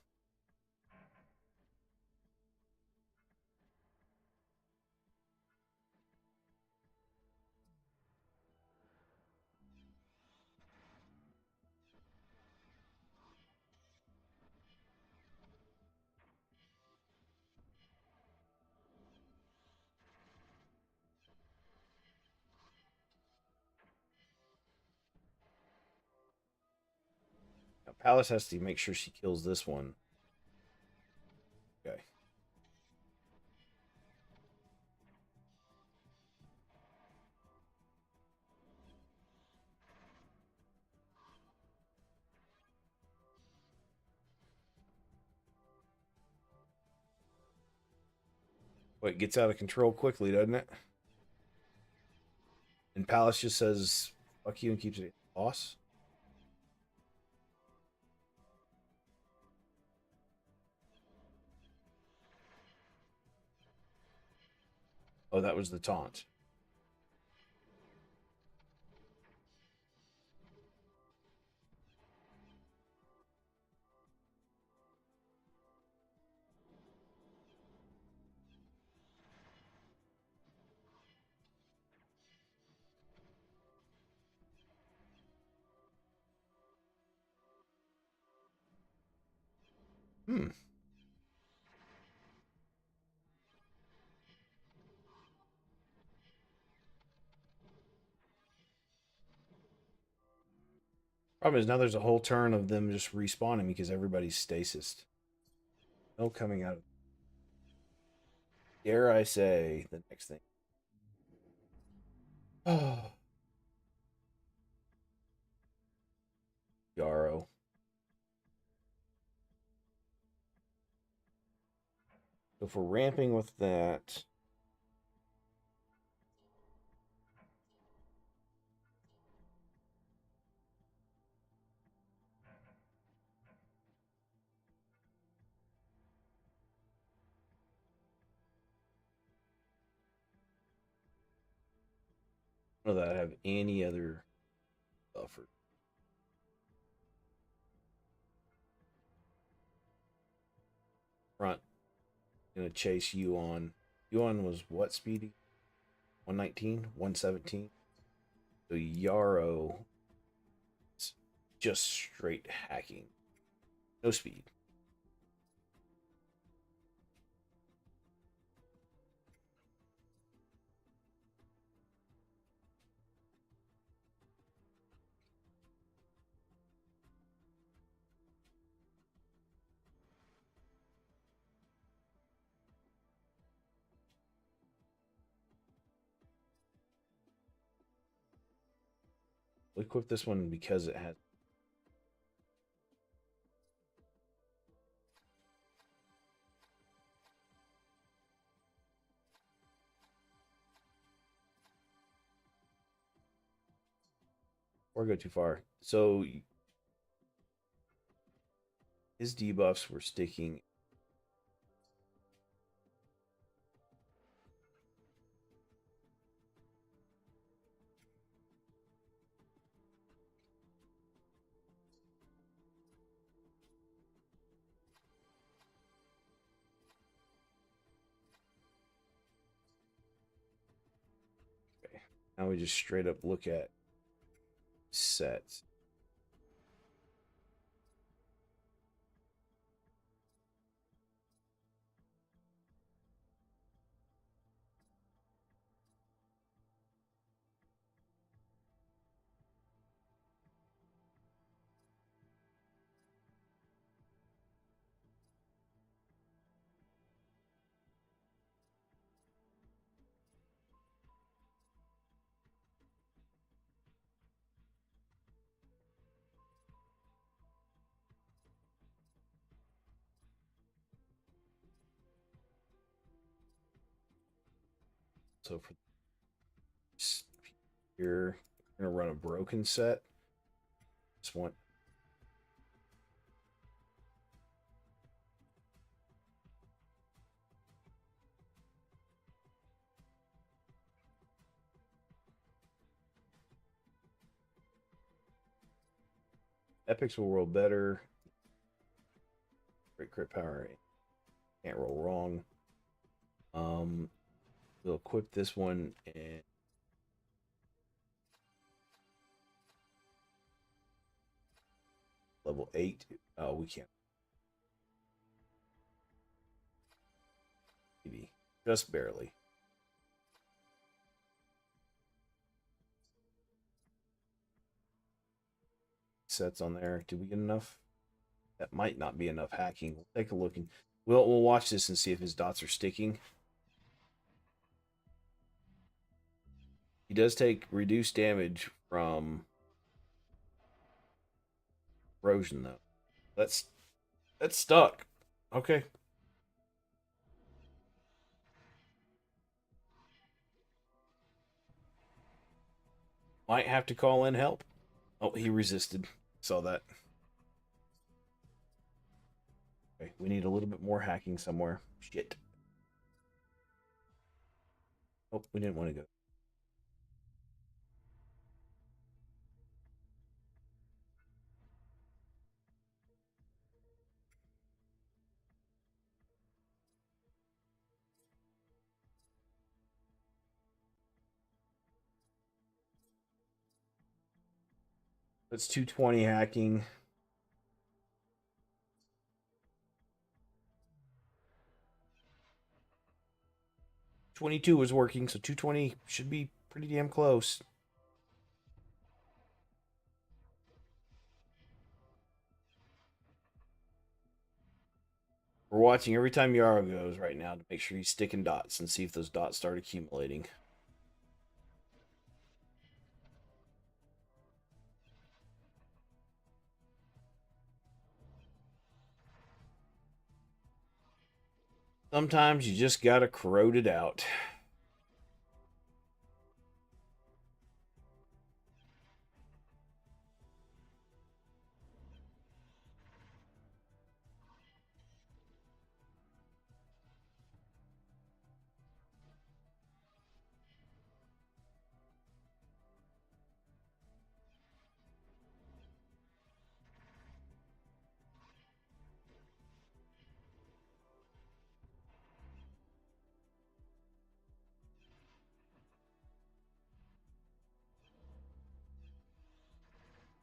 Now, Palace has to make sure she kills this one. Okay. Well, it gets out of control quickly, doesn't it? And Palace just says, fuck you, and keeps it boss. Oh, that was the taunt. Hmm. Problem is now there's a whole turn of them just respawning because everybody's stasis. No coming out. Dare I say the next thing? Oh, Yarrow. So if we're ramping with that, I don't know that I have any other buffer. Front, gonna chase you on. You on was what speed? 119, 117. So Yarrow is just straight hacking. No speed. We equip this one because it has Or go too far. So his debuffs were sticking. Okay. Now we just straight up look at sets. So for here, we're gonna run a broken set. Just want epics will roll better. Great crit power. Can't roll wrong. We'll equip this one and level 8. Oh, we can't. Maybe. Just barely. Sets on there. Did we get enough? That might not be enough hacking. We'll take a look and we'll watch this and see if his dots are sticking. He does take reduced damage from erosion though. That's stuck. Okay. Might have to call in help. Oh, he resisted. Saw that. Okay, we need a little bit more hacking somewhere. Shit. Oh, we didn't want to go. That's 220 hacking. 22 was working, so 220 should be pretty damn close. We're watching every time Yarrow goes right now to make sure he's sticking dots and see if those dots start accumulating. Sometimes you just gotta corrode it out.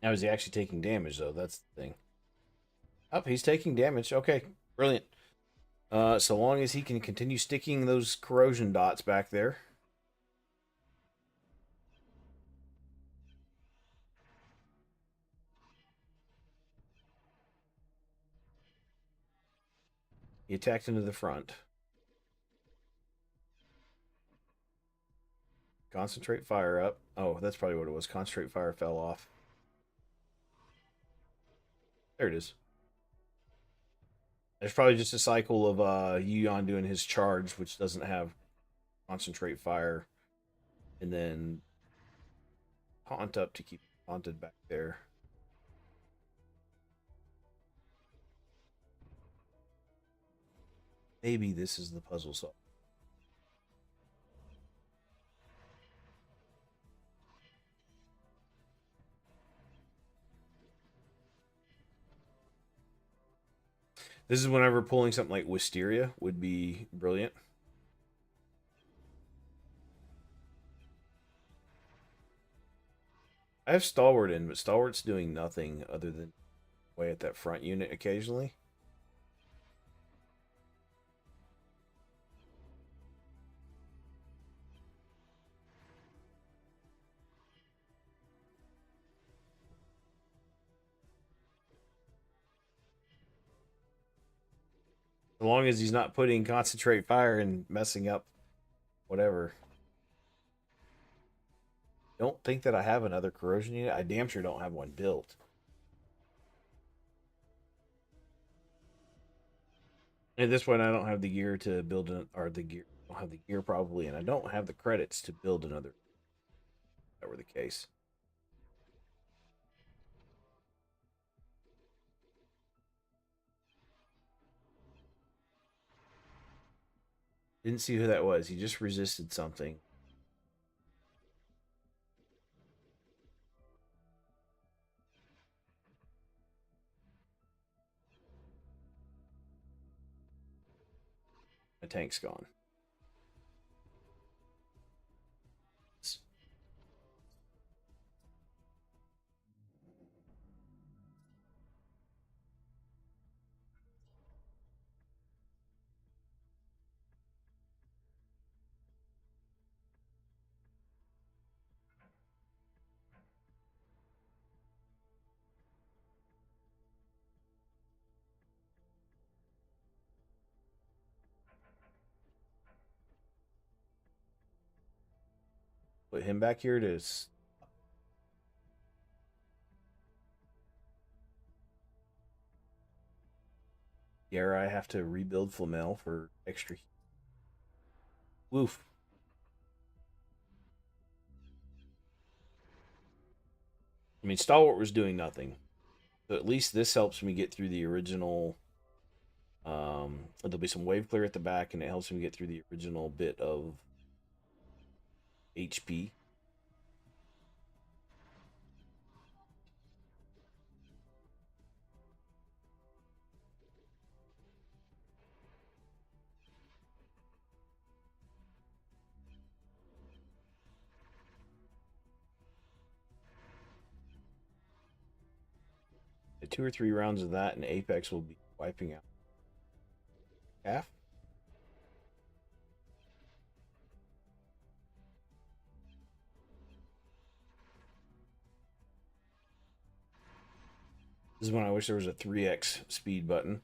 Now is he actually taking damage though? That's the thing. Oh, he's taking damage. Okay, brilliant. So long as he can continue sticking those corrosion dots back there. He attacked into the front. Concentrate fire up. Oh, that's probably what it was. Concentrate fire fell off. There it is. There's probably just a cycle of Yuan doing his charge, which doesn't have concentrate fire, and then haunt up to keep haunted back there. Maybe this is the puzzle solve. This is whenever pulling something like Wisteria would be brilliant. I have Stalwart in, but Stalwart's doing nothing other than way at that front unit occasionally. As long as he's not putting concentrate fire and messing up whatever. Don't think that I have another corrosion unit. I damn sure don't have one built. At this point, I don't have the gear to build an, or the gear. I don't have the gear probably, and I don't have the credits to build another. If that were the case. Didn't see who that was. He just resisted something. My tank's gone. Put him back here to. Yeah, I have to rebuild Flamel for extra. Woof. I mean, Stalwart was doing nothing. So at least this helps me get through the original. There'll be some wave clear at the back, and it helps me get through the original bit of HP. The 2 or 3 rounds of that, and Apex will be wiping out half. This is when I wish there was a 3x speed button.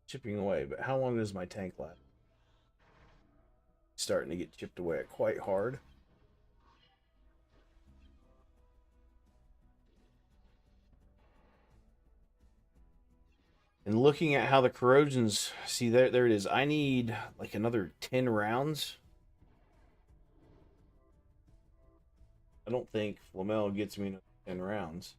chipping away, but how long does my tank last? Starting to get chipped away at quite hard. And looking at how the corrosions, see there it is. I need like another 10 rounds. I don't think Flamel gets me another 10 rounds.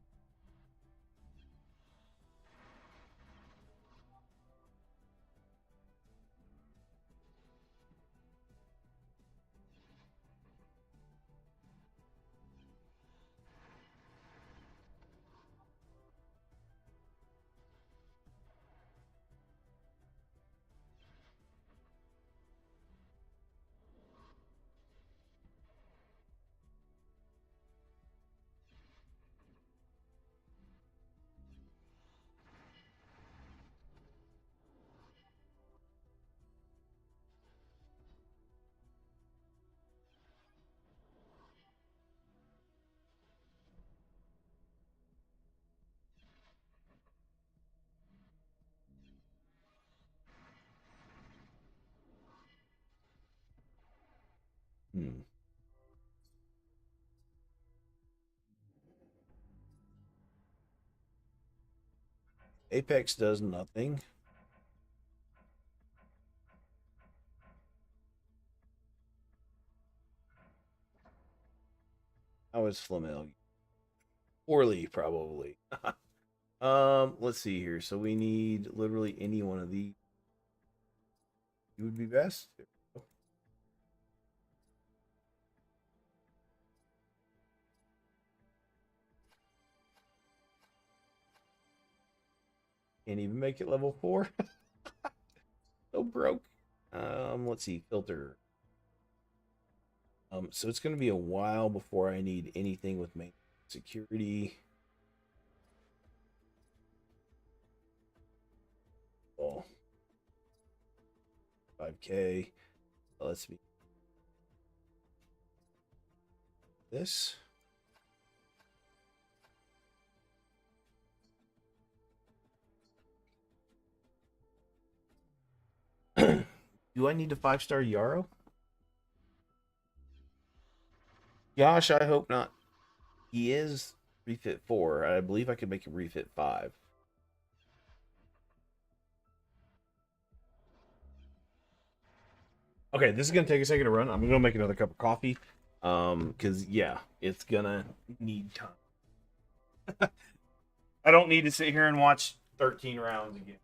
Hmm. Apex does nothing. How is Flamel? Poorly, probably. Let's see here. So we need literally any one of these. You would be best. Can't even make it level 4. So broke. Let's see. Filter. So it's going to be a while before I need anything with main security. Oh, 5K. Let's be this. Do I need a 5-star Yarrow? Gosh, I hope not. He is refit 4. I believe I could make him refit 5. Okay, this is gonna take a second to run. I'm gonna make another cup of coffee. Because yeah, it's gonna need time. I don't need to sit here and watch 13 rounds again.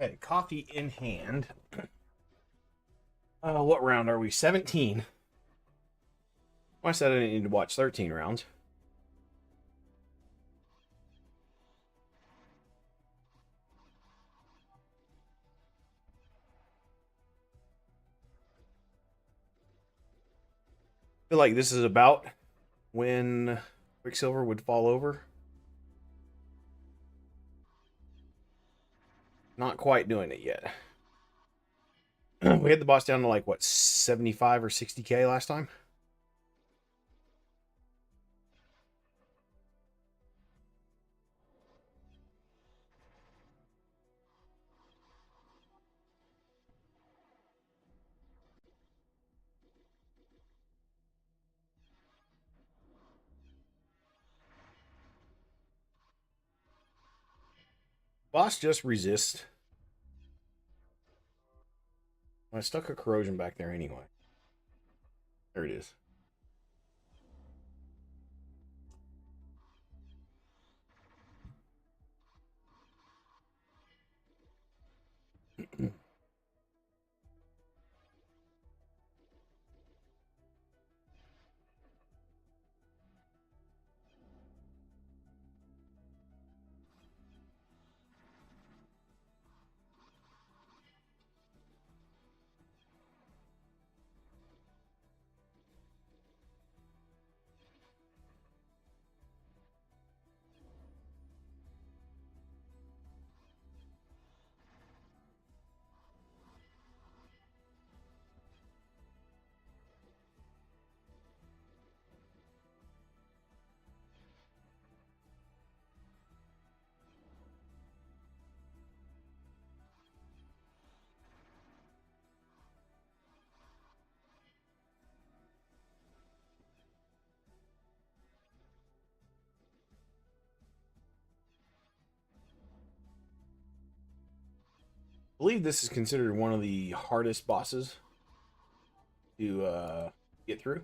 Okay, coffee in hand. What round are we? 17. Well, I said I didn't need to watch 13 rounds. I feel like this is about when Quicksilver would fall over. Not quite doing it yet. We had the boss down to like, what, 75 or 60k last time? Boss just resist. I stuck a corrosion back there anyway. There it is. I believe this is considered one of the hardest bosses to get through.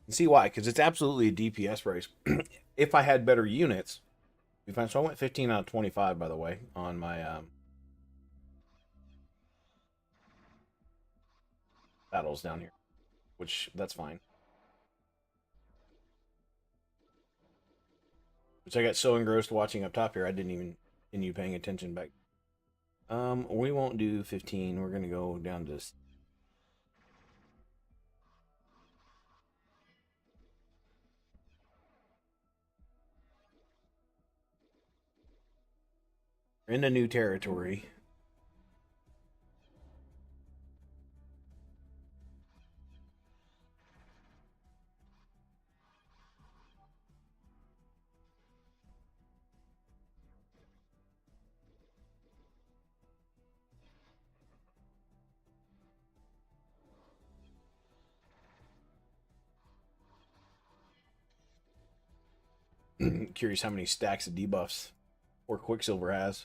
And see why? Because it's absolutely a DPS race. If I had better units, we find. So I went 15 out of 25, by the way, on my battles down here, which that's fine. Which I got so engrossed watching up top here, I didn't even continue paying attention back. We won't do 15. We're gonna go down to. We're in a new territory. Curious how many stacks of debuffs or Quicksilver has.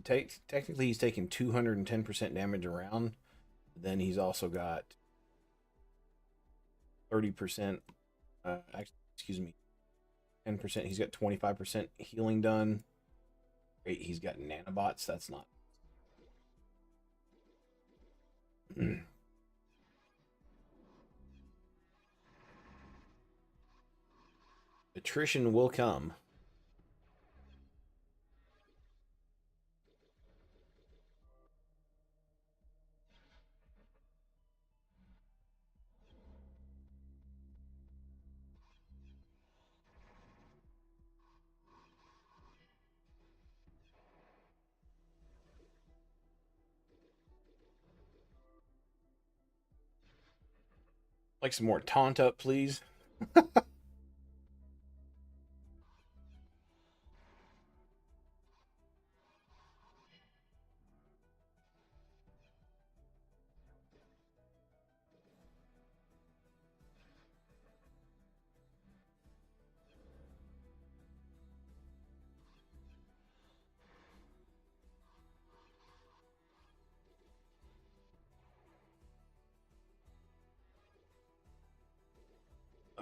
Technically, he's taking 210% damage around. Then he's also got 30%. Excuse me, 10%. He's got 25% healing done. Great. He's got nanobots. That's not. Attrition will come. Like some more taunt up, please.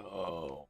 Oh.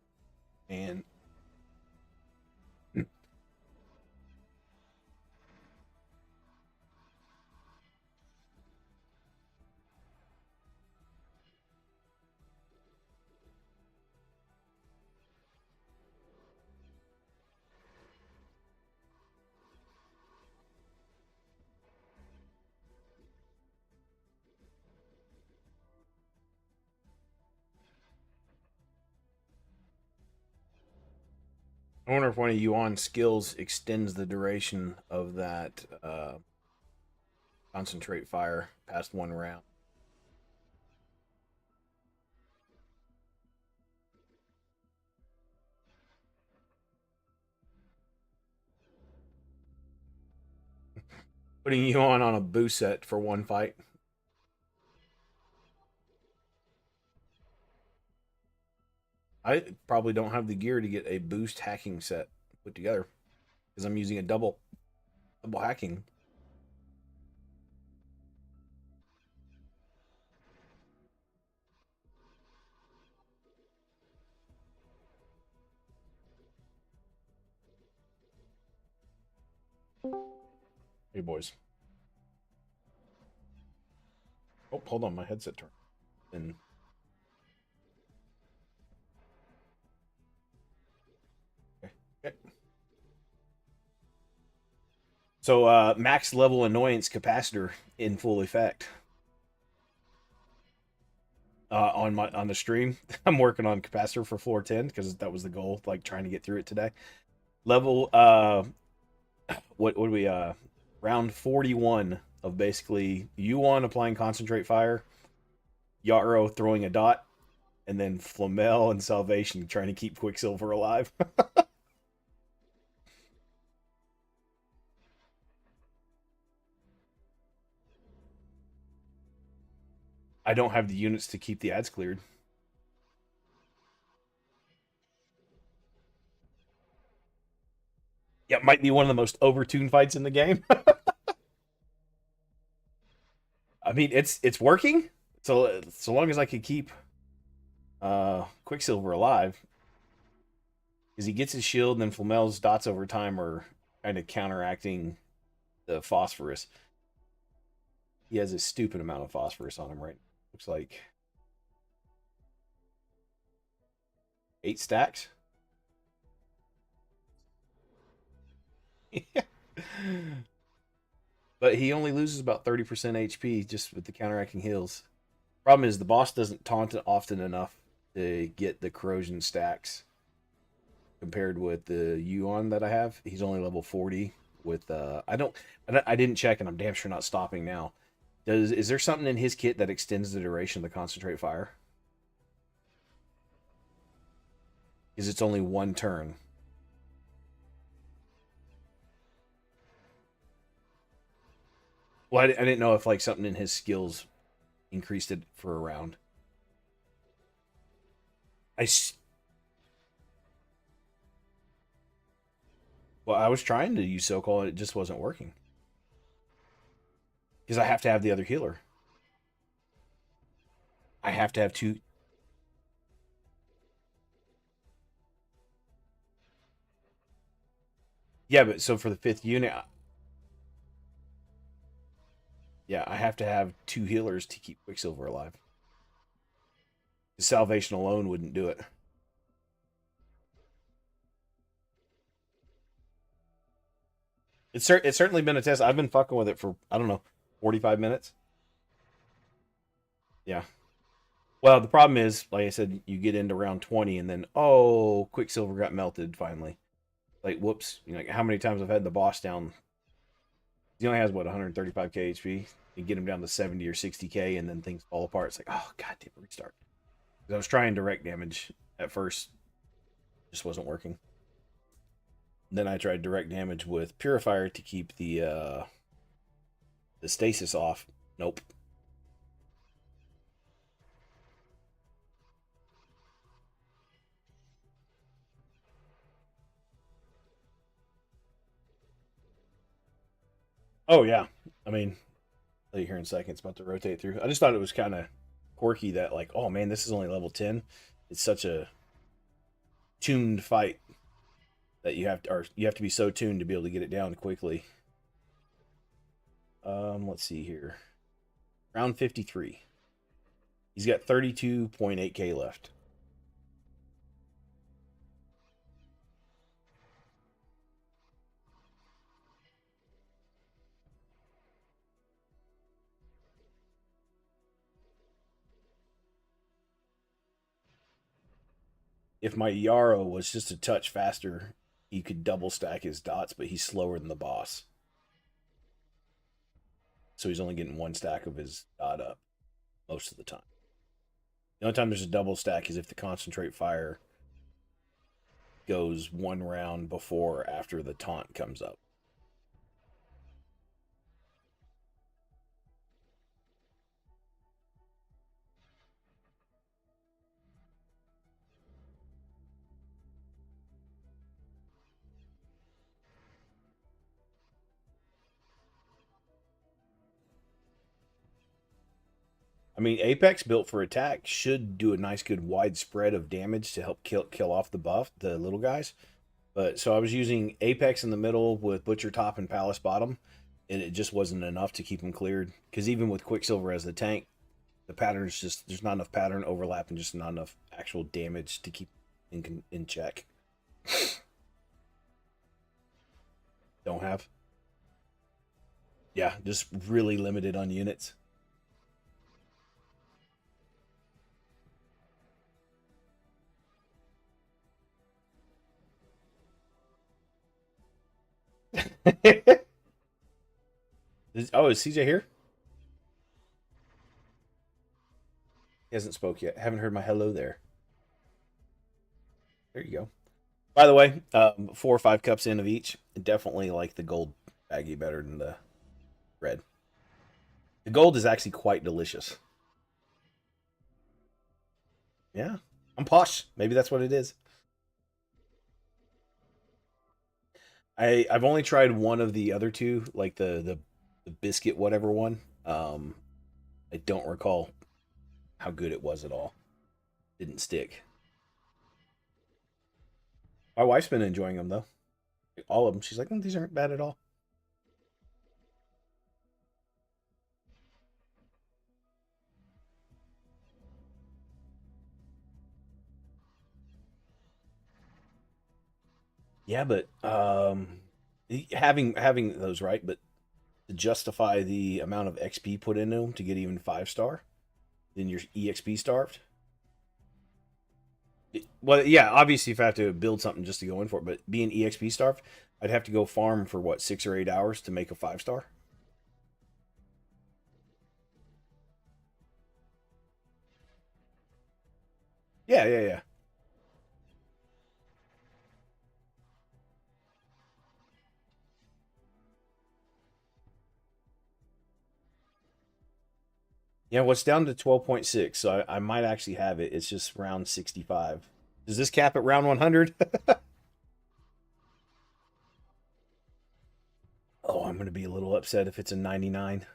I wonder if one of Yuan's skills extends the duration of that concentrate fire past one round. Putting Yuan on a boost set for one fight. I probably don't have the gear to get a boost hacking set put together because I'm using a double hacking. Hey boys. Oh, hold on, my headset turned. And okay. Okay. So max level annoyance capacitor in full effect. On the stream, I'm working on capacitor for floor 10 because that was the goal, like trying to get through it today. Level what do we round 41 of basically Yuan applying concentrate fire, Yarrow throwing a dot, and then Flamel and Salvation trying to keep Quicksilver alive. I don't have the units to keep the ads cleared. Yeah, it might be one of the most overtuned fights in the game. I mean, it's working. So long as I can keep Quicksilver alive, because he gets his shield, and then Flamel's dots over time are kind of counteracting the phosphorus. He has a stupid amount of phosphorus on him right now. Looks like 8 stacks. But he only loses about 30% HP just with the counteracting heals. Problem is the boss doesn't taunt it often enough to get the corrosion stacks compared with the Yuan that I have. He's only level 40 with I didn't check, and I'm damn sure not stopping now. Is there something in his kit that extends the duration of the concentrate fire? Is it's only one turn? Well, I didn't know if like something in his skills increased it for a round. I Well, I was trying to use so called, it just wasn't working because I have to have the other healer. I have to have two. Yeah, but so for the fifth unit, yeah, I have to have two healers to keep Quicksilver alive. The salvation alone wouldn't do it. It's certainly been a test. I've been fucking with it for I don't know 45 minutes. Yeah. Well, the problem is, like I said, you get into round 20, and then Quicksilver got melted finally. Like whoops, like how many times I've had the boss down. He only has what 135k HP. You get him down to 70 or 60k, and then things fall apart. It's like, oh god damn, restart. I was trying direct damage at first, just wasn't working. Then I tried direct damage with Purifier to keep the stasis off. Nope. Oh yeah. I mean, I'll you here in a second. It's about to rotate through. I just thought it was kind of quirky that like, oh man, this is only level 10. It's such a tuned fight that you have to be so tuned to be able to get it down quickly. Let's see here. Round 53. He's got 32.8k left. If my Yarrow was just a touch faster, he could double stack his dots, but he's slower than the boss. So he's only getting one stack of his dot up most of the time. The only time there's a double stack is if the concentrate fire goes one round before or after the taunt comes up. I mean, Apex built for attack should do a nice, good wide spread of damage to help kill off the buff, the little guys. But so I was using Apex in the middle with Butcher top and Palace bottom, and it just wasn't enough to keep them cleared. Because even with Quicksilver as the tank, the pattern's just there's not enough pattern overlap and just not enough actual damage to keep in check. Don't have. Yeah, just really limited on units. Oh, is CJ here? He hasn't spoke yet. Haven't heard my hello there. There you go. By the way, 4 or 5 cups in of each. Definitely like the gold baggie better than the red. The gold is actually quite delicious. Yeah, I'm posh. Maybe that's what it is. I've only tried one of the other two, like the biscuit whatever one. I don't recall how good it was at all. Didn't stick. My wife's been enjoying them though. All of them. She's like, these aren't bad at all. Yeah, but having those right, but to justify the amount of XP put into them to get even 5 star, then you're EXP starved. Well, yeah, obviously if I have to build something just to go in for it, but being EXP starved, I'd have to go farm for what 6 or 8 hours to make a 5 star. Yeah, yeah, yeah. Yeah, well, it's down to 12.6, so I might actually have it. It's just round 65. Does this cap at round 100? Oh, I'm going to be a little upset if it's a 99.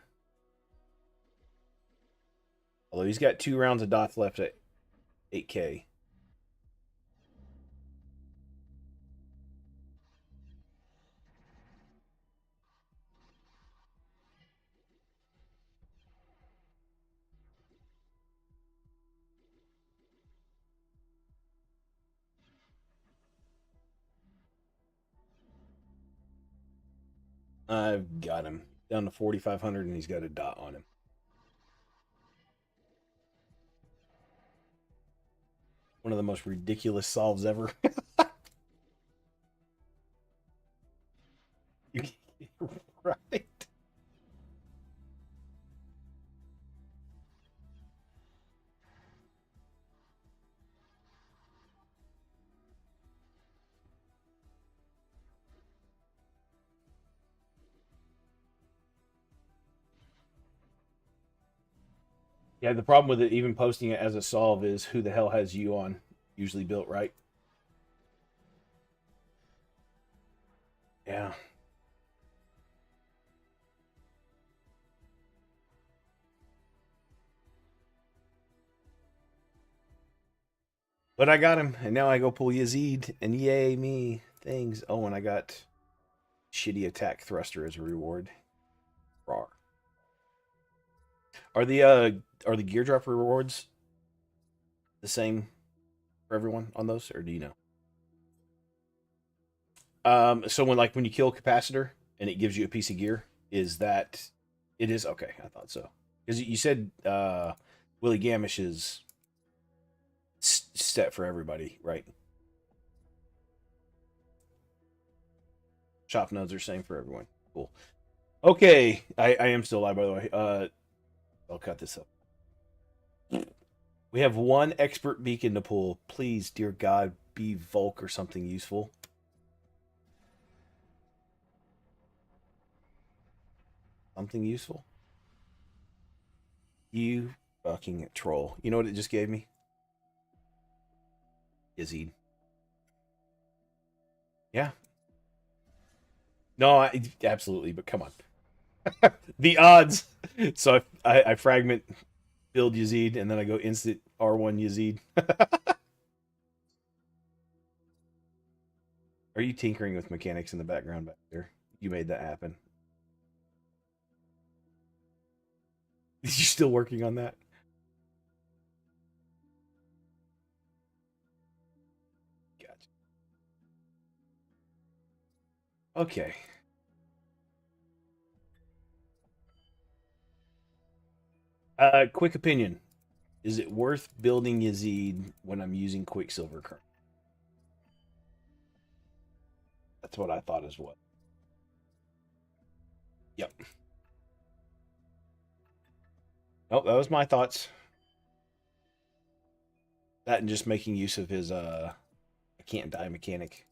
Although he's got 2 rounds of dots left at 8K. I've got him down to 4,500 and he's got a dot on him. One of the most ridiculous solves ever. Right. Yeah, the problem with it, even posting it as a solve, is who the hell has you on? Usually built right. Yeah. But I got him, and now I go pull Yazid, and yay me things. Oh, and I got shitty attack thruster as a reward. Rawr. Are the gear drop rewards the same for everyone on those, or do you know? So when you kill capacitor and it gives you a piece of gear, is that it is okay? I thought so because you said Willie Gamish is set for everybody, right? Shop notes are same for everyone. Cool. Okay, I am still live, by the way. I'll cut this up. We have one expert beacon to pull. Please, dear God, be Volk or something useful. Something useful? You fucking troll. You know what it just gave me? Izzy. Yeah. No, absolutely, but come on. The odds. So I fragment build Yazid, and then I go instant R1 Yazid. Are you tinkering with mechanics in the background back there? You made that happen. You still working on that? Gotcha. Okay. Quick opinion. Is it worth building Yazid when I'm using Quicksilver current? That's what I thought as well. Yep. Oh, that was my thoughts. That and just making use of his I can't die mechanic.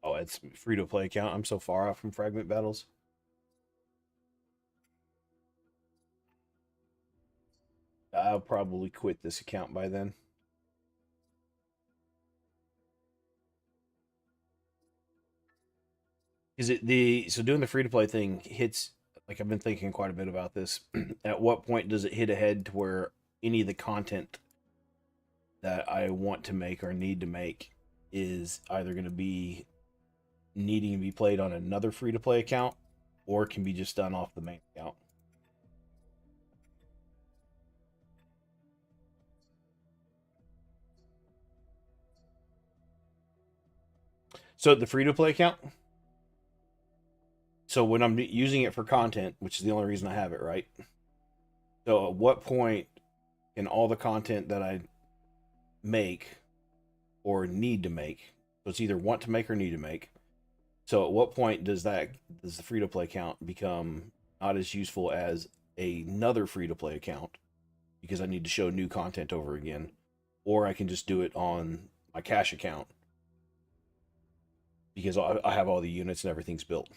Oh, it's free to play account. I'm so far off from fragment battles. I'll probably quit this account by then. Is it the so doing the free to play thing hits like I've been thinking quite a bit about this. At what point does it hit ahead to where any of the content that I want to make or need to make is either going to be needing to be played on another free to play account or can be just done off the main account? So the free to play account, so when I'm using it for content, which is the only reason I have it, right? So at what point can all the content that I make or need to make, so it's either want to make or need to make. So at what point does the free to play account become not as useful as another free to play account because I need to show new content over again, or I can just do it on my cash account because I have all the units and everything's built.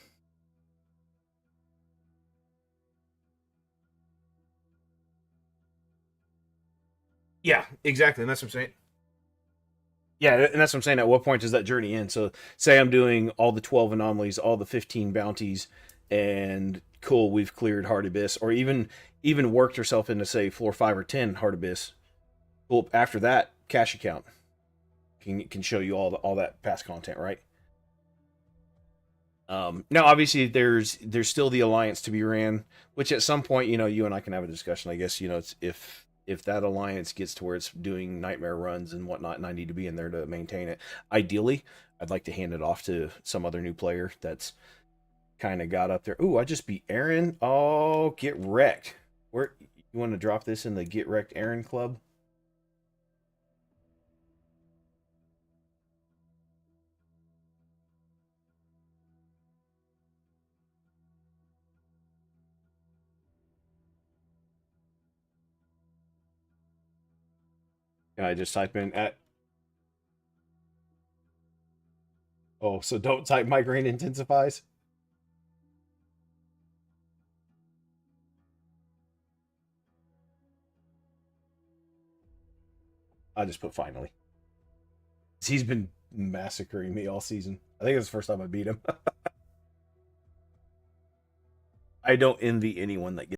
Yeah, exactly. And that's what I'm saying. Yeah, and that's what I'm saying. At what point does that journey end? So, say I'm doing all the 12 anomalies, all the 15 bounties, and cool, we've cleared Hard Abyss, or even worked herself into say floor 5 or 10 Hard Abyss. Well, after that, cash account can show you all that past content, right? Now, obviously, there's still the alliance to be ran, which at some point, you and I can have a discussion. I guess it's if that alliance gets to where it's doing nightmare runs and whatnot, and I need to be in there to maintain it. Ideally, I'd like to hand it off to some other new player that's kind of got up there. Ooh, I just beat Aaron. Oh, get wrecked. Where you want to drop this in the get wrecked Aaron club? Can I just type in at? Oh, so don't type migraine intensifies. I just put finally. He's been massacring me all season. I think it's the first time I beat him. I don't envy anyone that gets